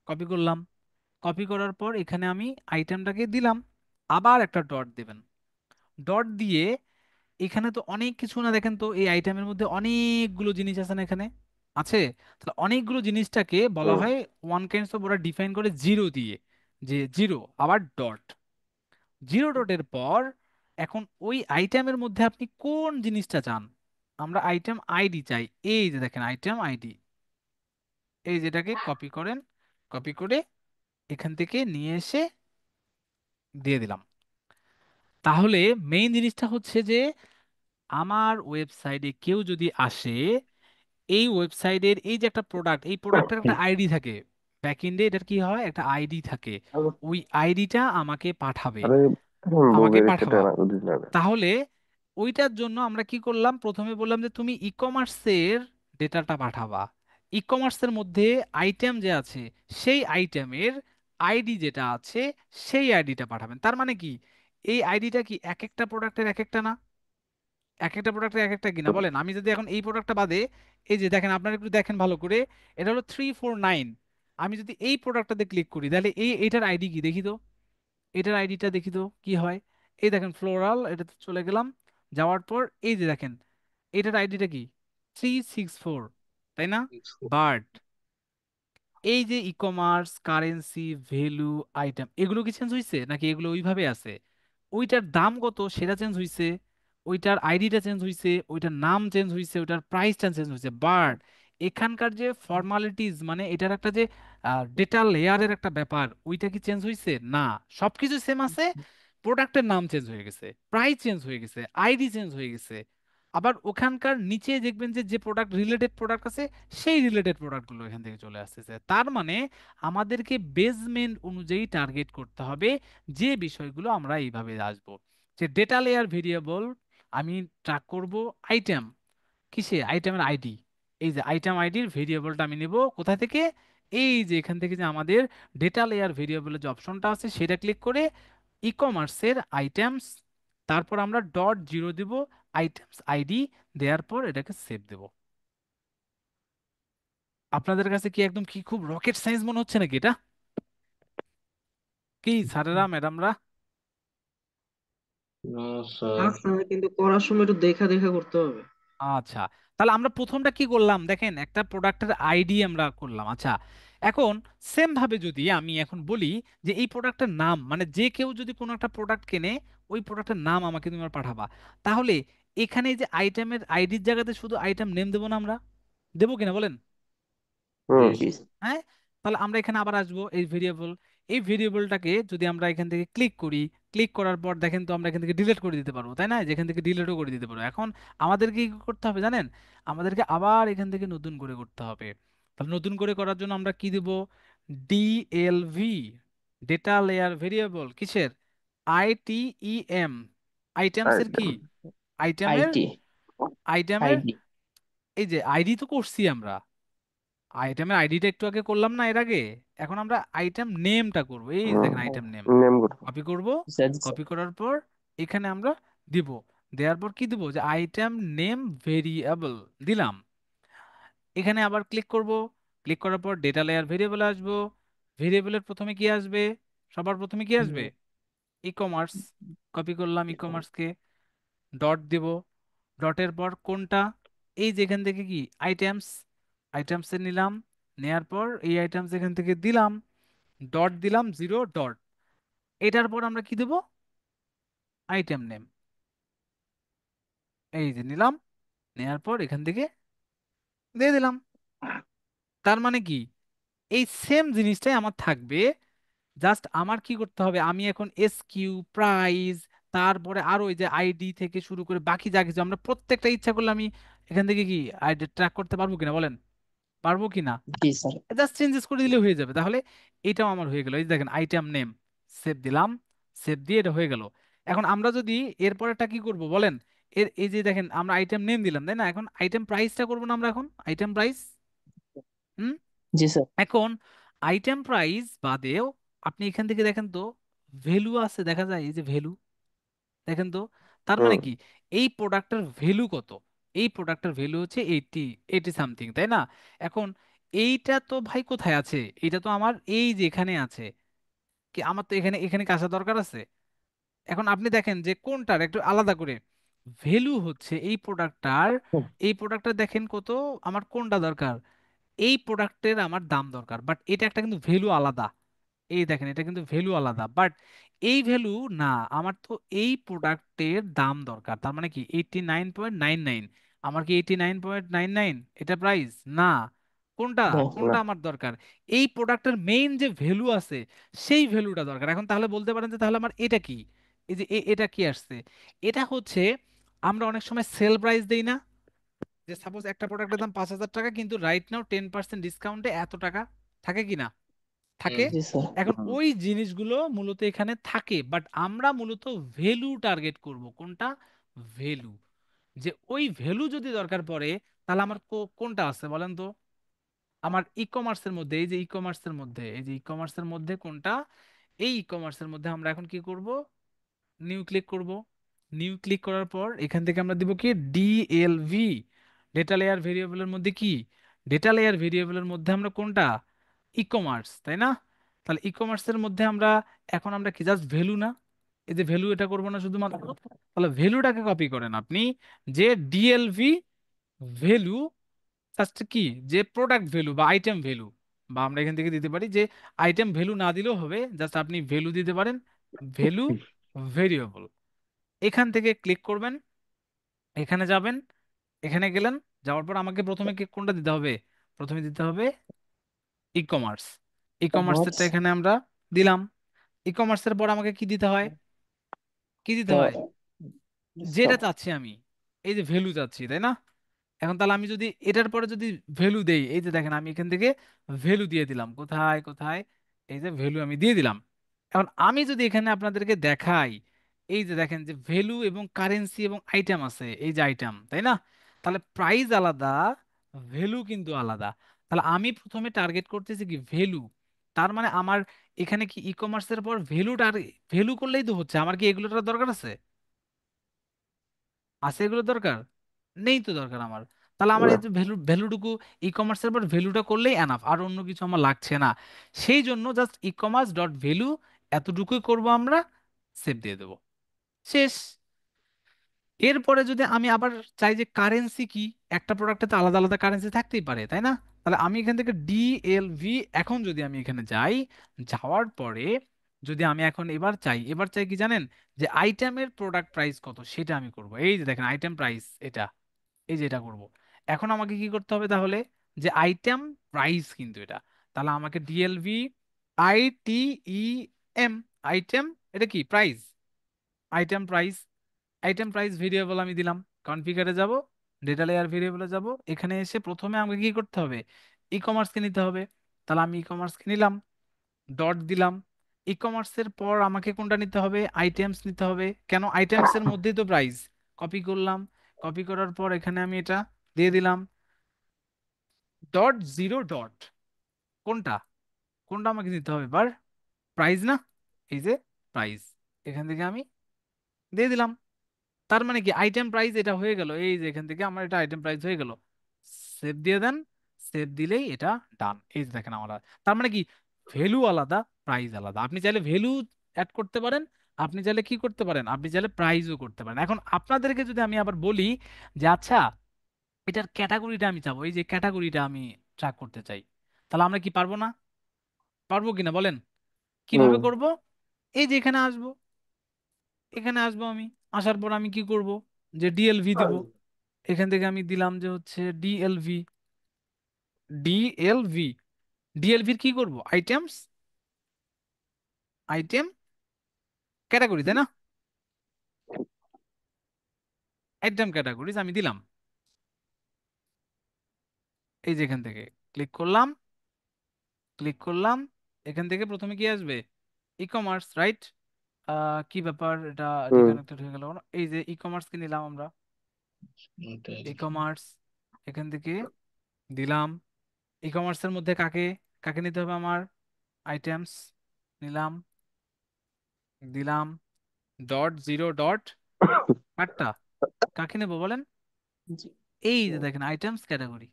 কপি করলাম। কপি করার পর এখানে আমি আইটেমটাকে দিলাম, আবার একটা ডট দিবেন। ডট দিয়ে এখানে তো অনেক কিছু না, দেখেন তো এই আইটেমের মধ্যে অনেকগুলো জিনিস আছে না এখানে? আছে। তাহলে অনেকগুলো জিনিসটাকে বলা হুম। হয় ওয়ান কাইন্ডস অফ, ওরা ডিফাইন করে জিরো দিয়ে, যে জিরো আবার ডট। জিরো ডটের পর এখন ওই আইটেমের মধ্যে আপনি কোন জিনিসটা চান? আমরা আইটেম আইডি চাই। এই যে দেখেন আইটেম আইডি, এই যেটাকে কপি করেন। কপি করে এখান থেকে নিয়ে এসে দিয়ে দিলাম। তাহলে মেইন জিনিসটা হচ্ছে যে আমার ওয়েবসাইটে কেউ যদি আসে, এই ওয়েবসাইটের এই যে একটা প্রোডাক্ট, এই প্রোডাক্টের একটা আইডি থাকে। ব্যাকএন্ডে এটার কি হয়, একটা আইডি থাকে। ওই আইডিটা আমাকে পাঠাবে, আরে আমাকে বুবের সাথে পাঠাবা। না বুঝিস না। তাহলে ওইটার জন্য আমরা কি করলাম, প্রথমে বললাম যে তুমি ই কমার্সের ডেটাটা পাঠাবা। ই কমার্সের মধ্যে আইটেম যে আছে, সেই আইটেমের আইডি যেটা আছে, সেই আইডিটা পাঠাবেন। তার মানে কি, এই আইডিটা কি এক একটা প্রোডাক্টের এক একটা না? এক একটা প্রোডাক্টের এক একটা কিনা বলেন? আমি যদি এখন এই প্রোডাক্টটা বাদে, এই যে দেখেন, আপনারা একটু দেখেন ভালো করে, এটা হলো 349। আমি যদি এই প্রোডাক্টটাতে ক্লিক করি, তাহলে এইটার আইডি কি দেখি তো? এটার আইডিটা দেখি তো কি হয়। এই দেখেন ফ্লোরাল, এটাতে চলে গেলাম। যাওয়ার পর এই যে দেখেন এটার আইডিটা কি, 364, তাই না? বাট এই যে e commerce, currency, value, item, এগুলো কি চেঞ্জ হয়েছে নাকি এগুলো ওইভাবে আছে? ওইটার দাম কত সেটা চেঞ্জ হয়েছে, ওইটার আইডিটা চেঞ্জ হয়েছে, ওইটার নাম চেঞ্জ হয়েছে, ওইটার প্রাইসটা চেঞ্জ হয়েছে। বাট এখানকার যে ফর্মালিটিজ, মানে এটার একটা যে ডেটা লেয়ারের একটা ব্যাপার, ওইটা কি চেঞ্জ হয়েছে না? সবকিছু সেম আছে। প্রোডাক্টের নাম চেঞ্জ হয়ে গেছে, প্রাইস চেঞ্জ হয়ে গেছে, আইডি চেঞ্জ হয়ে গেছে। আবার ওখানকার নিচে দেখবেন যে যে প্রোডাক্ট রিলেটেড প্রোডাক্ট আছে, সেই রিলেটেড প্রোডাক্টগুলো এখান থেকে চলে আসতেছে। তার মানে আমাদেরকে বেসমেন্ট অনুযায়ী টার্গেট করতে হবে যে বিষয়গুলো আমরা এইভাবে আসবো। যে ডেটা লেয়ার ভেরিয়েবল আমি ট্র্যাক করব আইটেম, কিসে? আইটেমের আইডি। এই যে আইটেম আইডির ভেরিয়েবলটা আমি নেব কোথা থেকে? এই যে এখান থেকে যে আমাদের ডেটা লেয়ার ভেরিয়েবলের যে অপশনটা আছে, সেটা ক্লিক করে ই কমার্সের আইটেমস, তারপর আমরা ডট জিরো দিব, আইটেমস আইডি, দেওয়ার পর এটাকে সেভ দেব। আপনাদের কাছে কি একদম কি খুব রকেট সায়েন্স মনে হচ্ছে নাকি এটা? কি স্যারেরা ম্যাডামরা? না স্যার। আচ্ছা, কিন্তু করার সময় একটু দেখা দেখা করতে হবে। আচ্ছা, তাহলে আমরা প্রথমটা কি করলাম দেখেন, একটা প্রোডাক্টের আইডি আমরা করলাম। আচ্ছা, এখন সেম ভাবে যদি আমি এখন বলি যে এই প্রোডাক্টের নাম, মানে যে কেউ যদি কোনো একটা প্রোডাক্ট কেনে, ওই প্রোডাক্টের নাম আমাকে তুমি পাঠাবা। তাহলে এখানে এই যে আইটেমের আইডির জায়গাতে শুধু আইটেম নেম দেবো না আমরা? দেবো কিনা বলেন? জি হুম। হ্যাঁ। তাহলে আমরা এখানে আবার আসবো এই ভেরিয়েবল। এই ভেরিয়েবলটাকে যদি আমরা এখান থেকে ক্লিক করি, ক্লিক করার পর দেখেন তো আমরা এখান থেকে ডিলিট করে দিতে পারবো, তাই না? যেখান থেকে ডিলিটও করে দিতে পারবো। এখন আমাদেরকে কি করতে হবে জানেন? আমাদেরকে আবার এখান থেকে নতুন করে করতে হবে। তাহলে নতুন করে করার জন্য আমরা কি দেব? ডিএলভি, ডেটা লেয়ার ভেরিয়েবল, কিসের? আইটিইএম, আইটেমসের কি? আইটেমের, আইটি আইটেমের আইডি এই যে আইডি তো করছি আমরা, আইটেমের আইডিটা একটু আগে করলাম না এর আগে? এখন আমরা আইটেম নেমটা করব। এই যে দেখেন আইটেম নেম, নেম করবো। কপি করব। স্যার কপি করার পর এখানে আমরা দিব, দেওয়ার পর কি দিব, যে আইটেম নেম ভেরিয়েবল দিলাম। এখানে আবার ক্লিক করব। ক্লিক করার পর ডেটা লেয়ার ভেরিয়েবল আসবো। ভেরিয়েবলের প্রথমে কি আসবে? সবার প্রথমে কি আসবে? E commerce. কপি করলাম ই কমার্সকে, ডট দিব। ডটের পর কোনটা? এই যে এখান থেকে কি আইটেমস, আইটেমসে নিলাম। নেয়ার পর এই আইটেমস এখান থেকে দিলাম, ডট দিলাম, জিরো ডট। এটার পর আমরা কি দেব? Item name. এই যে নিলাম, নেয়ার পর এখান থেকে দিয়ে দিলাম। তার মানে কি, এই সেম জিনিসটাই আমার থাকবে। জাস্ট আমার কি করতে হবে, আমি এখন এসকিউ, প্রাইস, তারপরে আরো ওই যে আইডি থেকে শুরু করে বাকি যা কিছু, আমরা প্রত্যেকটা ইচ্ছা করলে আমি এখান থেকে কি আইডি ট্র্যাক করতে পারবো কিনা বলেন? পারবো কিনা? জি স্যার জাস্ট চেঞ্জেস করে দিলে হয়ে যাবে। তাহলে এটাও আমার হয়ে গেল। এই যে দেখেন আইটেম নেম, সেভ দিলাম, সেভ দিয়ে এটা হয়ে গেল। এখন আমরা যদি এরপরেরটা কি করব বলেন, এর এই যে দেখেন আমরা আইটেম নেম দিলাম তাই না, এখন আইটেম প্রাইসটা করবো না আমরা, এখন আইটেম প্রাইস। হুম। জি স্যার। এখন আইটেম প্রাইস বাদেও আপনি এখান থেকে দেখেন তো ভ্যালু আছে, দেখা যায় এই যে ভ্যালু, দেখেন তো। তার মানে কি এই প্রোডাক্টের ভ্যালু কত? এই প্রোডাক্টের ভ্যালু হচ্ছে 80 সামথিং তাই না। এখন এইটা তো ভাই কোথায় আছে? এটা তো আমার এই যে এখানে আছে, কি আমার তো এখানে এখানে কি আসা দরকার আছে? এখন আপনি দেখেন যে কোনটার একটু আলাদা করে ভ্যালু হচ্ছে এই প্রোডাক্টটার, এই প্রোডাক্টটা দেখেন কত, আমার কোনটা দরকার? এই প্রোডাক্টের আমার দাম দরকার, বাট এটা একটা কিন্তু ভ্যালু আলাদা। এই দেখেন এটা কিন্তু ভ্যালু আলাদা, বাট এই ভ্যালু না, আমার তো এই প্রোডাক্টের দাম দরকার। তার মানে কি 89.99, আমার কি 89.99 এটা প্রাইস না? কোনটা? না। কোনটা আমার দরকার? এই প্রোডাক্টের মেইন যে ভ্যালু আছে সেই ভ্যালুটা দরকার। এখন তাহলে বলতে পারেন যে তাহলে আমার এটা কি, এই যে এটা কি আসছে? এটা হচ্ছে আমরা অনেক সময় সেল প্রাইস দেই না, যে সাপোজ একটা প্রোডাক্টের দাম 5,000 টাকা কিন্তু রাইট নাও 10% ডিসকাউন্টে এত টাকা, থাকে কি না? থাকে। হুম। জি স্যার। এখন ওই জিনিসগুলো মূলত এখানে থাকে, বাট আমরা মূলত ভ্যালু টার্গেট করব। কোনটা? ভ্যালু। যে ওই ভ্যালু যদি দরকার পড়ে তাহলে আমার কোনটা আছে বলেন তো? আমার ই কমার্সের মধ্যে, এই যে ই কমার্সের মধ্যে, এই যে ই কমার্সের মধ্যে কোনটা? এই ই কমার্সের মধ্যে আমরা এখন কি করব? নিউ ক্লিক করব। নিউ ক্লিক করার পর এখান থেকে আমরা দিব কি ডিএলভি, ডেটা লেয়ার ভেরিয়েবলের মধ্যে কি, ডেটা লেয়ার ভেরিয়েবলের মধ্যে আমরা কোনটা? ই কমার্স তাই না। তাহলে ই কমার্সের মধ্যে আমরা এখন আমরা কি জাস্ট ভ্যালু না, এই যে ভ্যালু এটা করবো না শুধুমাত্র, তাহলে ভ্যালুটাকে কপি করেন আপনি, যে ডিএলভি ভ্যালু জাস্ট কি, যে প্রোডাক্ট ভ্যালু বা আইটেম ভ্যালু, বা আমরা এখান থেকে দিতে পারি যে আইটেম ভ্যালু না দিলেও হবে, জাস্ট আপনি ভ্যালু দিতে পারেন, ভ্যালু ভেরিয়েবল। এখান থেকে ক্লিক করবেন, এখানে যাবেন, এখানে গেলেন, যাওয়ার পর আমাকে প্রথমে কি কোনটা দিতে হবে? প্রথমে দিতে হবে ই কমার্স। E commerce. কমার্সেরটা এখানে আমরা দিলাম। ই কমার্সের পর আমাকে কি দিতে হয়? কি দিতে হয়? যেটা স্টক। চাচ্ছি আমি, এই যে ভ্যালু চাচ্ছি তাই না। এখন তাহলে আমি যদি এটার পরে যদি ভ্যালু দেই, এই যে দেখেন আমি এখান থেকে ভ্যালু দিয়ে দিলাম, কোথায় কোথায়, এই যে ভ্যালু আমি দিয়ে দিলাম। এখন আমি যদি এখানে আপনাদেরকে দেখাই, এই যে দেখেন যে ভ্যালু এবং কারেন্সি এবং আইটেম আছে, এই যে আইটেম তাই না, তাহলে প্রাইস আলাদা, ভ্যালু কিন্তু আলাদা। তাহলে আমি প্রথমে টার্গেট করতেছি কি ভ্যালু। তার মানে আমার এখানে কি ই কমার্সের পর ভ্যালুটা, ভ্যালু করলেই তো হচ্ছে, আমার কি এগুলোর দরকার আছে? আছে এগুলো দরকার? নেই তো দরকার আমার। তাহলে আমার না। এই যে ভ্যালুটুকু, ই কমার্সের পর ভ্যালুটা করলেই এনাফ, আর অন্য কিছু আমার লাগছে না। সেই জন্য just e commerce dot value এতটুকুই করব আমরা, সেভ দিয়ে দেবো, শেষ। এরপরে যদি আমি আবার চাই যে কারেন্সি কি, একটা প্রোডাক্টে তো আলাদা আলাদা কারেন্সি থাকতেই পারে তাই না। তাহলে আমি এখান থেকে ডিএলভি, এখন যদি আমি এখানে যাই, যাওয়ার পরে যদি আমি এখন এবার চাই কি জানেন, যে আইটেমের প্রোডাক্ট প্রাইস কত সেটা আমি করব। এই যে দেখেন আইটেম প্রাইস এটা, এই যে এটা করব। এখন আমাকে কি করতে হবে তাহলে, যে আইটেম প্রাইস কিন্তু এটা, তাহলে আমাকে ডিএলভি আইটিইএম, আইটেম, এটা কি price, item price, item price variable আমি দিলাম। কনফিগারে যাব, ডেটা লেয়ার ভেরিয়েবলে যাব, এখানে এসে প্রথমে আমাকে কি করতে হবে? ই কমার্সকে নিতে হবে। তাহলে আমি ই কমার্সকে নিলাম, ডট দিলাম। ই কমার্সের পর আমাকে কোনটা নিতে হবে? আইটেমস নিতে হবে, কেন আইটেমসের মধ্যেই তো প্রাইস। কপি করলাম, কপি করার পর এখানে আমি এটা দিয়ে দিলাম, ডট জিরো ডট, কোনটা, কোনটা আমাকে দিতে হবে এবার? প্রাইস না, এই যে প্রাইস, এখান থেকে আমি দিয়ে দিলাম। তার মানে কি আইটেম প্রাইস এটা হয়ে গেল, এই যে এখান থেকে আমার এটা আইটেম প্রাইস হয়ে গেল। সেভ দিয়ে দেন, সেভ দিলেই এটা ডান। এই যে দেখেন আমার, তার মানে কি ভ্যালু আলাদা, প্রাইস আলাদা। আপনি চাইলে ভ্যালু অ্যাড করতে পারেন, আপনি চাইলে কি করতে পারেন, আপনি চাইলে প্রাইসও করতে পারেন। এখন আপনাদেরকে যদি আমি আবার বলি যে আচ্ছা এটার ক্যাটাগরিটা আমি চাবো, এই যে ক্যাটাগরিটা আমি ট্র্যাক করতে চাই, তাহলে আমরা কি পারবো না? পারবো কিনা বলেন? কিভাবে হুম। করব? এই যে এখানে আসবো, এখানে আসবো আমি, আসার পর আমি কি করব, যে ডিএলভি দিব। এখান থেকে আমি দিলাম যে হচ্ছে ডিএলভি, ডিএলভি, ডিএলভির কি করব? আইটেমস, আইটেম ক্যাটাগরি তাই না, আইটেম ক্যাটাগরিজ আমি দিলাম। এই যে এখান থেকে ক্লিক করলাম, ক্লিক করলাম, এখান থেকে প্রথমে কি আসবে? E commerce, right? কি ব্যাপার, এটা হুম। ডিকানেক্টেড হয়ে গেল কেন? এই যে ই কমার্স কে নিলাম আমরা, ই কমার্স এখান থেকে দিলাম। ই কমার্সের মধ্যে কাকে কাকে নিতে হবে আমার? আইটেমস নিলাম, দিলাম ডট জিরো ডট কাটটা কাকে নেবো বলেন? জি এই যে দেখেন আইটেমস ক্যাটাগরি,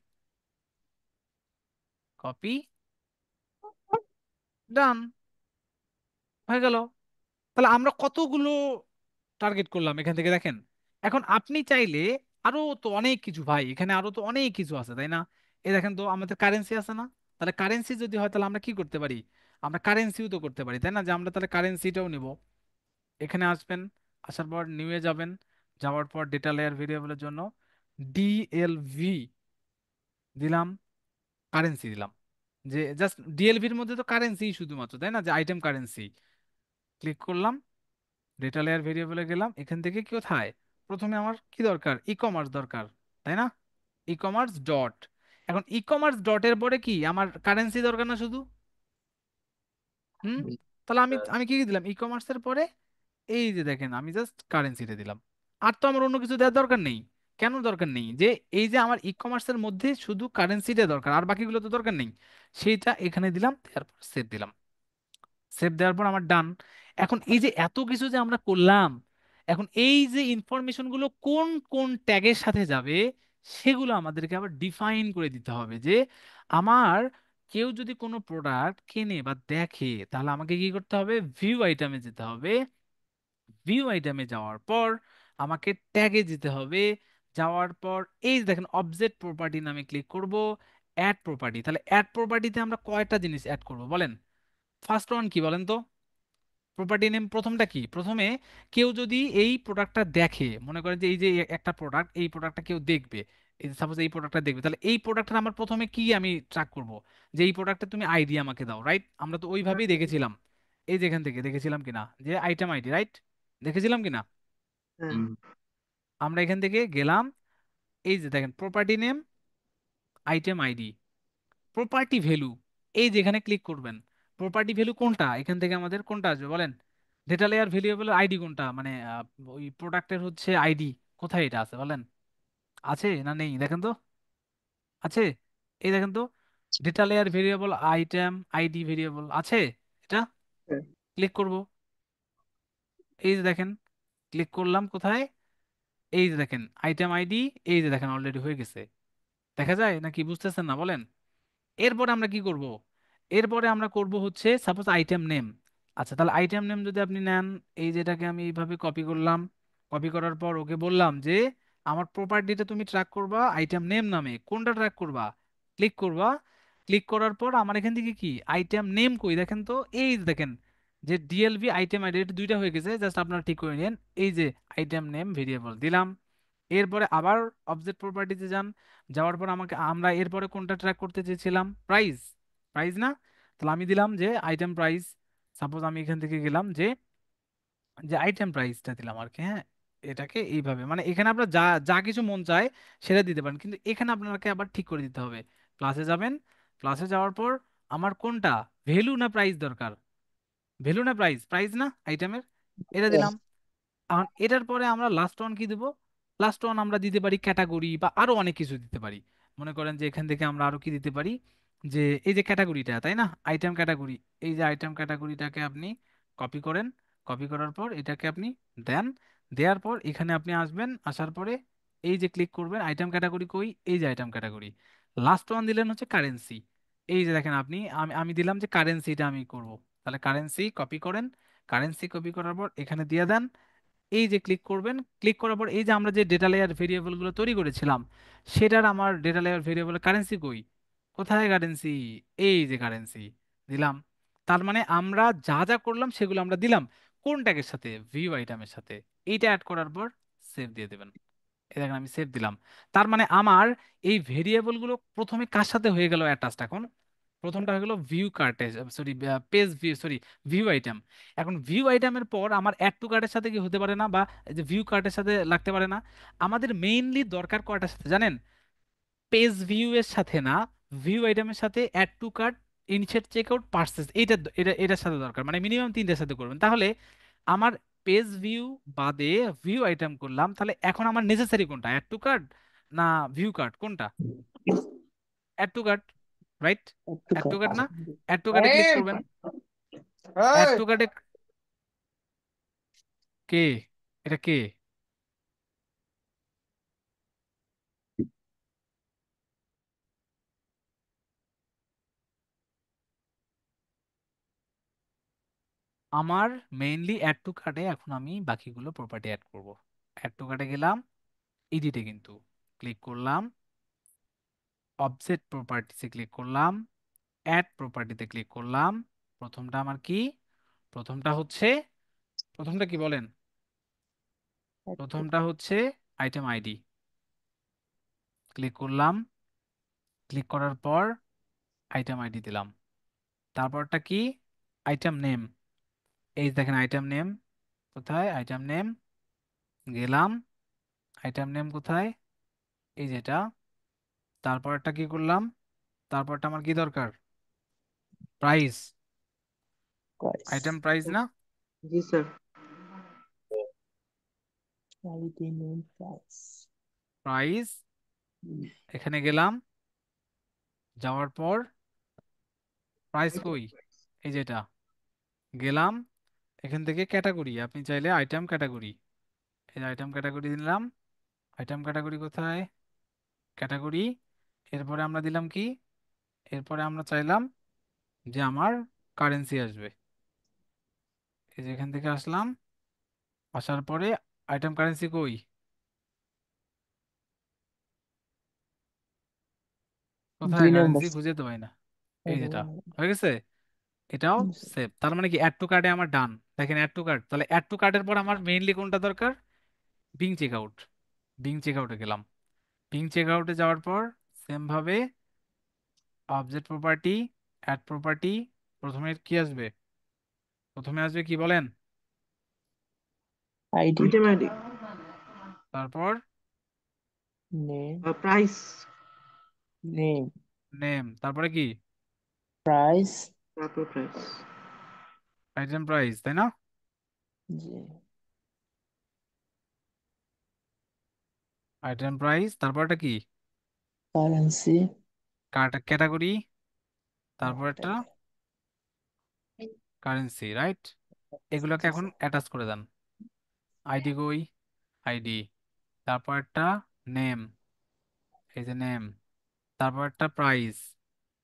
কপি, ডান, হয়ে গেল। তাহলে আমরা কতগুলো টার্গেট করলাম এখান থেকে দেখেন। এখন আপনি চাইলে আরো তো অনেক কিছু, ভাই এখানে আরো তো অনেক কিছু আছে তাই না? এই দেখেন তো আমাদের কারেন্সি আছে না? তাহলে কারেন্সি যদি হয় তাহলে আমরা কি করতে পারি? আমরা কারেন্সিও তো করতে পারি তাই না, যে আমরা তাহলে কারেন্সিটাও নিব। এখানে আসবেন, আসার পর নিউয়ে যাবেন, যাওয়ার পর ডেটা লেয়ার ভেরিয়েবলের জন্য ডিএলভি দিলাম, কারেন্সি দিলাম। যে জাস্ট ডিএলভির মধ্যে তো কারেন্সি শুধুমাত্র তাই না, যে আইটেম কারেন্সি। ক্লিক করলাম, ডেটা লেয়ার ভেরিয়েবলে গেলাম, এখান থেকে কি কোথায় প্রথমে আমার কি দরকার? ই কমার্স দরকার তাই না? ই কমার্স ডট, এখন ই কমার্স ডটের পরে কি আমার কারেন্সি দরকার না শুধু? হুম, তাহলে আমি আমি কি কি দিলাম ই কমার্সের পরে? এই যে দেখেন আমি জাস্ট কারেন্সিটা দিলাম। আর তো আমার অন্য কিছু দেওয়ার দরকার নেই। কেন দরকার নেই? যে এই যে আমার ই কমার্সের মধ্যে শুধু কারেন্সিটা দরকার, আর বাকিগুলো তো দরকার নেই। সেইটা এখানে দিলাম, তারপর সেভ দিলাম। সেভ দেওয়ার পর আমার ডান। এখন এই যে এত কিছু যে আমরা করলাম, এখন এই যে ইনফরমেশন গুলো কোন কোন ট্যাগের সাথে যাবে সেগুলো আমাদেরকে আবার ডিফাইন করে দিতে হবে। যে আমার কেউ যদি কোনো প্রোডাক্ট কেনে বা দেখে তাহলে আমাকে কি করতে হবে? ভিউ আইটেমে যেতে হবে। ভিউ আইটেমে যাওয়ার পর আমাকে ট্যাগে যেতে হবে। যাওয়ার পর এই যে দেখেন অবজেক্ট প্রপার্টি নামে ক্লিক করব, অ্যাড প্রপার্টি। তাহলে অ্যাড প্রপার্টিতে আমরা কয়টা জিনিস অ্যাড করব বলেন? ফার্স্ট ওয়ান কি বলেন তো? প্রপার্টি নেম প্রথমটা কি? প্রথমে কেউ যদি এই প্রোডাক্টটা দেখে, মনে করেন যে এই যে একটা প্রোডাক্ট, এই প্রোডাক্টটা কেউ দেখবে, এই সাপোজ এই প্রোডাক্টটা দেখবে, তাহলে এই প্রোডাক্টের আমার প্রথমে কি আমি ট্র্যাক করব? যে এই প্রোডাক্টটা তুমি আইডি আমাকে দাও, রাইট? আমরা তো ওইভাবেই দেখেছিলাম, এই যে এখান থেকে দেখেছিলাম কিনা যে আইটেম আইডি, রাইট? দেখেছিলাম কিনা? হ্যাঁ। আমরা এখান থেকে গেলাম, এই যে দেখেন property name, item ID, property value, এই যেখানে ক্লিক করবেন। প্রপার্টি ভ্যালু কোনটা এখান থেকে আমাদের কোনটা আসবে বলেন? ডেটা লেয়ার ভেরিয়েবলের আইডি কোনটা, মানে ওই প্রোডাক্টের হচ্ছে আইডি কোথায় এটা আছে বলেন? আছে না নেই দেখেন তো? আছে, এই দেখেন তো, data layer variable item ID variable আছে এটা। হ্যাঁ। ক্লিক করব, এই যে দেখেন, ক্লিক করলাম কোথায়? এই যে দেখেন আইটেম আইডি, এই যে দেখেন অলরেডি হয়ে গেছে। দেখা যায় নাকি? বুঝতেছেন না বলেন? এরপরে আমরা কি করব? এরপরে আমরা করব হচ্ছে সাপোজ আইটেম নেম। আচ্ছা, তাহলে আইটেম নেম যদি আপনি নেন, এই যেটাকে আমি এইভাবে কপি করলাম, কপি করার পর ওকে বললাম যে আমার প্রপার্টিটা তুমি ট্র্যাক করবা আইটেম নেম নামে, কোনটা ট্র্যাক করবা? ক্লিক করবা। ক্লিক করার পর আমার এখান থেকে কি আইটেম নেম কই দেখেন তো, এই যে দেখেন যে ডিএলভি আইটেম আইডি, এটা দুইটা হয়ে গেছে, জাস্ট আপনারা ঠিক করে নিন। এই যে আইটেম নেম ভেরিয়েবল দিলাম। এরপরে আবার অবজেক্ট প্রপার্টিতে যান, যাওয়ার পর আমাকে আমরা এরপরে কোনটা ট্র্যাক করতে চেয়েছিলাম? প্রাইস, প্রাইস না? তাহলে আমি দিলাম যে আইটেম প্রাইস। সাপোজ আমি এখান থেকে গেলাম যে যে আইটেম প্রাইসটা দিলাম আর কি, হ্যাঁ। এটাকে এইভাবে মানে এখানে আপনার যা যা কিছু মন চায় সেটা দিতে পারেন, কিন্তু এখানে আপনাকে আবার ঠিক করে দিতে হবে। প্লাসে যাবেন, প্লাসে যাওয়ার পর আমার কোনটা ভ্যালু না প্রাইস দরকার? ভ্যালু না প্রাইস? প্রাইস না আইটেমের, এটা দিলাম। এখন এটার পরে আমরা লাস্ট ওয়ান কি দেবো? লাস্ট ওয়ান আমরা দিতে পারি ক্যাটাগরি বা আরো অনেক কিছু দিতে পারি। মনে করেন যে এখান থেকে আমরা আরো কি দিতে পারি, যে এই যে ক্যাটাগরিটা তাই না, আইটেম ক্যাটাগরি, এই যে আইটেম ক্যাটাগরিটাকে আপনি কপি করেন, কপি করার পর এটাকে আপনি দেন। দেওয়ার পর এখানে আপনি আসবেন, আসার পরে এই যে ক্লিক করবেন আইটেম ক্যাটাগরি কই, এই যে আইটেম ক্যাটাগরি। লাস্ট ওয়ান দিলেন হচ্ছে কারেন্সি, এই যে দেখেন আপনি, আমি আমি দিলাম যে কারেন্সিটা আমি করব। তাহলে কারেন্সি কপি করেন, কারেন্সি কপি করার পর এখানে দিয়ে দেন। এই যে ক্লিক করবেন, ক্লিক করার পর এই যে আমরা যে ডেটা লেয়ার ভেরিয়েবল গুলো তৈরি করেছিলাম, সেটার আমার ডেটা লেয়ার ভেরিয়েবলের কারেন্সি কই? কোথায় কারেন্সি? এই যে কারেন্সি দিলাম। তার মানে আমরা যা যা করলাম সেগুলো আমরা দিলাম কোন ট্যাগের সাথে? ভিউ আইটেমের সাথে। এইটা অ্যাড করার পর সেভ দিয়ে দেবেন। এই দেখেন আমি সেভ দিলাম। তার মানে আমার এই ভেরিয়েবল গুলো প্রথমে কার সাথে হয়ে গেল অ্যাটাচড? এখন প্রথমটা হয়ে গেল ভিউ কার্টে, sorry page view, sorry view item. এখন ভিউ আইটেমের পর আমার অ্যাড টু কার্টের সাথে কি হতে পারে না, বা এই যে ভিউ কার্টের সাথে লাগতে পারে না? আমাদের মেইনলি দরকার কয়টার সাথে জানেন? পেজ ভিউ এর সাথে না, ভিউ আইটেমের সাথে, add to cart initiate checkout, purchase, এইটা এটা এটার সাথে দরকার, মানে মিনিমাম তিনটার সাথে করবেন। তাহলে আমার পেজ ভিউ বাদে ভিউ আইটেম করলাম, তাহলে এখন আমার নেসেসারি কোনটা, অ্যাড টু কার্ট না ভিউ কার্ট, কোনটা? Add to cart, right? একটু অ্যাড টু কার্ট কাজ না? অ্যাড টু কার্টে ক্লিক করবেন। অ্যাড টু কার্টে, কে এটা কে? আমার মেইনলি অ্যাড টু কার্টে এখন আমি বাকিগুলো প্রপার্টি অ্যাড করব। অ্যাড টু কার্টে গেলাম, এডিটে কিন্তু ক্লিক করলাম, অবজেক্ট প্রপার্টিসে ক্লিক করলাম, অ্যাড প্রপার্টিতে ক্লিক করলাম। প্রথমটা আমার কি? প্রথমটা হচ্ছে, প্রথমটা কি বলেন? একটু প্রথমটা হচ্ছে আইটেম আইডি। ক্লিক করলাম, ক্লিক করার পর আইটেম আইডি দিলাম। তারপরটা কি? Item name. এই যে দেখেন আইটেম নেম, কোথায় আইটেম নেম? গেলাম, আইটেম নেম কোথায়? এই যেটা। তারপরটা কি করলাম? তারপরটা আমার কি দরকার? প্রাইস, প্রাইস আইটেম প্রাইস না? জি sir. ID name price price, এখানে গেলাম, যাওয়ার পর প্রাইস কই? এই যেটা। গেলাম, এখান থেকে ক্যাটাগরি, আপনি চাইলে আইটেম ক্যাটাগরি, এই আইটেম ক্যাটাগরি দিলাম। আইটেম ক্যাটাগরি কোথায়? ক্যাটাগরি। এরপরে আমরা দিলাম কি? এরপরে আমরা চাইলাম যে আমার কারেন্সি আসবে, এই যে এখান থেকে আসলাম, আসার পরে আইটেম কারেন্সি কই? কোথায় 2 নম্বর। কারেন্সি? খুঁজে তো পাই না। এই যেটা, হয়ে গেছে। এটাও সেভ। তার মানে কি অ্যাড টু কার্টে আমার ডান। দেখেন অ্যাড টু কার্ট, তাহলে অ্যাড টু কার্টের পর আমার মেইনলি কোনটা দরকার? Begin check out. বিং চেক আউটে গেলাম, বিং চেক আউটে যাওয়ার পর সেম ভাবে অবজেক্ট প্রপার্টি, অ্যাড প্রপার্টি, প্রথমে কি আসবে? প্রথমে আসবে কি বলেন? আইডি আইটেম আইডি, তারপর নেম প্রাইস, নেম নেম, তারপরে কি? প্রাইস। তারপর প্রাইস। আইটেম প্রাইস, তাই না? জি আইটেম প্রাইস, তারপরটা কি? কারেন্সি ক্যাটাগরি, তারপর একটা কারেন্সি, রাইট? এগুলোকে জি এখন স্যার অ্যাটাচ করে দেন। আইডি কই? আইডি, তারপর একটা নেম, এই যে নেম, তারপর একটা প্রাইস,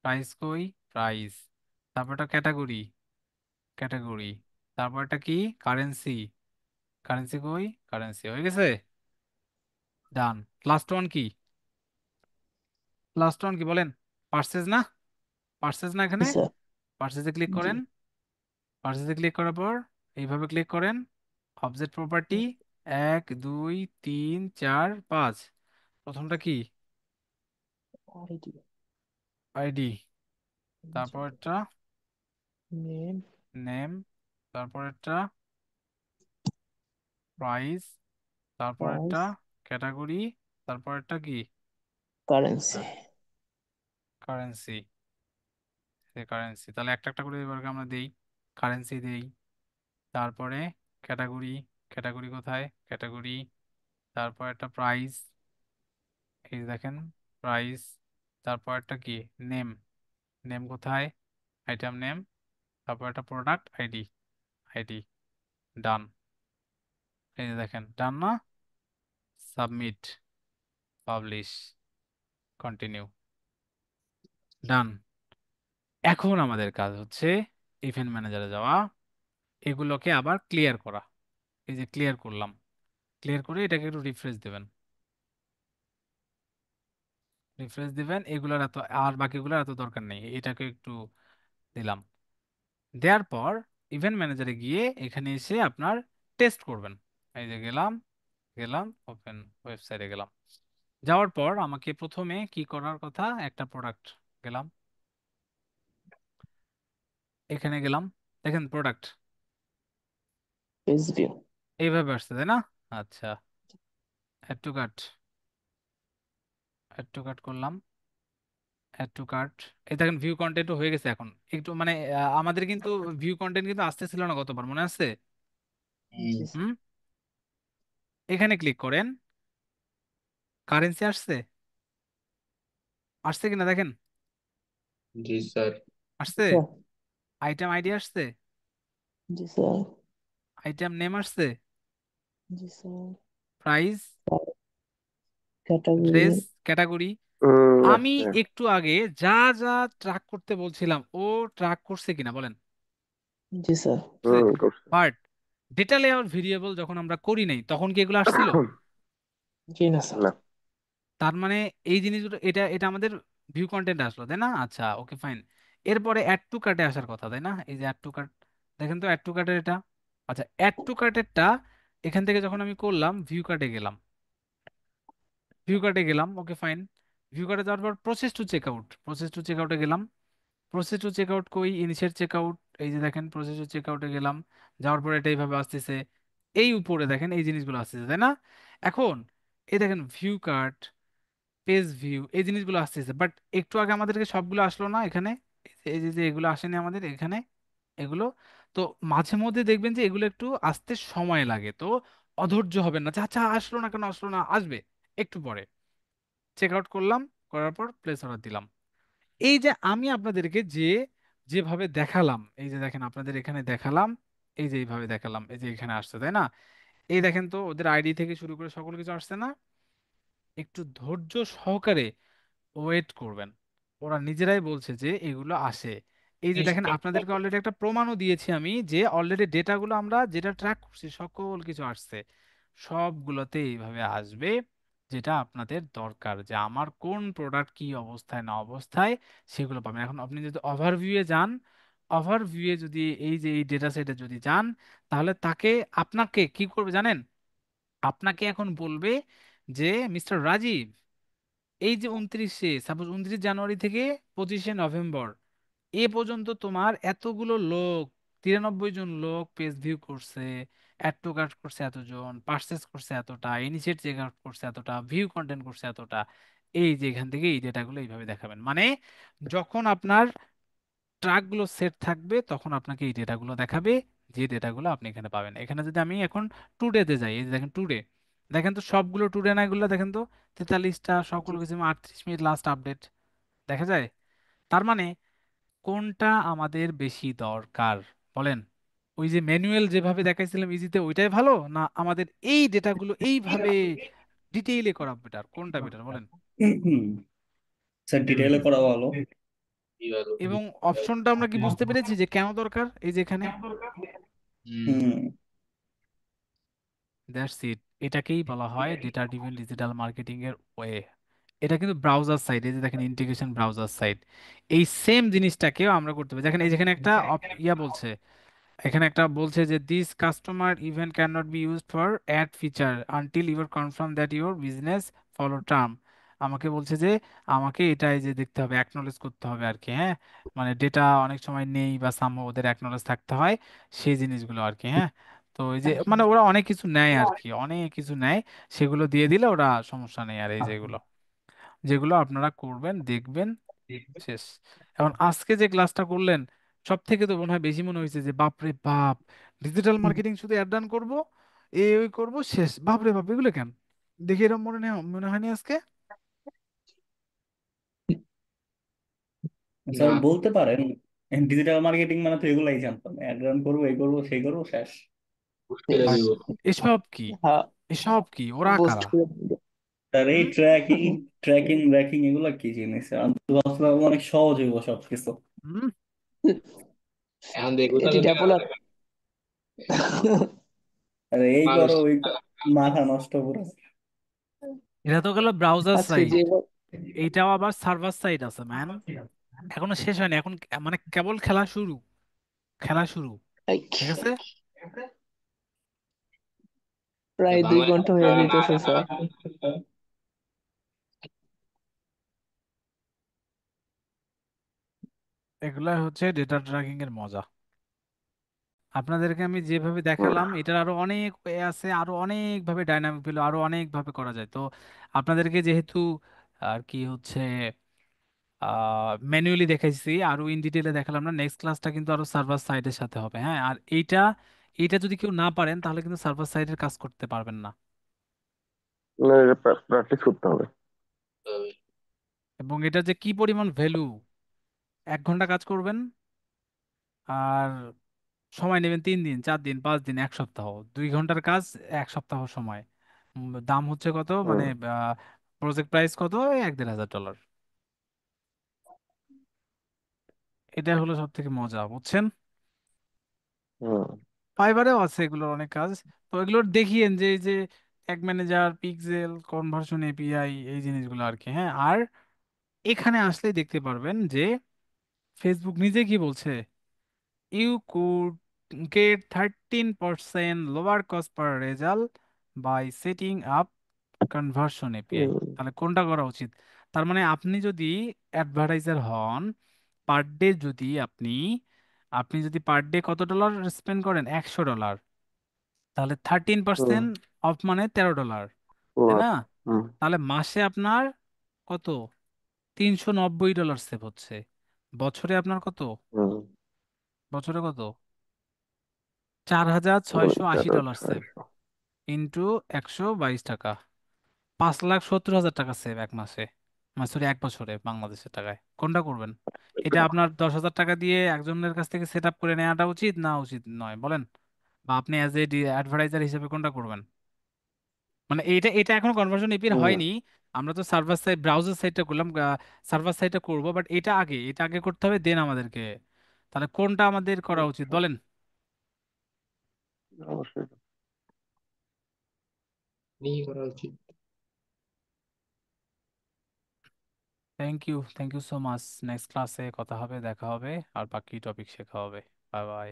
প্রাইস কই? প্রাইস, তারপর একটা ক্যাটাগরি, ক্যাটাগরি, তারপর একটা কি? কারেন্সি, কারেন্সি কই? কারেন্সি, হয়ে গেছে, ডান। লাস্ট ওয়ান কি? লাস্ট ওয়ান কি বলেন? পার্সেস না? পার্সেস না? জি এখানে স্যার পার্সেসে ক্লিক জি করেন, পার্সেসে ক্লিক করার পর এইভাবে ক্লিক করেন, অবজেক্ট প্রপার্টি, 1 2 3 4 5, প্রথমটা কি? আইডি আইডি, তারপর একটা নেম নেম, তারপর একটা প্রাইস, তারপর একটা প্রাইস ক্যাটাগরি, তারপর একটা কি? কারেন্সি। কারেন্সি। কারেন্সি, তাহলে একটা একটা করে এবার আমরা দেই। কারেন্সি দেই, তারপরে ক্যাটাগরি, ক্যাটাগরি কোথায়? ক্যাটাগরি, তারপর একটা প্রাইস, এই যে দেখেন প্রাইস, তারপর একটা কি? নেম, নেম কোথায়? আইটেম নেম, তারপর একটা প্রোডাক্ট আইডি, আইডি, ডান। এই যে দেখেন ডান না? সাবমিট, পাবলিশ, কন্টিনিউ, ডান। এখন আমাদের কাজ হচ্ছে ইভেন্ট ম্যানেজারে যাওয়া, এগুলোকে আবার ক্লিয়ার করা। এই যে ক্লিয়ার করলাম, ক্লিয়ার করে এটাকে একটু রিফ্রেশ দেবেন, রিফ্রেশ দিবেন। এগুলোর এত আর বাকিগুলোর এত দরকার নেই, এটাকে একটু দিলাম। দেওয়ার পর ইভেন্ট ম্যানেজারে গিয়ে এখানে এসে আপনার টেস্ট করবেন। এই যে গেলাম, গেলাম ওপেন ওয়েবসাইটে গেলাম, যাওয়ার পর আমাকে প্রথমে কি করার কথা? একটা প্রোডাক্ট, গেলাম, এখানে গেলাম, দেখেন প্রোডাক্ট পেজ ভিউ এইভাবে আসছে, তাই না? আচ্ছা, add to cart, add to cart করলাম, অ্যাড টু কার্ট। এই দেখেন ভিউ কন্টেন্টও হয়ে গেছে এখন একটু মানে আমাদের কিন্তু ভিউ কন্টেন্ট কিন্তু আসতেছিল না গতবার, মনে আছে? জি স্যার। হুম। এখানে ক্লিক করেন, কারেন্সি আসছে, আসছে কিনা দেখেন। জি স্যার। আসছে। স্যার। আইটেম আইডি আসছে, জি স্যার। আইটেম নেম আসছে, জি sir. Price, category. Dress, category. আমি আচ্ছা। একটু আগে যা যা ট্র্যাক করতে বলছিলাম ও ট্র্যাক করছে কিনা বলেন। জি স্যার। করছে। বাট ডেটা লেআউট ভেরিয়েবল যখন আমরা করি নাই তখন কি এগুলো আসছিল? জি না স্যার। না। তার মানে এই জিনিসগুলো, এটা এটা আমাদের ভিউ কন্টেন্ট আসলো তাই না? আচ্ছা ওকে ফাইন। এরপরে অ্যাড টু কার্টে আসার কথা তাই না? এই যে অ্যাড টু কার্ট, দেখেন তো অ্যাড টু কার্টের এটা। আচ্ছা অ্যাড টু কার্টেরটা এখান থেকে যখন আমি করলাম ভিউ কার্টে গেলাম, ভিউ কার্টে গেলাম, ওকে ফাইন। ভিউ কার্টে যাওয়ার পর process to check out, process to check আউটে গেলাম। প্রসেস টু চেক আউট কই, ইনিশিয়েট চেক আউট। এই যে দেখেন প্রসেস টু চেক আউটে গেলাম, যাওয়ার পর এটা এইভাবে আসতেছে, এই উপরে দেখেন এই জিনিসগুলো আসতেছে তাই না? এখন এই দেখেন ভিউ কার্ট, পেজ ভিউ, এই জিনিসগুলো আসতেছে, বাট একটু আগে আমাদেরকে সবগুলো আসলো না এখানে। এই যে এগুলো আসেনি আমাদের এখানে এগুলো। তো মাঝে মধ্যে দেখবেন যে এগুলো একটু আসতে সময় লাগে, তো অধৈর্য হবেন না যে আচ্ছা আসলো না কেন, আসলো না, আসবে একটু পরে। চেক আউট করলাম, করার পর প্লেস অর্ডার দিলাম। এই যে আমি আপনাদেরকে যেভাবে দেখালাম, এই যে দেখেন আপনাদের এখানে দেখালাম, এই যে এইভাবে দেখালাম, এই যে এখানে আসছে তাই না? এই দেখেন তো ওদের আইডি থেকে শুরু করে সকল কিছু আসছে না? একটু ধৈর্য সহকারে ওয়েট করবেন, ওরা নিজেরাই বলছে যে এগুলো আসে। এই যে দেখেন আপনাদেরকে অলরেডি একটা প্রমাণও দিয়েছি আমি যে অলরেডি ডেটাগুলো আমরা যেটা ট্র্যাক করছি সকল কিছু আসছে, সবগুলোতে এইভাবে আসবে যেটা আপনাদের দরকার, যে আমার কোন প্রোডাক্ট কি অবস্থায় না অবস্থায় সেগুলো পাবেন। এখন আপনি যদি ওভারভিউয়ে যান, ওভারভিউয়ে যদি এই যে এই ডেটা সেটে যদি যান, তাহলে তাকে আপনাকে কি করবে জানেন? আপনাকে এখন বলবে যে মিস্টার রাজীব, এই যে 29 জানুয়ারি থেকে 25 নভেম্বর এ পর্যন্ত তোমার এতগুলো লোক, 93 জন লোক পেজ ভিউ করছে, অ্যাড টু কার্ট করছে এতজন, পারচেস করছে এতটা, ইনিশিয়েট চেক আউট করছে এতটা, ভিউ কন্টেন্ট করছে এতটা। এই যে এখান থেকে এই ডেটাগুলো এইভাবে দেখাবেন, মানে যখন আপনার ট্র্যাকগুলো সেট থাকবে তখন আপনাকে এই ডেটাগুলো দেখাবে, যে ডেটাগুলো আপনি এখানে পাবেন। এখানে যদি আমি এখন টুডেতে যাই, এই যে দেখেন টুডে, দেখেন তো সবগুলো টুডে না এগুলো দেখেন তো, 43টা সকল কিছু 38 মিনিট লাস্ট আপডেট দেখা যায়। তার মানে কোনটা আমাদের বেশি দরকার বলেন? ওই যে ম্যানুয়াল যেভাবে দেখাইছিলাম ইজিতে ওইটাই ভালো, না আমাদের এই ডেটাগুলো এইভাবে ডিটেইলে করা বেটার? কোনটা বেটার বলেন? স্যার ডিটেইলে করা ভালো। কি ভালো। এবং অপশনটা আমরা কি বুঝতে পেরেছি যে কেন দরকার, এই যে এখানে হুম। হুম। That's it. এটাকেই বলা হয় ডেটা ড্রিভেন ডিজিটাল মার্কেটিং এর ওয়ে। এটা কিন্তু ব্রাউজার সাইট, এই যে দেখেন ইন্টিগ্রেশন ব্রাউজার সাইট, এই সেম জিনিসটাকেও আমরা করতে পারি। দেখেন এই যেখানে একটা ইয়া বলছে, এখানে একটা বলছে যে this customer event can not be used for ad feature until your confirm that your business follow term. আমাকে বলছে যে আমাকে এটা এই যে দেখতে হবে, অ্যাকনলেজ করতে হবে আর কি, হ্যাঁ, মানে ডেটা অনেক সময় নেই বা সাম ওদের অ্যাকনলেজ থাকতে হয়, সেই জিনিসগুলো আর কি, হ্যাঁ। তো এই যে মানে ওরা অনেক কিছু নেয় আর কি, অনেক কিছু নেয়, সেগুলো দিয়ে দিলে ওরা সমস্যা নেই। আর এই যেগুলো যেগুলো আপনারা করবেন দেখবেন শেষ। এখন আজকে যে ক্লাসটা করলেন সব থেকে তো মনে হয় বেশি মনে হয়েছে যে বাপরে বাপ, ডিজিটাল মার্কেটিং শুধু অ্যাড রান করবো, এই ওই করবো শেষ, বাপরে বাপ এগুলো কেন দেখে এরকম মনে হয়নি আজকে? স্যার না, বলতে পারেন, ডিজিটাল মার্কেটিং মানে তো এগুলাই জানতাম, অ্যাড রান করবো, এই করবো, সেই করবো, শেষ। বুঝতে বাট দিব। এসব কি, হ্যাঁ। এসব কি, ওরা বুস্ট কারা? করে দিবে। স্যার এই হুম। ট্র্যাকিং ট্র্যাকিং ব্র্যাকিং এগুলা কি জিনিস? আমি তো ভাবছিলাম অনেক সহজ হইব সবকিছু। হুম। এখন দেখবো এটি তাহলে ডেভেলপ। আরে এই মানুষ। করো ওই করো, মাথা নষ্ট করে। এটা তো গেল ব্রাউজার আজকে যে সাইট, এইটাও আবার সার্ভার সাইড আছে ম্যান, এখনো শেষ হয়নি, এখন মানে কেবল খেলা শুরু, খেলা শুরু, ঠিক আছে? প্রায় দুই বাংলায় ঘন্টা হয়ে যেতেছে স্যার। এগুলা হচ্ছে ডেটা ট্র্যাকিং এর মজা। আপনাদেরকে আমি যেভাবে দেখালাম এটার আরো অনেক ওয়ে আছে, আরো অনেক ভাবে ডাইনামিক ভ্যালু আরো অনেক ভাবে করা যায়। তো আপনাদেরকে যেহেতু আর কি হচ্ছে ম্যানুয়ালি দেখাইছি, আরো ইন ডিটেইলে দেখালাম না। নেক্সট ক্লাসটা কিন্তু আরো সার্ভার সাইডের সাথে হবে, হ্যাঁ। আর এইটা যদি কেউ না পারেন তাহলে কিন্তু সার্ভার সাইডের কাজ করতে পারবেন না। না, এটা প্র্যাকটিস করতে হবে। তবে এবং এটা যে কি পরিমাণ ভ্যালু, 1 ঘন্টা কাজ করবেন আর সময় নেবেন 3 দিন, 4 দিন, 5 দিন, 1 সপ্তাহ, 2 ঘন্টার কাজ, 1 সপ্তাহ সময়। দাম হচ্ছে কত, মানে হুম প্রজেক্ট প্রাইস কত, 1-1.5 হাজার ডলার। এটা হলো সব থেকে মজা, বুঝছেন। হুম ফাইবারেও আছে এগুলোর অনেক কাজ। তো এগুলোর দেখিয়েন যে এই যে tag manager, pixel, conversion API, এই জিনিসগুলো আর কি, হ্যাঁ। আর এখানে আসলেই দেখতে পারবেন যে ফেসবুক নিজে কি বলছে, you could get 13% lower cost per result by setting up conversion API। হুম তাহলে কোনটা করা উচিত? তার মানে আপনি যদি অ্যাডভার্টাইজার হন, পার ডে যদি আপনি আপনি যদি পার ডে কত ডলার স্পেন্ড করেন, $100, তাহলে থার্টিন হুম পার্সেন্ট অফ মানে $13, তাই লাভ। না? হুম তাহলে মাসে আপনার কত, $390 সেভ হচ্ছে। বছরে আপনার কত, হুম বছরে কত, 4,680 ডলার সেভ 4,600। ইন্টু 122 টাকা, 5,70,000 টাকা সেভ এক মাসে, মানে সরি 1 বছরে বাংলাদেশের টাকায়। কোনটা করবেন? এটা আপনার 10,000 টাকা দিয়ে একজনের কাছ থেকে সেট আপ করে নেওয়াটা উচিত না উচিত নয় বলেন? বা আপনি অ্যাজ এ অ্যাডভার্টাইজার হিসেবে কোনটা করবেন? মানে এটা এটা এখনো কনভার্সন এপির হুম হয়নি। আমরা তো সার্ভার সাইড ব্রাউজার সাইডটা করলাম, সার্ভার সাইডটা করবো, বাট এটা আগে করতে হবে দেন আমাদেরকে। তাহলে কোনটা আমাদের করা উচিত আচ্ছা, বলেন? অবশ্যই। নিয়ে করা উচিত। Thank you so much. Next ক্লাসে কথা হবে, দেখা হবে, আর বাকি টপিক শেখা হবে। Bye bye.